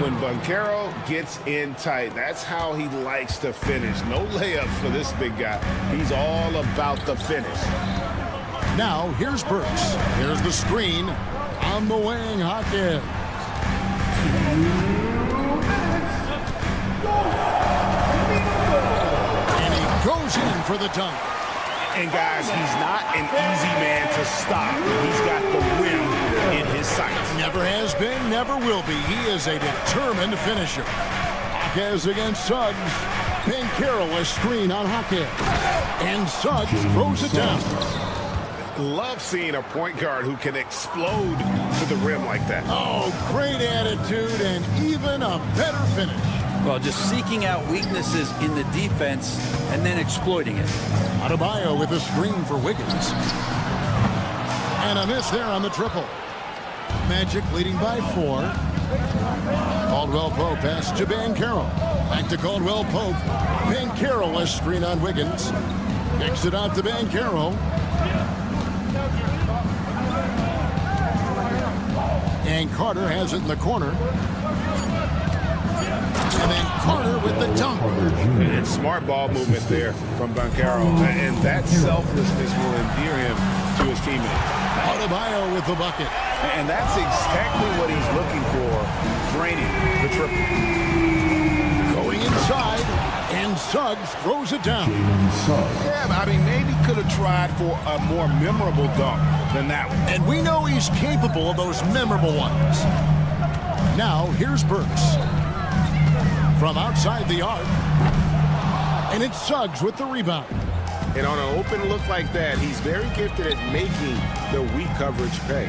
When Banchero gets in tight, that's how he likes to finish. No layups for this big guy. He's all about the finish. Now here's Burks. Here's the screen on the wing. Jaquez. And he goes in for the dunk. And guys, he's not an easy man to stop. He's got the rim in his sights. Never has been, never will be. He is a determined finisher. Jaquez against Suggs. Banchero a screen on Jaquez. And Suggs throws it down. Love seeing a point guard who can explode to the rim like that. Oh, great attitude and even a better finish. Well, just seeking out weaknesses in the defense and then exploiting it. Adebayo with a screen for Wiggins. And a miss there on the triple. Magic leading by 4. Caldwell Pope pass to Banchero. Back to Caldwell Pope. Banchero a screen on Wiggins. Kicks it out to Banchero. And Carter has it in the corner. And then Carter with the dunk. And smart ball movement there from Banchero. And that selflessness will endear him to his teammate. Adebayo with the bucket. And that's exactly what he's looking for, draining the triple. Going And Suggs throws it down. Yeah, I mean, maybe could have tried for a more memorable dunk than that one. And we know he's capable of those memorable ones. Now, here's Burks. From outside the arc. And it's Suggs with the rebound. And on an open look like that, he's very gifted at making the weak coverage pay.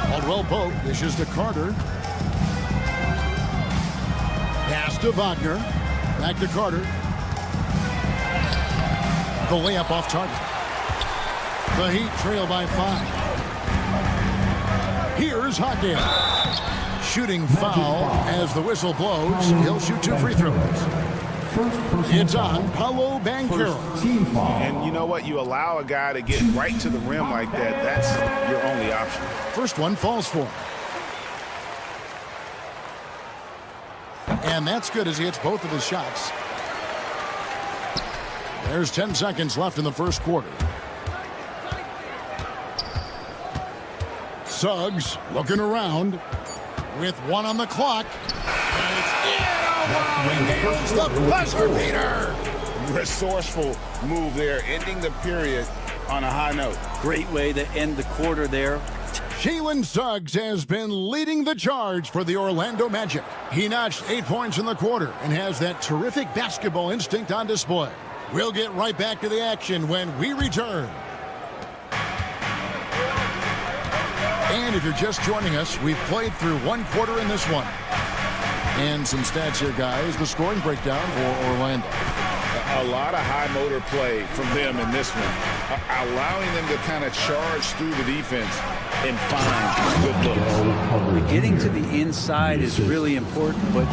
Caldwell Pope dishes to Carter. Pass to Wagner. Back to Carter. The layup off target. The Heat trail by 5. Here's Hawkins. Shooting foul as the whistle blows. He'll shoot 2 free throws. It's on Paolo Banchero. And you know what? You allow a guy to get right to the rim like that. That's your only option. First one falls for him. And that's good as he hits both of his shots. There's 10 seconds left in the first quarter. Suggs looking around with 1 on the clock. And it's in. Oh, wow. And there's the buzzer beater. Resourceful move there, ending the period on a high note. Great way to end the quarter there. Jalen Suggs has been leading the charge for the Orlando Magic. He notched 8 points in the quarter and has that terrific basketball instinct on display. We'll get right back to the action when we return. And if you're just joining us, we've played through 1 quarter in this one. And some stats here, guys. The scoring breakdown for Orlando. A lot of high motor play from them in this one, allowing them to kind of charge through the defense and find good looks. Getting to the inside is really important, but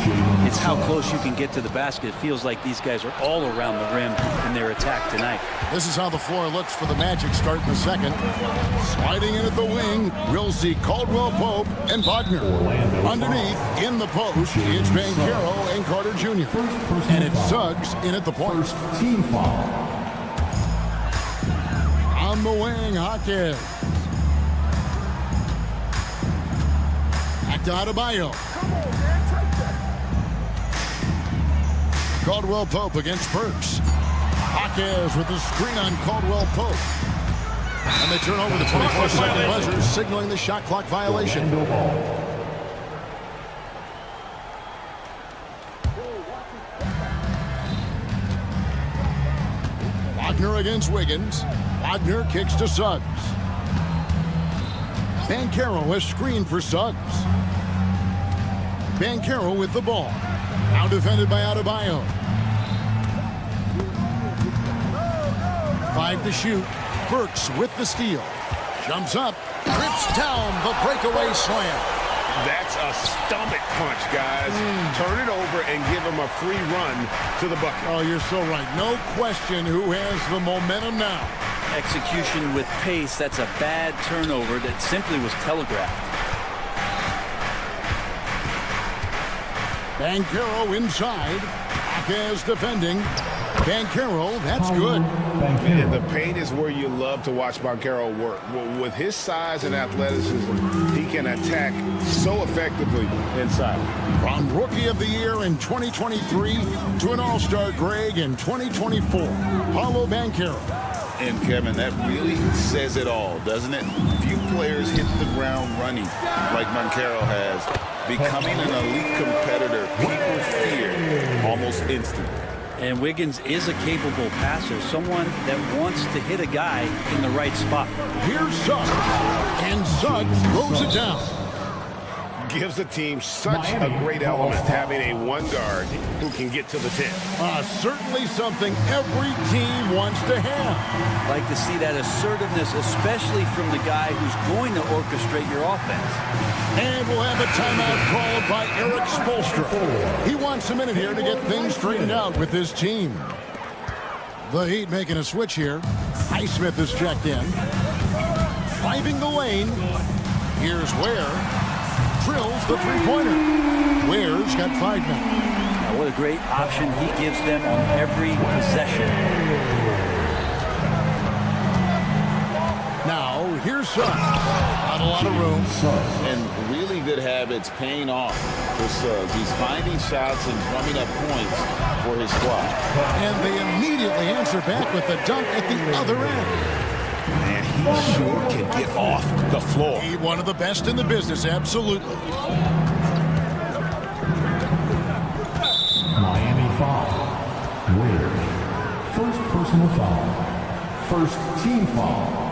it's how close you can get to the basket. It feels like these guys are all around the rim in their attack tonight. This is how the floor looks for the Magic start in the second. Sliding in at the wing, we'll see Caldwell Pope and Wagner. Underneath, in the post, it's Banchero and Carter Jr. And it's Suggs in at the point. Team foul. On the wing, Hawkins. Back to Adebayo. Caldwell Pope against Burks. Hawkins with the screen on Caldwell Pope. And they turn over the 24-second buzzer, signaling the shot clock violation. Wagner against Wiggins. Wagner kicks to Suggs. Banchero is screened for Suggs. Banchero with the ball. Now defended by Adebayo. 5 to shoot. Burks with the steal. Jumps up. Rips down the breakaway slam. That's a stomach punch, guys. Turn it over and give him a free run to the bucket. Oh, you're so right. No question who has the momentum now. Execution with pace, that's a bad turnover that simply was telegraphed. Banchero inside. Hawkins defending. Banchero, that's good. And the paint is where you love to watch Banchero work. With his size and athleticism, he can attack so effectively inside. From Rookie of the Year in 2023 to an All-Star Greg in 2024, Paolo Banchero. And Kevin, that really says it all, doesn't it? Few players hit the ground running like Banchero has, becoming an elite competitor people fear almost instantly. And Wiggins is a capable passer, someone that wants to hit a guy in the right spot. Here's Suggs, and Suggs throws it down. Gives the team such a great element, having a one guard who can get to the 10. Certainly something every team wants to have. Like to see that assertiveness, especially from the guy who's going to orchestrate your offense. And we'll have a timeout called by Eric Spoelstra. He wants a minute here to get things straightened out with his team. The Heat making a switch here. Highsmith is checked in. Driving the lane. Here's Ware. Drills the three-pointer. Ware's got 5 now. Now, what a great option he gives them on every possession. Now, Here's Suggs. Not a lot of room. And really good habits paying off for Suggs. He's finding shots and drumming up points for his squad. And they immediately answer back with the dunk at the other end. Man, he sure can get off the floor. He's one of the best in the business, absolutely. Miami foul. Warriors. First personal foul. First team foul.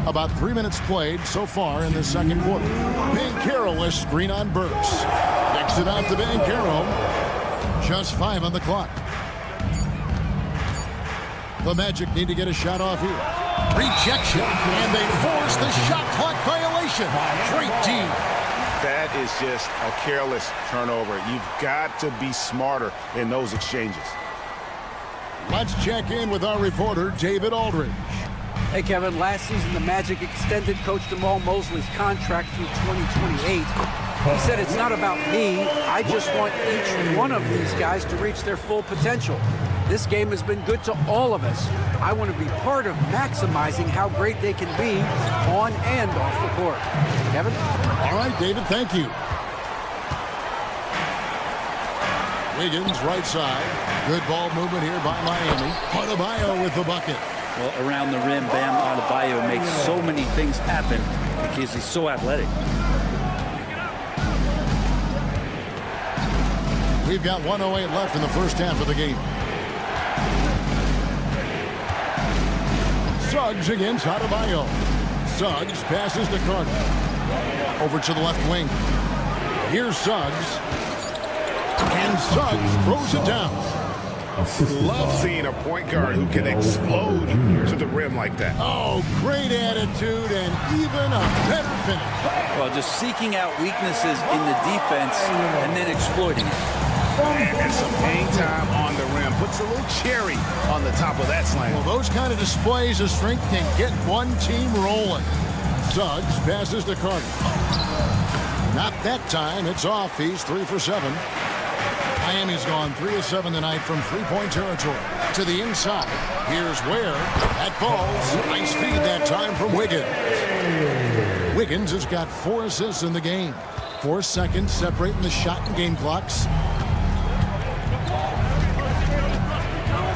About 3 minutes played so far in the second quarter. Banchero with screen on Burks. Kicks it out to Banchero. Just 5 on the clock. The Magic need to get a shot off here. Rejection, and they force the shot clock violation. Great team. That is just a careless turnover. You've got to be smarter in those exchanges. Let's check in with our reporter, David Aldridge. Hey, Kevin, last season the Magic extended Coach Jamal Mosley's contract through 2028. He said, it's not about me. I just want each one of these guys to reach their full potential. This game has been good to all of us. I want to be part of maximizing how great they can be on and off the court. Kevin? All right, David, thank you. Wiggins, right side. Good ball movement here by Miami. Adebayo with the bucket. Well, around the rim, Bam Adebayo makes so many things happen because he's so athletic. We've got 1:08 left in the first half of the game. Suggs against Adebayo. Suggs passes to Carter. Over to the left wing. Here's Suggs. And Suggs throws it down. Love seeing a point guard who can explode to the rim like that. Oh, great attitude and even a better finish. Well, just seeking out weaknesses in the defense and then exploiting it. And some hang time on the rim. Puts a little cherry on the top of that slam. Well, those kind of displays of strength can get one team rolling. Suggs passes to Carter. Not that time. It's off. He's 3 for 7. Miami's gone 3 of 7 tonight from three-point territory. To the inside. Here's Ware. That ball's nice feed that time from Wiggins. Wiggins has got 4 assists in the game. 4 seconds separating the shot and game clocks.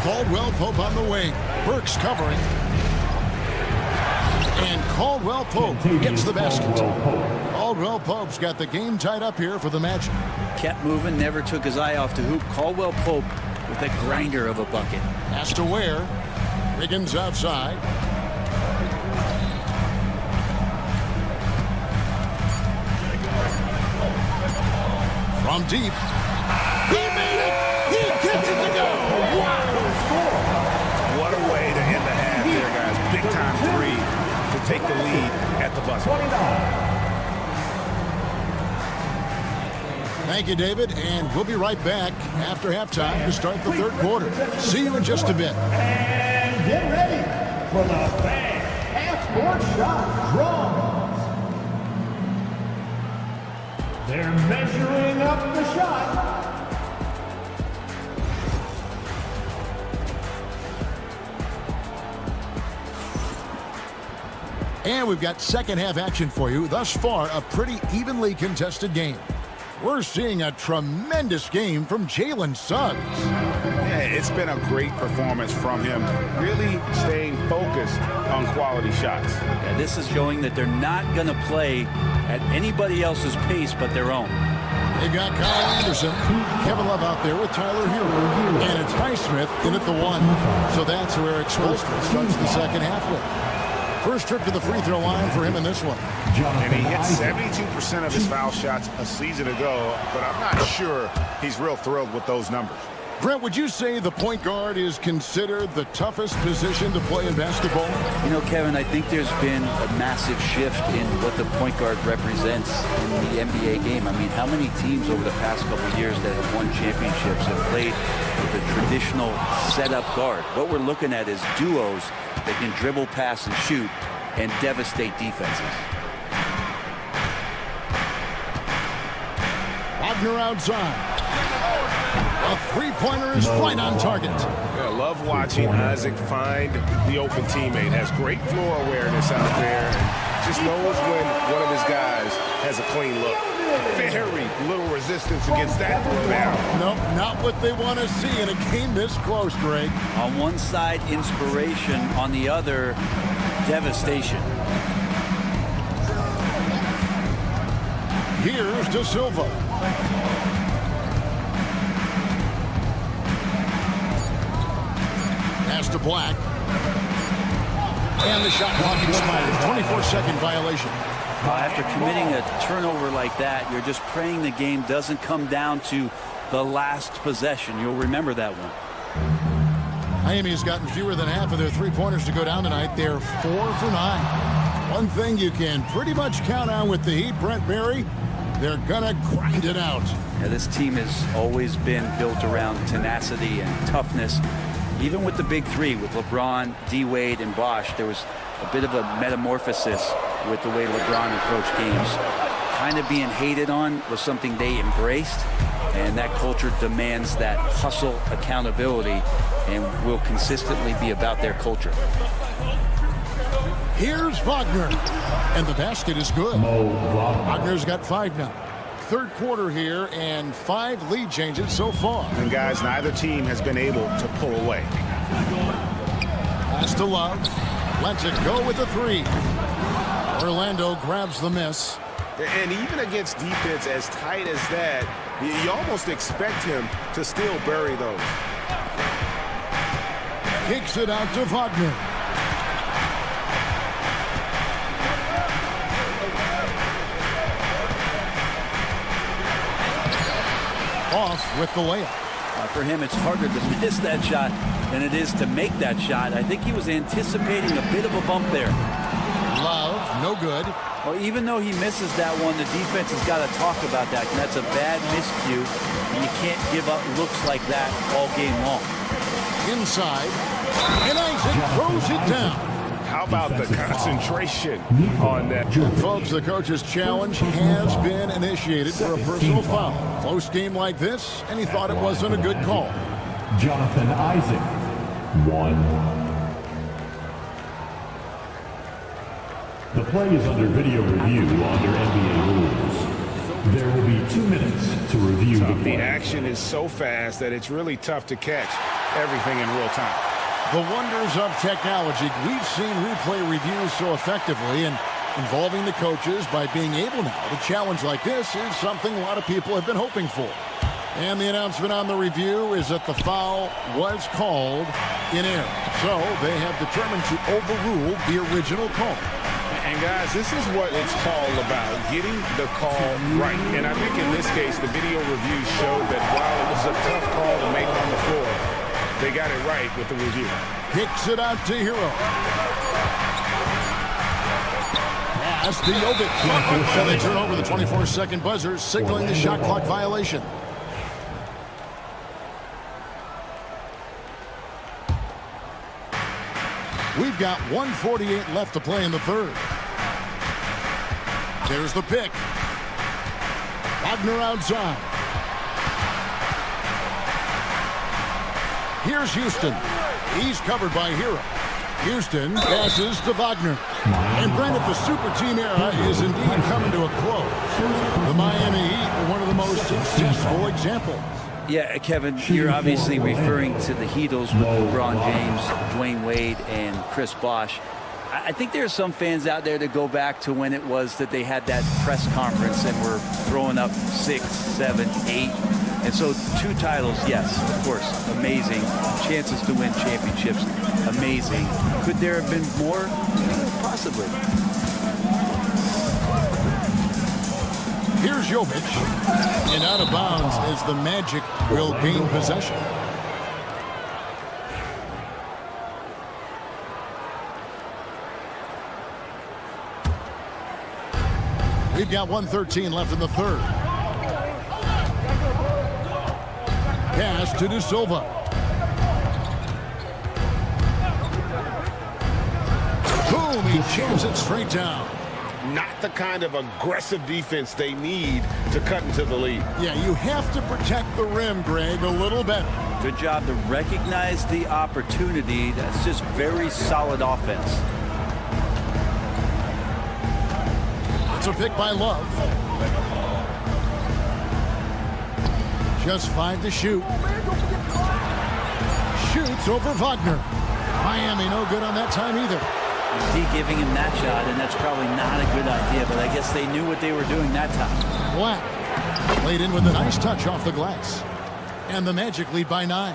Caldwell Pope on the wing. Burks covering. And Caldwell Pope gets the basket. Caldwell Pope's got the game tied up here for the Magic. Kept moving, never took his eye off the hoop. Caldwell Pope with a grinder of a bucket. Has to Ware. Wiggins outside. From deep. He made it! He gets it to go! Wow! What a way to end the half there, guys. Big time three to take the lead at the buzzer. Thank you, David, and we'll be right back after halftime to start the third quarter. See you in just a bit. And get ready for the Fan Half-Court Shot Draws. They're measuring up the shot. And we've got second half action for you. Thus far, a pretty evenly contested game. We're seeing a tremendous game from Jalen Suggs. Yeah, it's been a great performance from him, really staying focused on quality shots. Yeah, this is showing that they're not going to play at anybody else's pace but their own. They've got Kyle Anderson, Kevin Love out there with Tyler Hero, and it's Highsmith in at the 1. So that's who Eric Spoelstra starts the second half with. First trip to the free throw line for him in this one. And he hit 72% of his foul shots a season ago, but I'm not sure he's real thrilled with those numbers. Brent, would you say the point guard is considered the toughest position to play in basketball? You know, Kevin, I think there's been a massive shift in what the point guard represents in the NBA game. I mean, how many teams over the past couple of years that have won championships have played with a traditional setup guard? What we're looking at is duos that can dribble, pass, and shoot and devastate defenses. Wagner outside. A three-pointer is right on target. Yeah, I love watching Isaac find the open teammate. Has great floor awareness out there. And just knows when one of his guys has a clean look. Very little resistance against that rebound. Nope, not what they want to see in a game this close, Greg. On one side, inspiration. On the other, devastation. Here's De Silva. Pass to Black. And the shot clock expires. 24-second violation. After committing a turnover like that, you're just praying the game doesn't come down to the last possession. You'll remember that one. Miami's gotten fewer than half of their three-pointers to go down tonight. They're 4 for 9. One thing you can pretty much count on with the Heat, Brent Barry, they're gonna grind it out. Yeah, this team has always been built around tenacity and toughness. Even with the big three, with LeBron, D-Wade, and Bosh, there was a bit of a metamorphosis with the way LeBron approached games. Kind of being hated on was something they embraced, and that culture demands that hustle accountability and will consistently be about their culture. Here's Wagner, and the basket is good. Wagner's got 5 now. Third quarter here, and 5 lead changes so far. And guys, neither team has been able to pull away. Pass to Love. Lets it go with the 3. Orlando grabs the miss. And even against defense as tight as that, you almost expect him to still bury those. Kicks it out to Wagner. Off with the layup. For him, it's harder to miss that shot than it is to make that shot. I think he was anticipating a bit of a bump there. Love, no good. Well, even though he misses that one, the defense has got to talk about that. And that's a bad miscue, and you can't give up looks like that all game long. Inside, and Isaac throws it down. How about the concentration on that? Folks, the coach's challenge has been initiated for a personal foul. Close game like this, and he thought it wasn't a good call. Jonathan Isaac, 1. The play is under video review under NBA rules. There will be 2 minutes to review the play. The action is so fast that it's really tough to catch everything in real time. The wonders of technology. We've seen replay reviews so effectively, and involving the coaches by being able now to challenge like this is something a lot of people have been hoping for. And the announcement on the review is that the foul was called in error. So they have determined to overrule the original call. And guys, this is what it's all about, getting the call right. And I think in this case, the video review showed that while it was a tough call to make on the floor, they got it right with the review. Kicks it out to Hero. Pass to Jovic. So they turn over the 24-second buzzer, signaling the shot clock violation. We've got 1:48 left to play in the third. There's the pick. Wagner outside. Here's Houston. He's covered by Hero. Houston passes to Wagner. And Brandon, the super team era is indeed coming to a close. The Miami Heat are one of the most successful examples. Yeah, Kevin, you're obviously referring to the Heatles with LeBron James, Dwayne Wade, and Chris Bosh. I think there are some fans out there that go back to when it was that they had that press conference and were throwing up 6, 7, 8. And so 2 titles, yes, of course, amazing. Chances to win championships, amazing. Could there have been more? Possibly. Here's Jovic. And out of bounds as the Magic will gain possession. We've got 1:13 left in the third. Pass to De Silva. Boom, he jams it straight down. not the kind of aggressive defense they need to cut into the lead. Yeah, you have to protect the rim, Greg, a little better. Good job to recognize the opportunity. That's just very solid offense. It's a pick by Love. Just 5 to shoot. Shoots over Wagner. Miami no good on that time either. D giving him that shot, and that's probably not a good idea, but I guess they knew what they were doing that time. Black laid in with a nice touch off the glass. And the Magic lead by 9.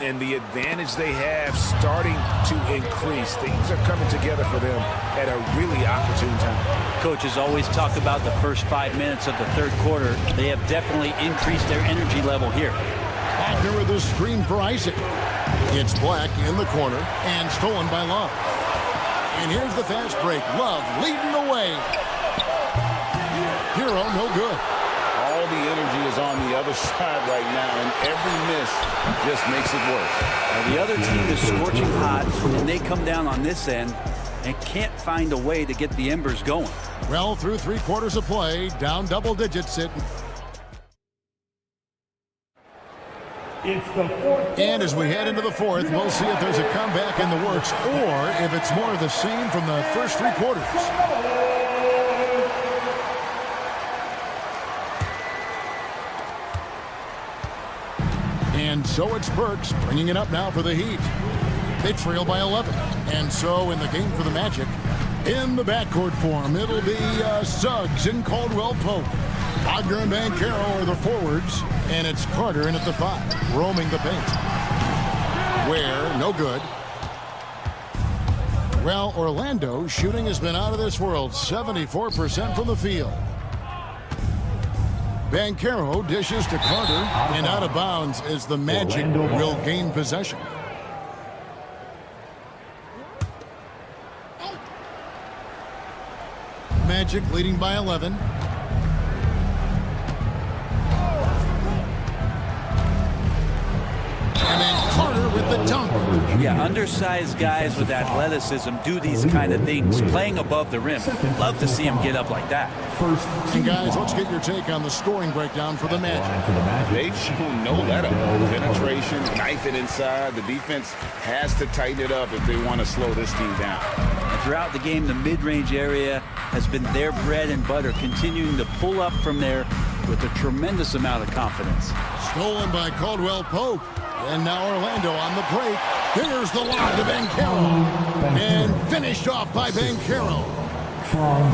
And the advantage they have starting to increase. Things are coming together for them at a really opportune time. Coaches always talk about the first 5 minutes of the third quarter. They have definitely increased their energy level here. Wagner with a screen for Isaac. It's Black in the corner and stolen by Love. And here's the fast break. Love leading the way. Hero no good. All the energy is on the other side right now, and every miss just makes it worse. Now, the other team is scorching hot, and they come down on this end and can't find a way to get the embers going. Well, through 3 quarters of play, down double digits. It's the fourth. And as we head into the fourth, we'll see if there's a comeback in the works or if it's more of the same from the first 3 quarters. And so it's Burks bringing it up now for the Heat. They trail by 11. And so in the game for the Magic, in the backcourt form, it'll be Suggs and Caldwell Pope. Wagner and Banchero are the forwards, and it's Carter in at the 5, roaming the paint. Where, no good. Well, Orlando shooting has been out of this world, 74% from the field. Banchero dishes to Carter and out of bounds as the Magic will gain possession. Magic leading by 11. And then Carter with the dunk. Yeah, undersized guys with athleticism do these kind of things, playing above the rim. Love to see them get up like that. And guys, let's get your take on the scoring breakdown for the Magic. They've shown no let-up. Penetration, knife it inside. The defense has to tighten it up if they want to slow this team down. And throughout the game, the mid-range area has been their bread and butter, continuing to pull up from there with a tremendous amount of confidence. Stolen by Caldwell Pope. And now Orlando on the break. There's the lob to Banchero. And finished off by Banchero.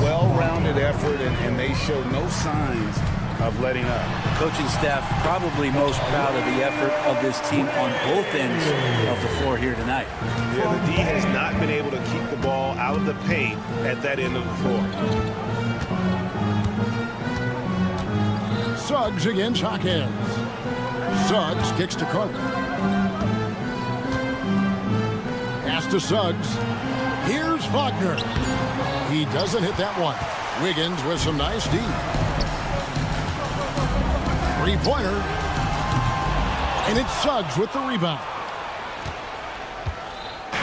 Well-rounded effort, and they show no signs of letting up. Coaching staff probably most proud of the effort of this team on both ends of the floor here tonight. Yeah, the D has not been able to keep the ball out of the paint at that end of the floor. Suggs against Hawkins. Suggs kicks to Carter. Pass to Suggs. Here's Wagner. He doesn't hit that one. Wiggins with some nice D. 3-pointer. And it's Suggs with the rebound.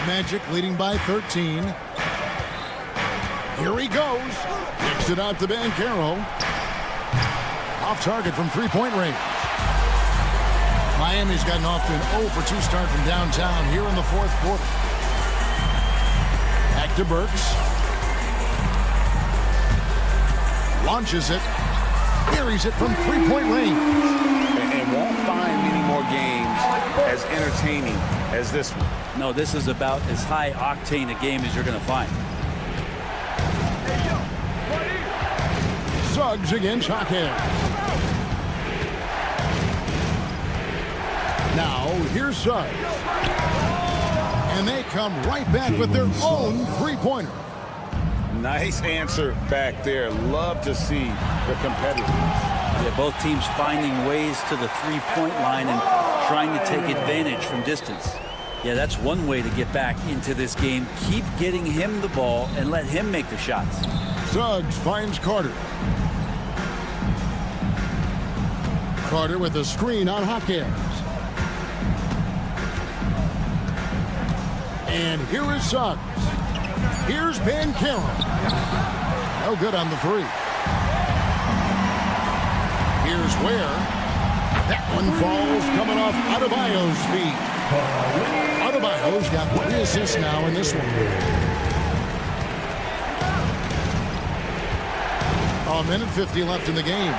Magic leading by 13. Here he goes. Kicks it out to Banchero. Off target from 3-point range. Miami's gotten off to an 0-for-2 start from downtown here in the fourth quarter. Back to Burks. Launches it. Carries it from 3-point range. And won't find many more games as entertaining as this one. No, this is about as high octane a game as you're going to find. Suggs against Hawkins. Now, here's Suggs. And they come right back with their own 3-pointer. Nice answer back there. Love to see the competitiveness. Yeah, both teams finding ways to the 3-point line and trying to take advantage from distance. Yeah, that's one way to get back into this game. Keep getting him the ball and let him make the shots. Suggs finds Carter. Carter with a screen on Hawkins. And here is Suggs. Here's Banchero. No good on the three. Here's Ware. That one falls coming off Adebayo's feet. Adebayo's got 3 assists now in this one. A minute 50 left in the game.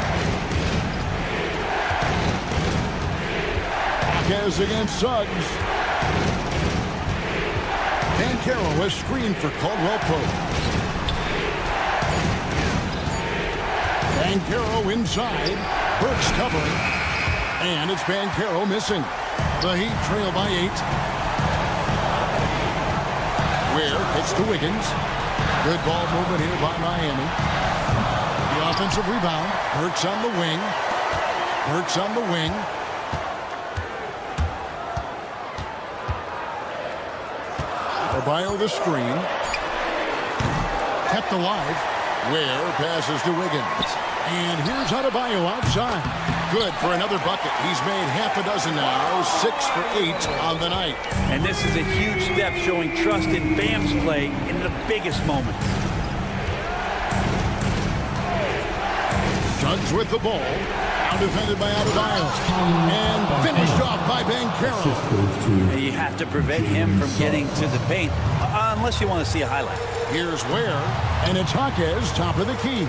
Marquez against Suggs. Banchero has screened for Caldwell Pope. Banchero inside. Burks covering. And it's Banchero missing. The Heat trail by 8. Ware hits to Wiggins. Good ball movement here by Miami. The offensive rebound. Burks on the wing. Burks on the wing. Adebayo the screen. Kept alive. Ware passes to Wiggins. And here's Adebayo outside. Good for another bucket. He's made half a dozen now. 6 for 8 on the night. And this is a huge step showing trust in Bam's play in the biggest moment. Suggs with the ball. Now defended by Adebayo. And finished off by Banchero. You have to prevent him from getting to the paint, unless you want to see a highlight. Here's Ware. And it's Jaquez, top of the key.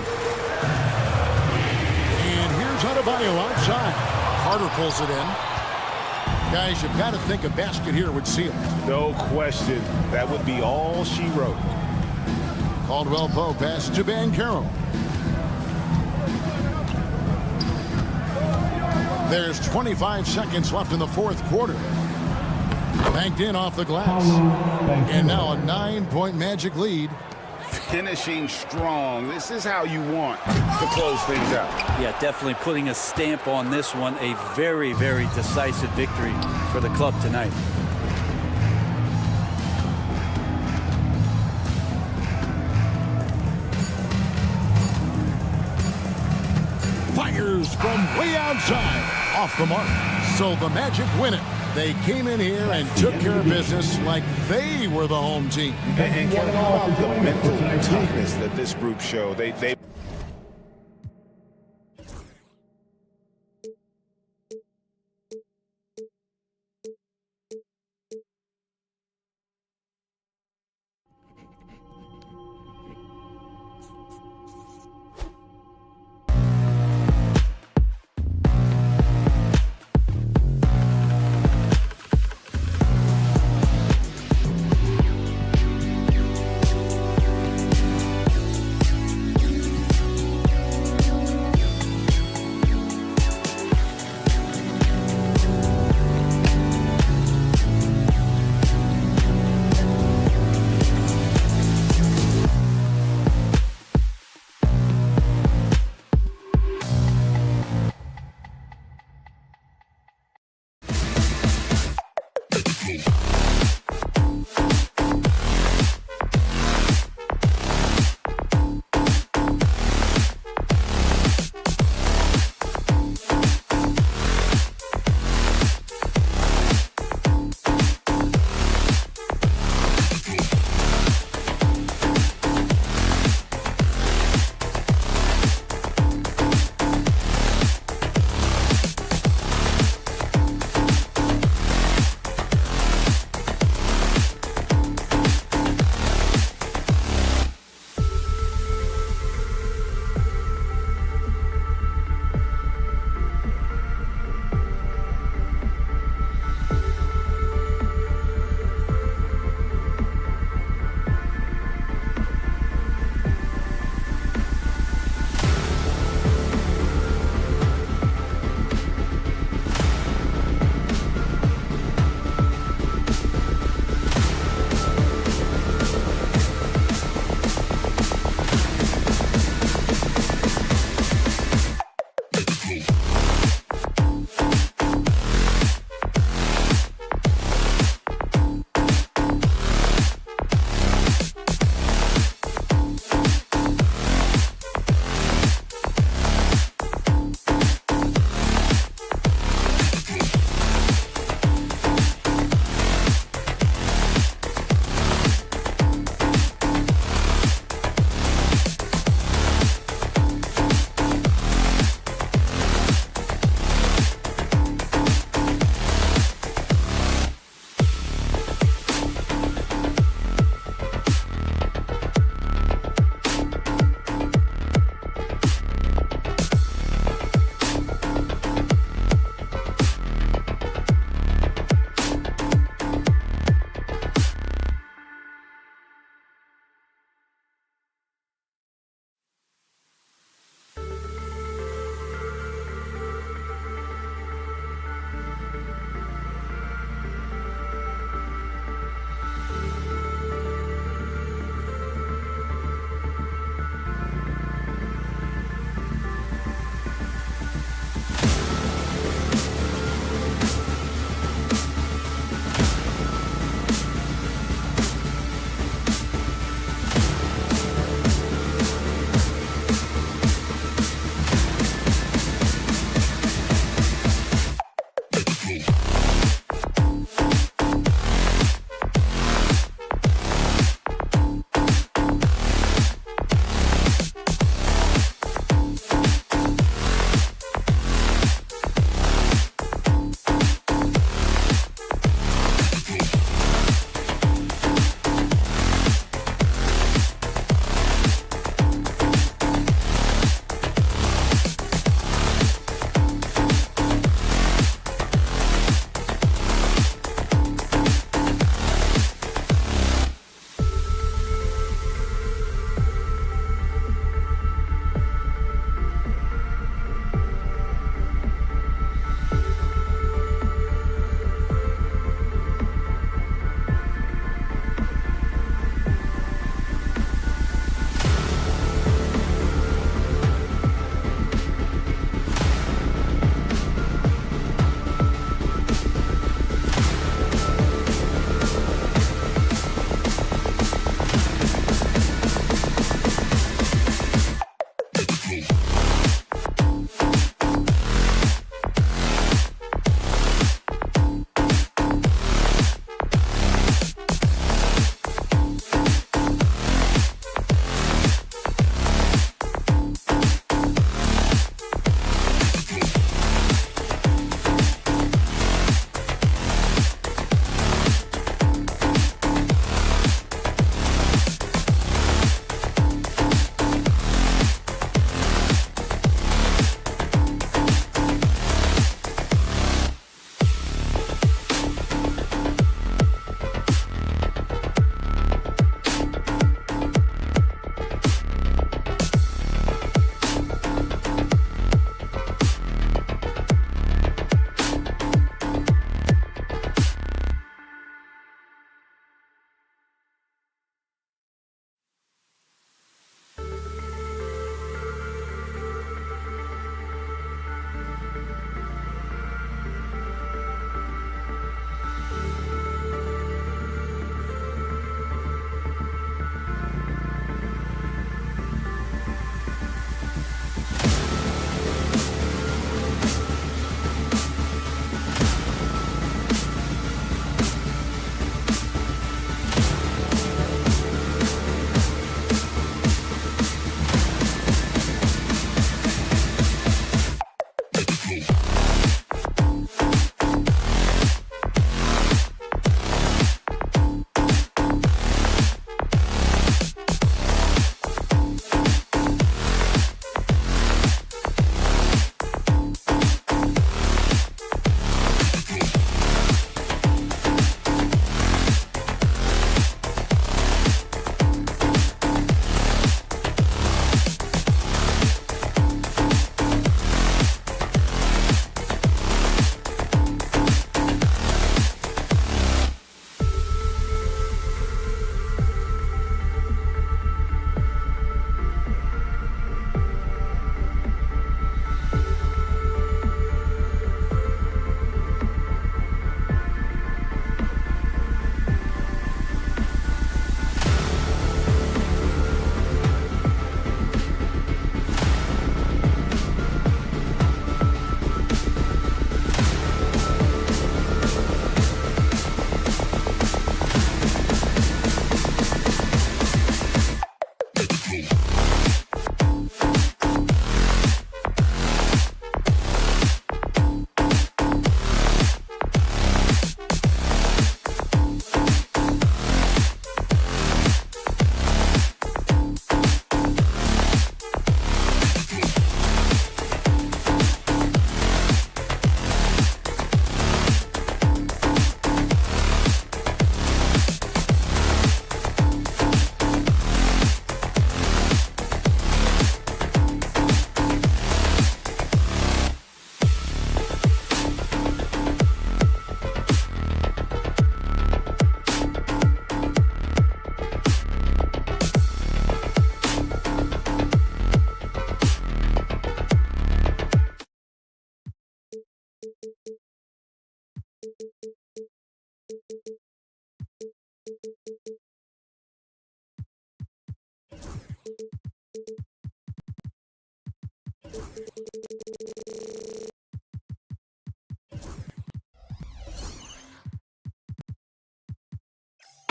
Adebayo outside. Carter pulls it in. Guys, you've got to think a basket here would seal it. No question. That would be all she wrote. Caldwell Pope passes to Banchero. There's 25 seconds left in the fourth quarter. Banked in off the glass. And now a 9-point Magic lead. Finishing strong. This is how you want to close things out. Yeah, definitely putting a stamp on this one. A very, very decisive victory for the club tonight. Fires from way outside. Off the mark. So the Magic win it. They came in here and took care of business like they were the home team. And Kevin, how about the mental toughness that this group showed? They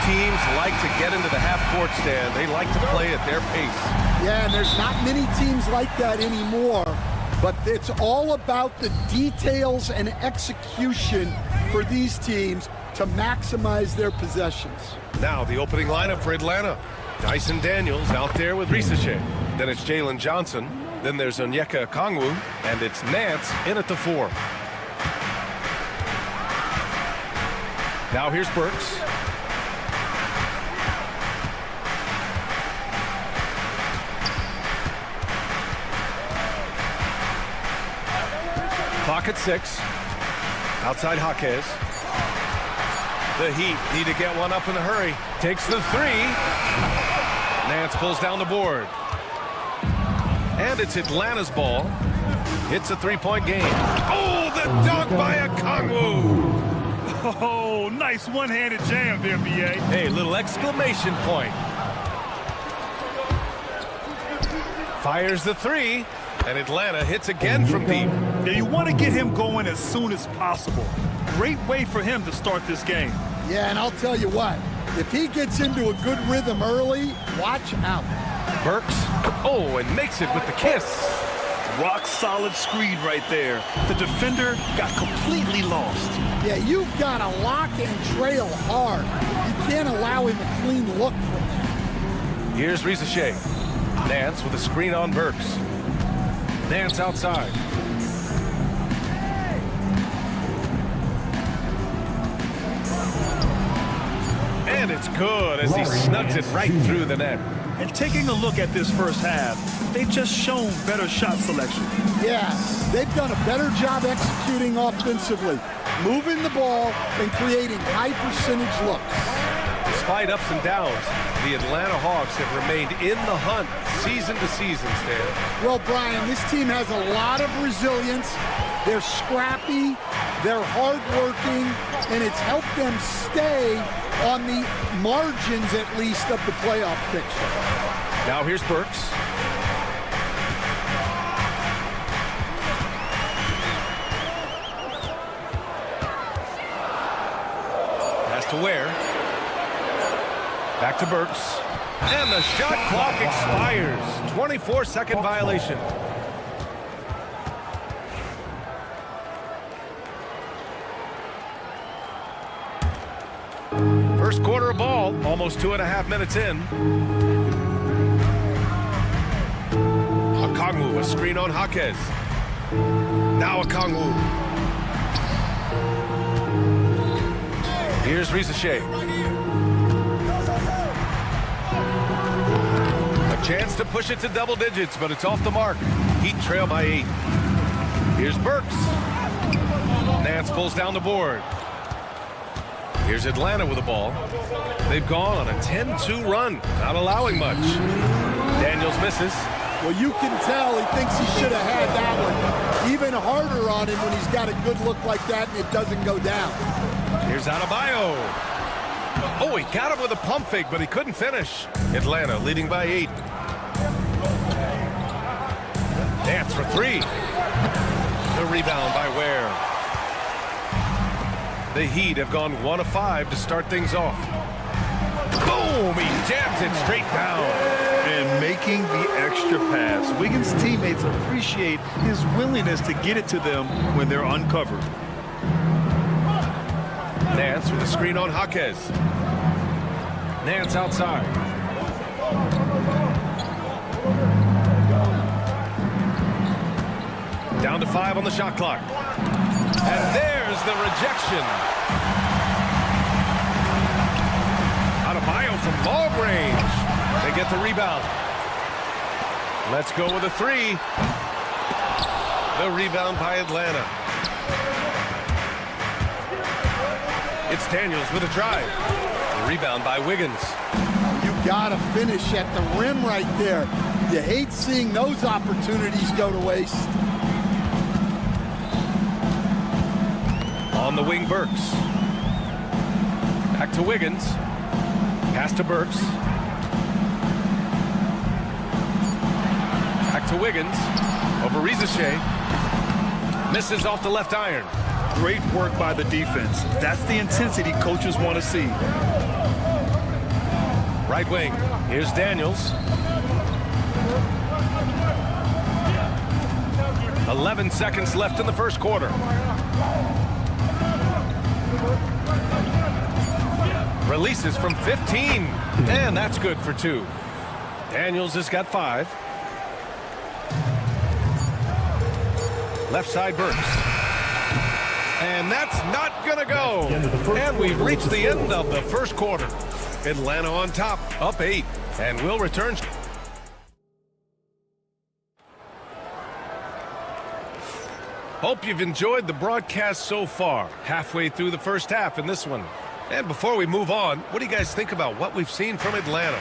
teams like to get into the half-court stand. They like to play at their pace. Yeah, and there's not many teams like that anymore, but it's all about the details and execution for these teams to maximize their possessions. Now the opening lineup for Atlanta. Dyson Daniels out there with Risache. Then it's Jalen Johnson. Then there's Onyeka Okongwu, and it's Nance in at the 4. Now here's Burks. Clock at 6. Outside Jaquez. The Heat need to get one up in a hurry. Takes the 3. Nance pulls down the board. And it's Atlanta's ball. It's a 3-point game. Oh, the dunk by Okongwu. Oh, nice one-handed jam there, B.A. Hey, little exclamation point. Fires the 3, and Atlanta hits again from deep. Yeah, you want to get him going as soon as possible. Great way for him to start this game. Yeah, and I'll tell you what, if he gets into a good rhythm early, watch out. Burks, oh, and makes it with the kiss. Rock solid screen right there. The defender got completely lost. Yeah, you've got to lock and trail hard. You can't allow him a clean look from that. Here's Risache. Nance with a screen on Burks. Nance outside. And it's good as he snugs it right through the net. And taking a look at this first half, they've just shown better shot selection. Yeah, they've done a better job executing offensively, moving the ball and creating high percentage looks. Despite ups and downs, the Atlanta Hawks have remained in the hunt season to season, Stan. Well, Brian, this team has a lot of resilience. They're scrappy, they're hardworking, and it's helped them stay on the margins, at least, of the playoff picture. Now here's Burks. Pass to Ware. Back to Burks. And the shot clock expires. 24-second violation. First quarter of ball, almost 2.5 minutes in. Okongwu, a screen on Jaquez. Now Okongwu. Here's Risache. A chance to push it to double digits, but it's off the mark. Heat trail by 8. Here's Burks. Nance pulls down the board. Here's Atlanta with the ball. They've gone on a 10-2 run, not allowing much. Daniels misses. Well, you can tell he thinks he should have had that one. Even harder on him when he's got a good look like that and it doesn't go down. Here's Adebayo. Oh, he got him with a pump fake, but he couldn't finish. Atlanta leading by 8. Nance for 3. The rebound by Ware. The Heat have gone 1 of 5 to start things off. Boom! He jams it straight down. And making the extra pass. Wiggins' teammates appreciate his willingness to get it to them when they're uncovered. Nance with a screen on Jaquez. Nance outside. Down to 5 on the shot clock. And there's the rejection. Adebayo from long range. They get the rebound. Let's go with a 3. The rebound by Atlanta. It's Daniels with a drive. The rebound by Wiggins. You gotta finish at the rim right there. You hate seeing those opportunities go to waste. On the wing, Burks. Back to Wiggins. Pass to Burks. Back to Wiggins. Over Risache. Misses off the left iron. Great work by the defense. That's the intensity coaches want to see. Right wing. Here's Daniels. 11 seconds left in the first quarter. Releases from 15. And that's good for 2. Daniels has got 5. Left side Burks. And that's not going to go. And we've reached the end of the first quarter. Atlanta on top, up 8. And we'll return. Hope you've enjoyed the broadcast so far. Halfway through the first half in this one. And before we move on, what do you guys think about what we've seen from Atlanta?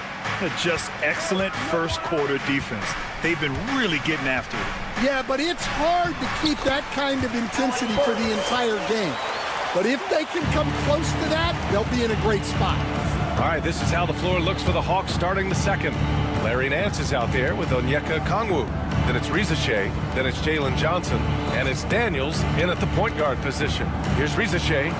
Just excellent first quarter defense. They've been really getting after it. Yeah, but it's hard to keep that kind of intensity for the entire game. But if they can come close to that, they'll be in a great spot. All right, this is how the floor looks for the Hawks starting the second. Larry Nance is out there with Onyeka Okongwu. Then it's Reza Shea. Then it's Jalen Johnson. And it's Daniels in at the point guard position. Here's Reza Shea.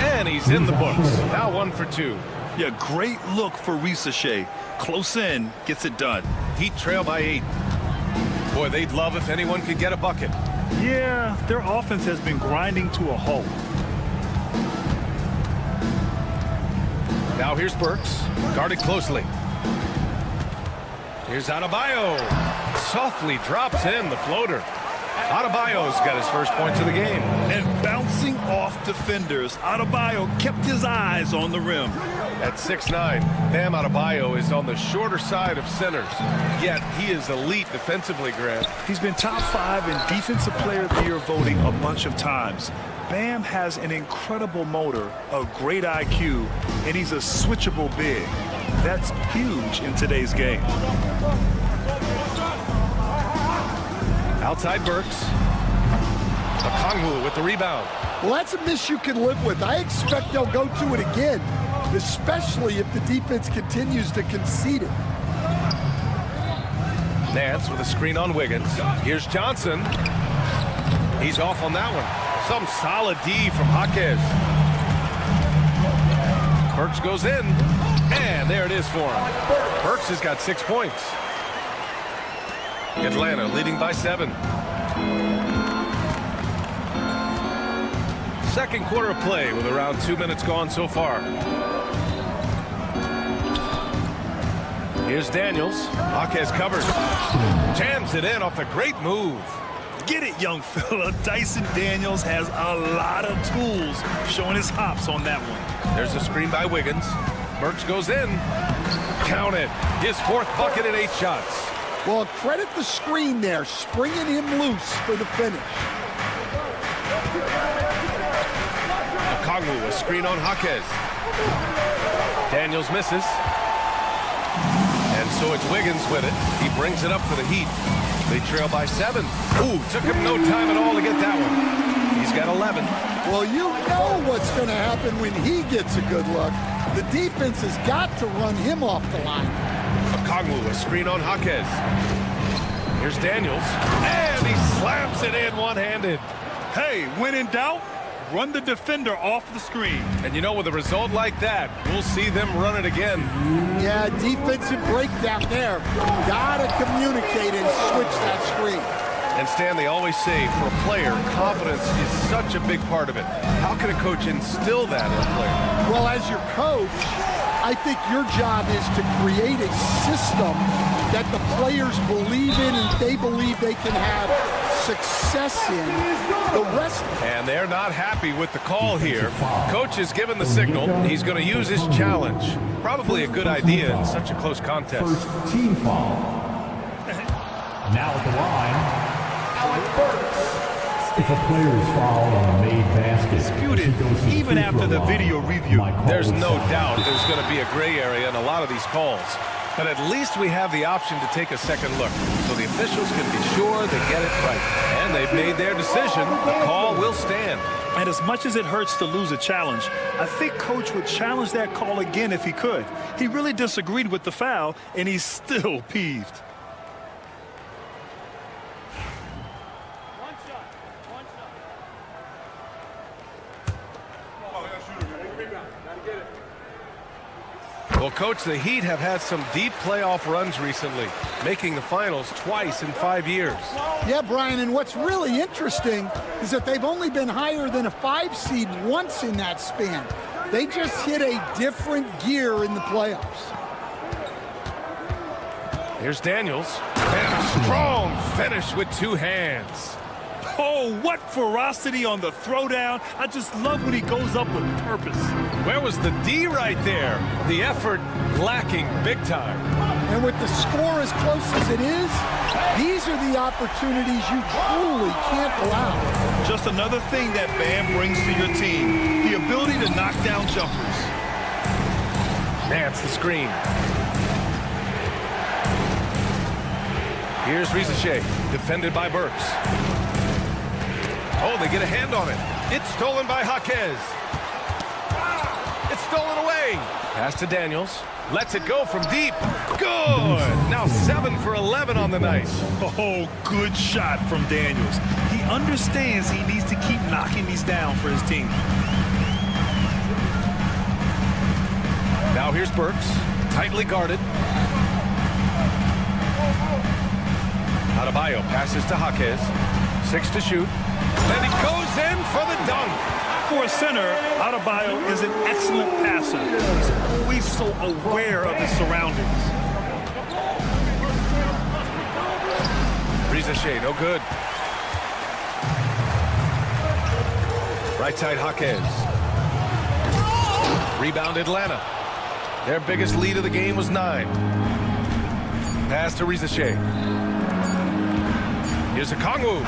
And he's in the books. Now 1 for 2. Yeah, great look for Reza Shea. Close in, gets it done. Heat trail by 8. Boy, they'd love if anyone could get a bucket. Yeah, their offense has been grinding to a halt. Now here's Burks, guarded closely. Here's Adebayo. Softly drops in the floater. Adebayo's got his first points of the game. And bouncing off defenders, Adebayo kept his eyes on the rim. At 6'9", Bam Adebayo is on the shorter side of centers. Yet he is elite defensively, Grant. He's been top 5 in Defensive Player of the Year voting a bunch of times. Bam has an incredible motor, a great IQ, and he's a switchable big. That's huge in today's game. Outside Burks. Okongwu with the rebound. Well, that's a miss you can live with. I expect they'll go to it again, especially if the defense continues to concede it. Nance with a screen on Wiggins. Here's Johnson. He's off on that one. Some solid D from Jaquez. Burks goes in. And there it is for him. Burks has got 6 points. Atlanta leading by 7. Second quarter of play with around 2 minutes gone so far. Here's Daniels. Jaquez covers. Jams it in off a great move. Get it, young fella. Dyson Daniels has a lot of tools, showing his hops on that one. There's a screen by Wiggins. Burks goes in. Count it. His 4th bucket in 8 shots. Well, credit the screen there, springing him loose for the finish. Okongwu, a screen on Jaquez. Daniels misses. And so it's Wiggins with it. He brings it up for the Heat. They trail by 7. Ooh, took him no time at all to get that one. He's got 11. Well, you know what's going to happen when he gets a good look. The defense has got to run him off the line. Okongwu, a screen on Jaquez. Here's Daniels. And he slams it in one-handed. Hey, when in doubt, run the defender off the screen. And you know, with a result like that, we'll see them run it again. Yeah, defensive breakdown there. Gotta communicate and switch that screen. And Stan, they always say, for a player, confidence is such a big part of it. How can a coach instill that in a player? Well, as your coach, I think your job is to create a system that the players believe in and they believe they can have success in the rest. And they're not happy with the call here. Coach has given the signal. He's going to use his challenge. Probably a good idea in such a close contest. First team foul. Now at the line. If a player is fouled on a made basket, disputed even after the video review. There's no doubt there's going to be a gray area in a lot of these calls. But at least we have the option to take a second look, so the officials can be sure they get it right. And they've made their decision. The call will stand. And as much as it hurts to lose a challenge, I think Coach would challenge that call again if he could. He really disagreed with the foul, and he's still peeved. Well, Coach, the Heat have had some deep playoff runs recently, making the finals twice in 5 years. Yeah, Brian, and what's really interesting is that they've only been higher than a 5 seed once in that span. They just hit a different gear in the playoffs. Here's Daniels, and a strong finish with 2 hands. Oh, what ferocity on the throwdown. I just love when he goes up with purpose. Where was the D right there? The effort lacking big time. And with the score as close as it is, these are the opportunities you truly can't allow. Just another thing that Bam brings to your team, the ability to knock down jumpers. Nance the screen. Here's Rizachet, defended by Burks. Oh, they get a hand on it. It's stolen by Jaquez. It's stolen away. Pass to Daniels. Lets it go from deep. Good. Now 7 for 11 on the night. Oh, good shot from Daniels. He understands he needs to keep knocking these down for his team. Now here's Burks, tightly guarded. Adebayo passes to Jaquez. 6 to shoot. And he goes in for the dunk. For a center, Adebayo is an excellent passer. He's always so aware of his surroundings. Rizachet, no good. Right side, Jaquez. Rebound, Atlanta. Their biggest lead of the game was 9. Pass to Rizachet. Here's a Kongwu.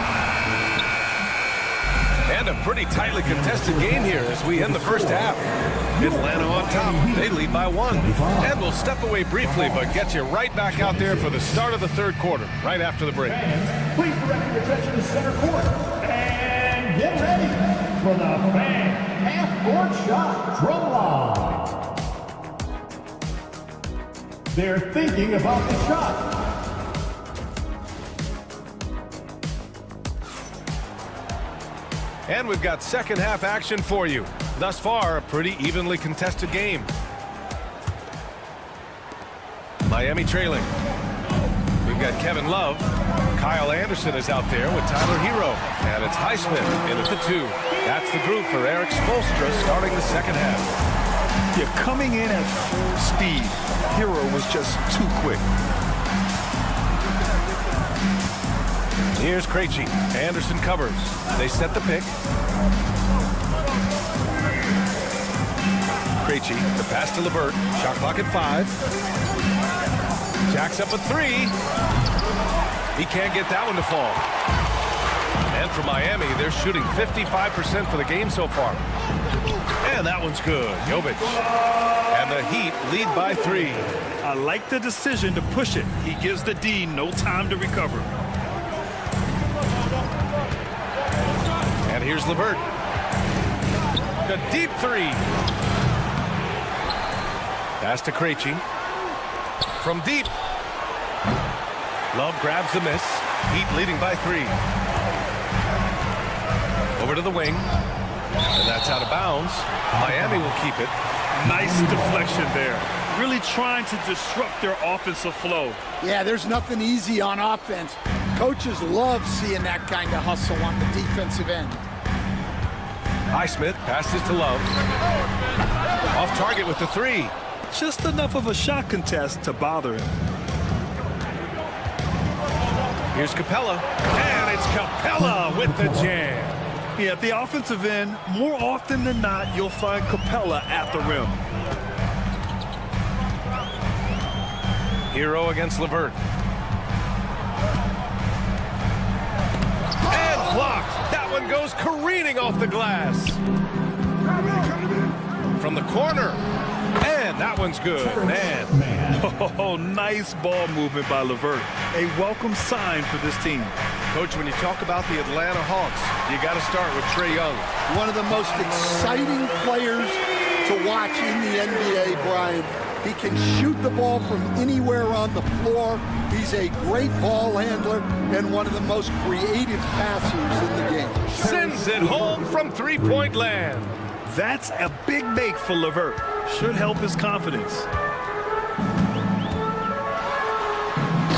And a pretty tightly contested game here as we end the first half. Atlanta on top. They lead by 1. And we'll step away briefly, but get you right back out there for the start of the third quarter, right after the break. Please direct your attention to center court. And get ready for the fan half-court shot drum line. They're thinking about the shot. And we've got second half action for you. Thus far, a pretty evenly contested game. Miami trailing. We've got Kevin Love. Kyle Anderson is out there with Tyler Hero. And it's Highsmith in at the 2. That's the group for Eric Spoelstra starting the second half. Yeah, coming in at full speed. Hero was just too quick. Here's Krejci. Anderson covers. They set the pick. Krejci, the pass to LeVert. Shot clock at 5. Jacks up a 3. He can't get that one to fall. And for Miami, they're shooting 55% for the game so far. And that one's good. Jovic. And the Heat lead by 3. I like the decision to push it. He gives the D no time to recover. And here's LeVert. A deep 3. Pass to Krejci. From deep. Love grabs the miss. Heat leading by 3. Over to the wing. And that's out of bounds. Miami will keep it. Nice deflection there. Really trying to disrupt their offensive flow. Yeah, there's nothing easy on offense. Coaches love seeing that kind of hustle on the defensive end. Highsmith passes to Love. Off target with the 3. Just enough of a shot contest to bother him. Here's Capella. And it's Capella with the jam. Yeah, at the offensive end, more often than not, you'll find Capella at the rim. Hero against LeVert. And blocked. That one goes careening off the glass. From the corner. And that one's good. Man. Oh, nice ball movement by LeVert. A welcome sign for this team. Coach, when you talk about the Atlanta Hawks, you got to start with Trae Young. One of the most exciting players to watch in the NBA, Brian. He can shoot the ball from anywhere on the floor. He's a great ball handler and one of the most creative passers in the game. Sends it home from three-point land. That's a big make for LeVert. Should help his confidence.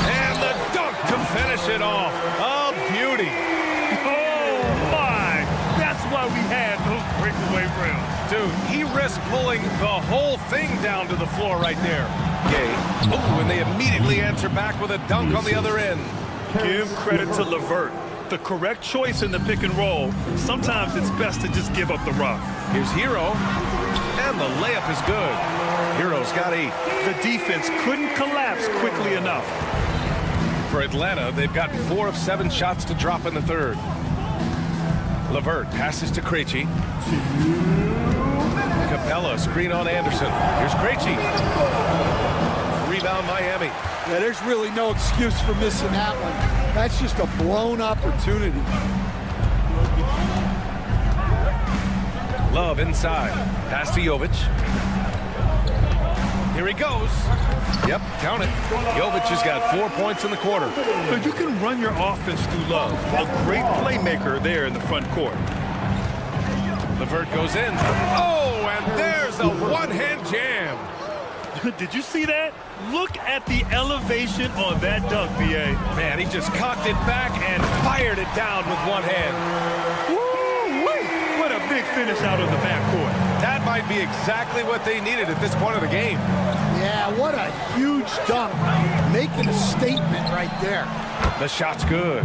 And the dunk to finish it off. A beauty. Oh, my. That's why we had those breakaway rims. Dude, he risked pulling the whole thing down to the floor right there. Gay. Oh, and they immediately answer back with a dunk on the other end. Give credit to LeVert. The correct choice in the pick and roll. Sometimes it's best to just give up the rock. Here's Hero, and the layup is good. Hero's got 8. The defense couldn't collapse quickly enough. For Atlanta, they've gotten 4 of 7 shots to drop in the third. LeVert passes to Krejci. Capella, screen on Anderson. Here's Krejci. Rebound Miami. Yeah, there's really no excuse for missing that one. That's just a blown opportunity. Love inside. Pass to Jovic. Here he goes. Yep, count it. Jovic has got 4 points in the quarter. But you can run your offense through Love. A great playmaker there in the front court. LeVert goes in. Oh, and there's a one-hand jam. Did you see that? Look at the elevation on that dunk, B.A. Man, he just cocked it back and fired it down with one hand. Woo-wee! What a big finish out of the backcourt. That might be exactly what they needed at this point of the game. Yeah, what a huge dunk. Making a statement right there. The shot's good.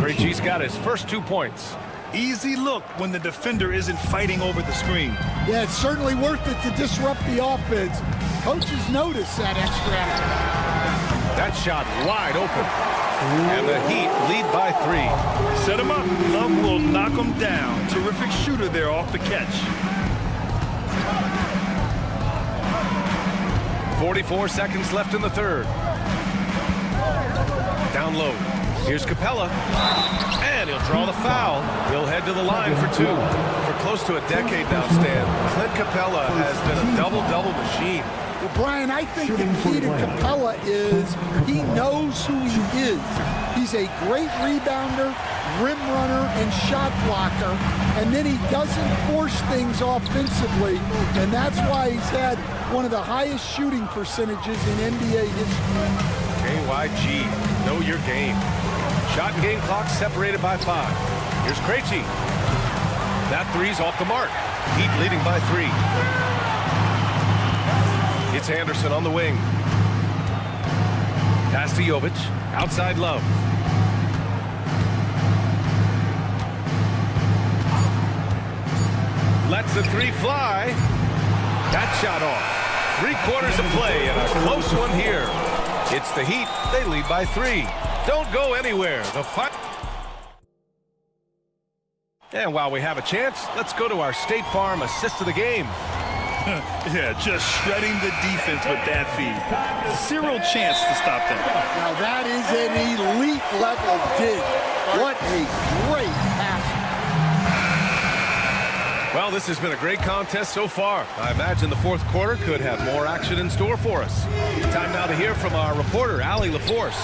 Krejci's got his first 2 points. Easy look when the defender isn't fighting over the screen. Yeah, it's certainly worth it to disrupt the offense. Coaches notice that extra effort. That shot wide open. And the Heat lead by 3. Set him up. Love will knock him down. Terrific shooter there off the catch. 44 seconds left in the third. Down low. Here's Capella. And he'll draw the foul. He'll head to the line for 2. For close to a decade now, Stan, Clint Capella has been a double-double machine. Well, Brian, I think the key to Capella is he knows who he is. He's a great rebounder, rim runner, and shot blocker, and then he doesn't force things offensively, and that's why he's had one of the highest shooting percentages in NBA history. KYG, know your game. Shot and game clock separated by 5. Here's Krejci. That three's off the mark. Heat leading by 3. It's Anderson on the wing. Pass to Jovic. Outside Love. Lets the 3 fly. That shot off. 3 quarters of play and a close one here. It's the Heat. They lead by 3. Don't go anywhere. The fight. And while we have a chance, let's go to our State Farm assist of the game. Yeah, just shredding the defense with that feed. 0 chance to stop that. Now that is an elite level dig. What a great pass. Well, this has been a great contest so far. I imagine the fourth quarter could have more action in store for us. Time now to hear from our reporter, Allie LaForce.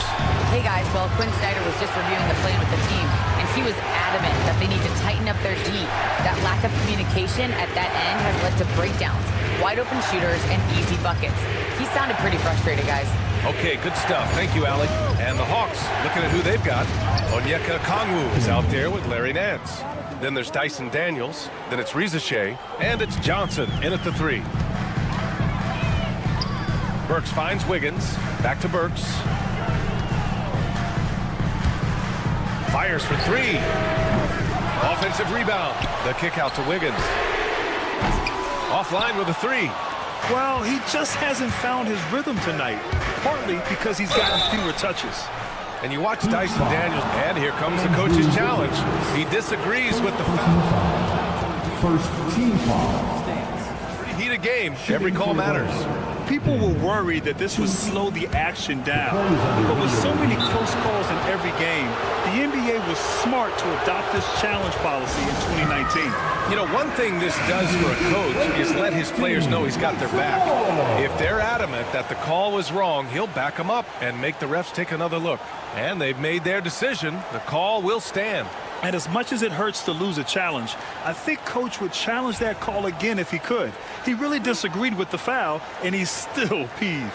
Hey guys, well, Quinn Snyder was just reviewing the plan with the team, and he was adamant that they need to tighten up their D. That lack of communication at that end has led to breakdowns, wide open shooters, and easy buckets. He sounded pretty frustrated, guys. Okay, good stuff. Thank you, Allie. And the Hawks, looking at who they've got. Onyeka Okongwu is out there with Larry Nance. Then there's Dyson Daniels. Then it's Reza Shea. And it's Johnson in at the 3. Burks finds Wiggins. Back to Burks. Fires for 3. Offensive rebound. The kick out to Wiggins. Offline with a 3. Well, he just hasn't found his rhythm tonight, partly because he's gotten fewer touches. And you watch Dyson Daniels, and here comes the coach's challenge. He disagrees with the foul. First team foul. Pretty heated game. Every call matters. People were worried that this would slow the action down. But with so many close calls in every game, the NBA was smart to adopt this challenge policy in 2019. You know, one thing this does for a coach is let his players know he's got their back. If they're adamant that the call was wrong, he'll back them up and make the refs take another look. And they've made their decision. The call will stand. And as much as it hurts to lose a challenge, I think Coach would challenge that call again if he could. He really disagreed with the foul, and he's still peeved.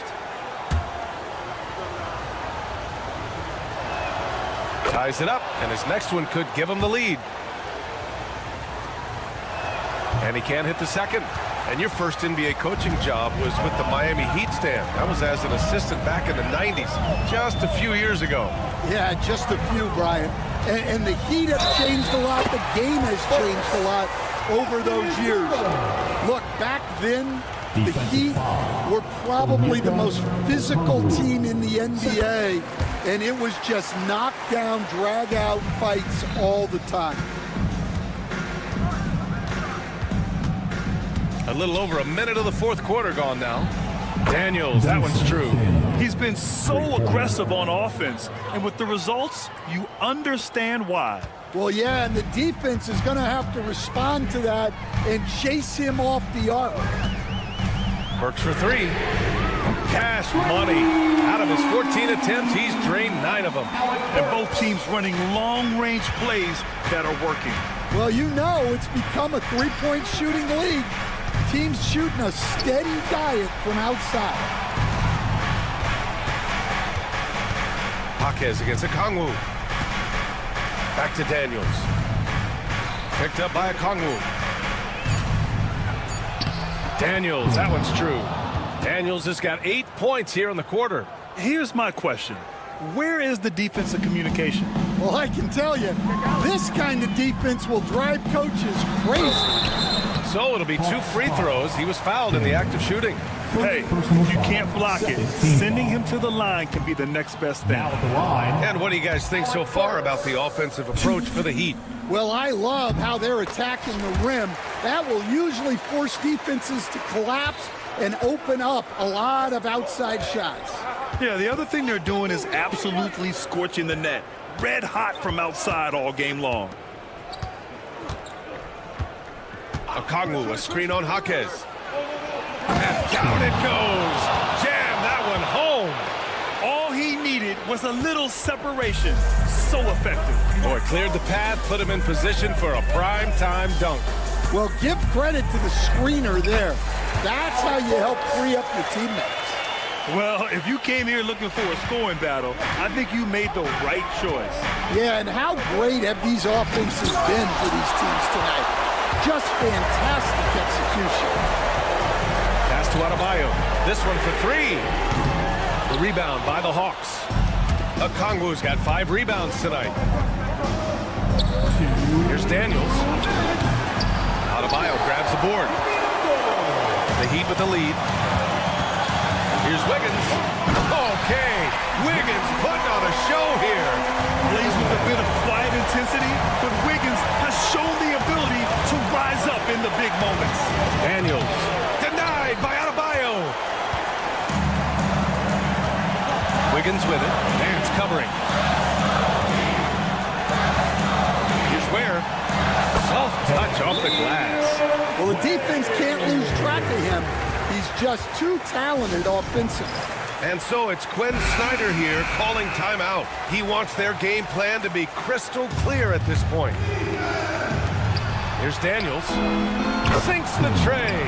Ties it up, and his next one could give him the lead. And he can't hit the second. And your first NBA coaching job was with the Miami Heat stand. That was as an assistant back in the 90s, just a few years ago. Yeah, just a few, Brian. And the Heat have changed a lot. The game has changed a lot over those years. Look, back then, the Heat were probably the most physical team in the NBA, and it was just knockdown, drag-out fights all the time. A little over a minute of the fourth quarter gone now. Daniels, that one's true. He's been so aggressive on offense, and with the results, you understand why. Well, yeah, and the defense is going to have to respond to that and chase him off the arc. Burks for three. Cash money. Out of his 14 attempts, he's drained 9 of them. And both teams running long-range plays that are working. Well, you know it's become a three-point shooting league. Teams shooting a steady diet from outside. Jaquez against Okongwu. Back to Daniels. Picked up by Okongwu. Daniels, that one's true. Daniels has got 8 points here in the quarter. Here's my question. Where is the defensive communication? Well, I can tell you, this kind of defense will drive coaches crazy. So it'll be 2 free throws. He was fouled in the act of shooting. Hey, if you can't block it, sending him to the line can be the next best thing. And what do you guys think so far about the offensive approach for the Heat? Well, I love how they're attacking the rim. That will usually force defenses to collapse and open up a lot of outside shots. Yeah, the other thing they're doing is absolutely scorching the net. Red hot from outside all game long. Okongwu, a screen on Jaquez. And down it goes. Jam that one home. All he needed was a little separation. So effective. Boy, cleared the path, put him in position for a prime-time dunk. Well, give credit to the screener there. That's how you help free up your teammates. Well, if you came here looking for a scoring battle, I think you made the right choice. Yeah, and how great have these offenses been for these teams tonight? Just fantastic execution. Pass to Adebayo. This one for 3. The rebound by the Hawks. Okongwu's got 5 rebounds tonight. Here's Daniels. Adebayo grabs the board. The Heat with the lead. Here's Wiggins. Okay, Wiggins putting on a show here. Plays with a bit of quiet intensity, but Wiggins has shown the ability to rise up in the big moments. Daniels denied by Adebayo. Wiggins with it. Nance covering. Here's Ware. Soft touch off the glass. Well, the defense can't lose track of him. He's just too talented offensively. And so it's Quinn Snyder here calling timeout. He wants their game plan to be crystal clear at this point. Here's Daniels. Sinks the tray.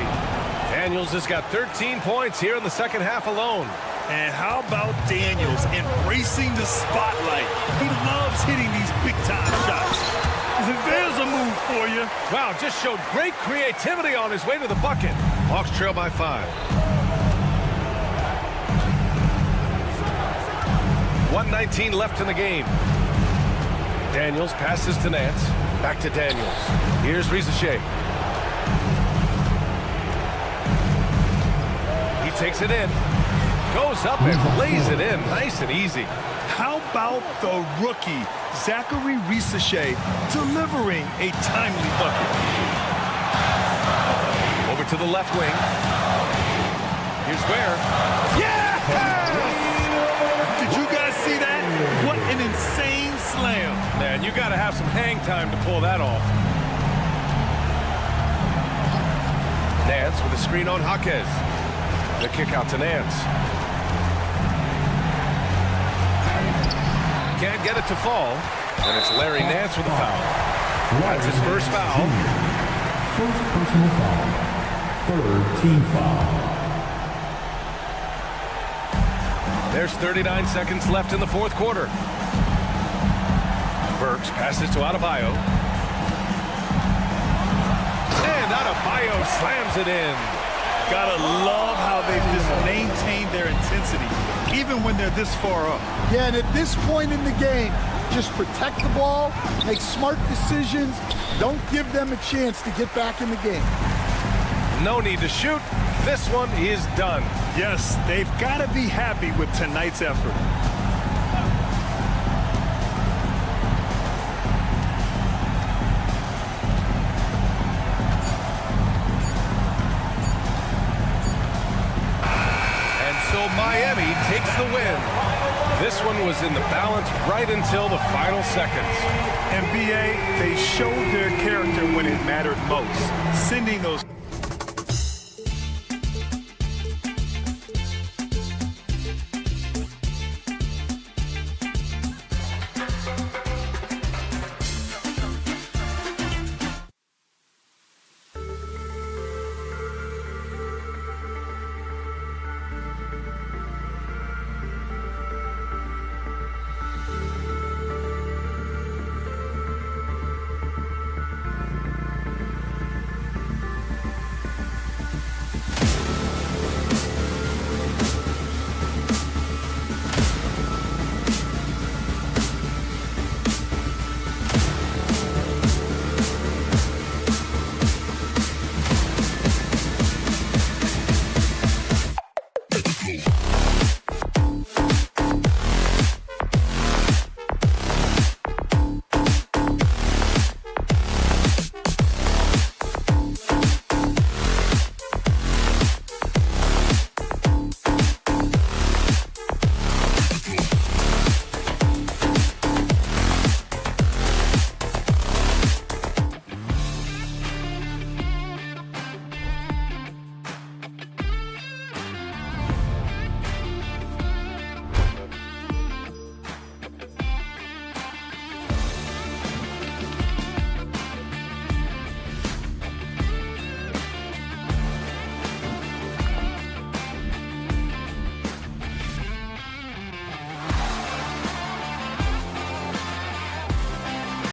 Daniels has got 13 points here in the second half alone. And how about Daniels embracing the spotlight? He loves hitting these big-time shots. There's a move for you. Wow, just showed great creativity on his way to the bucket. Hawks trail by 5. 1:19 left in the game. Daniels passes to Nance. Back to Daniels. Here's Risache. He takes it in. Goes up and lays it in. Nice and easy. How about the rookie, Zachary Risache, delivering a timely bucket? Over to the left wing. Here's Ware. Yeah! Did you guys see that? What an insane slam. Man, you got to have some hang time to pull that off. Nance with a screen on Jaquez. The kick out to Nance. Can't get it to fall. And it's Larry Nance with a foul. That's his first foul. First personal foul. Third team foul. There's 39 seconds left in the fourth quarter. Burks passes to Adebayo. And Adebayo slams it in. Gotta love how they've just maintained their intensity, even when they're this far up. Yeah, and at this point in the game, just protect the ball, make smart decisions, don't give them a chance to get back in the game. No need to shoot. This one is done. Yes, they've got to be happy with tonight's effort. And so Miami takes the win. This one was in the balance right until the final seconds. NBA, they showed their character when it mattered most, sending those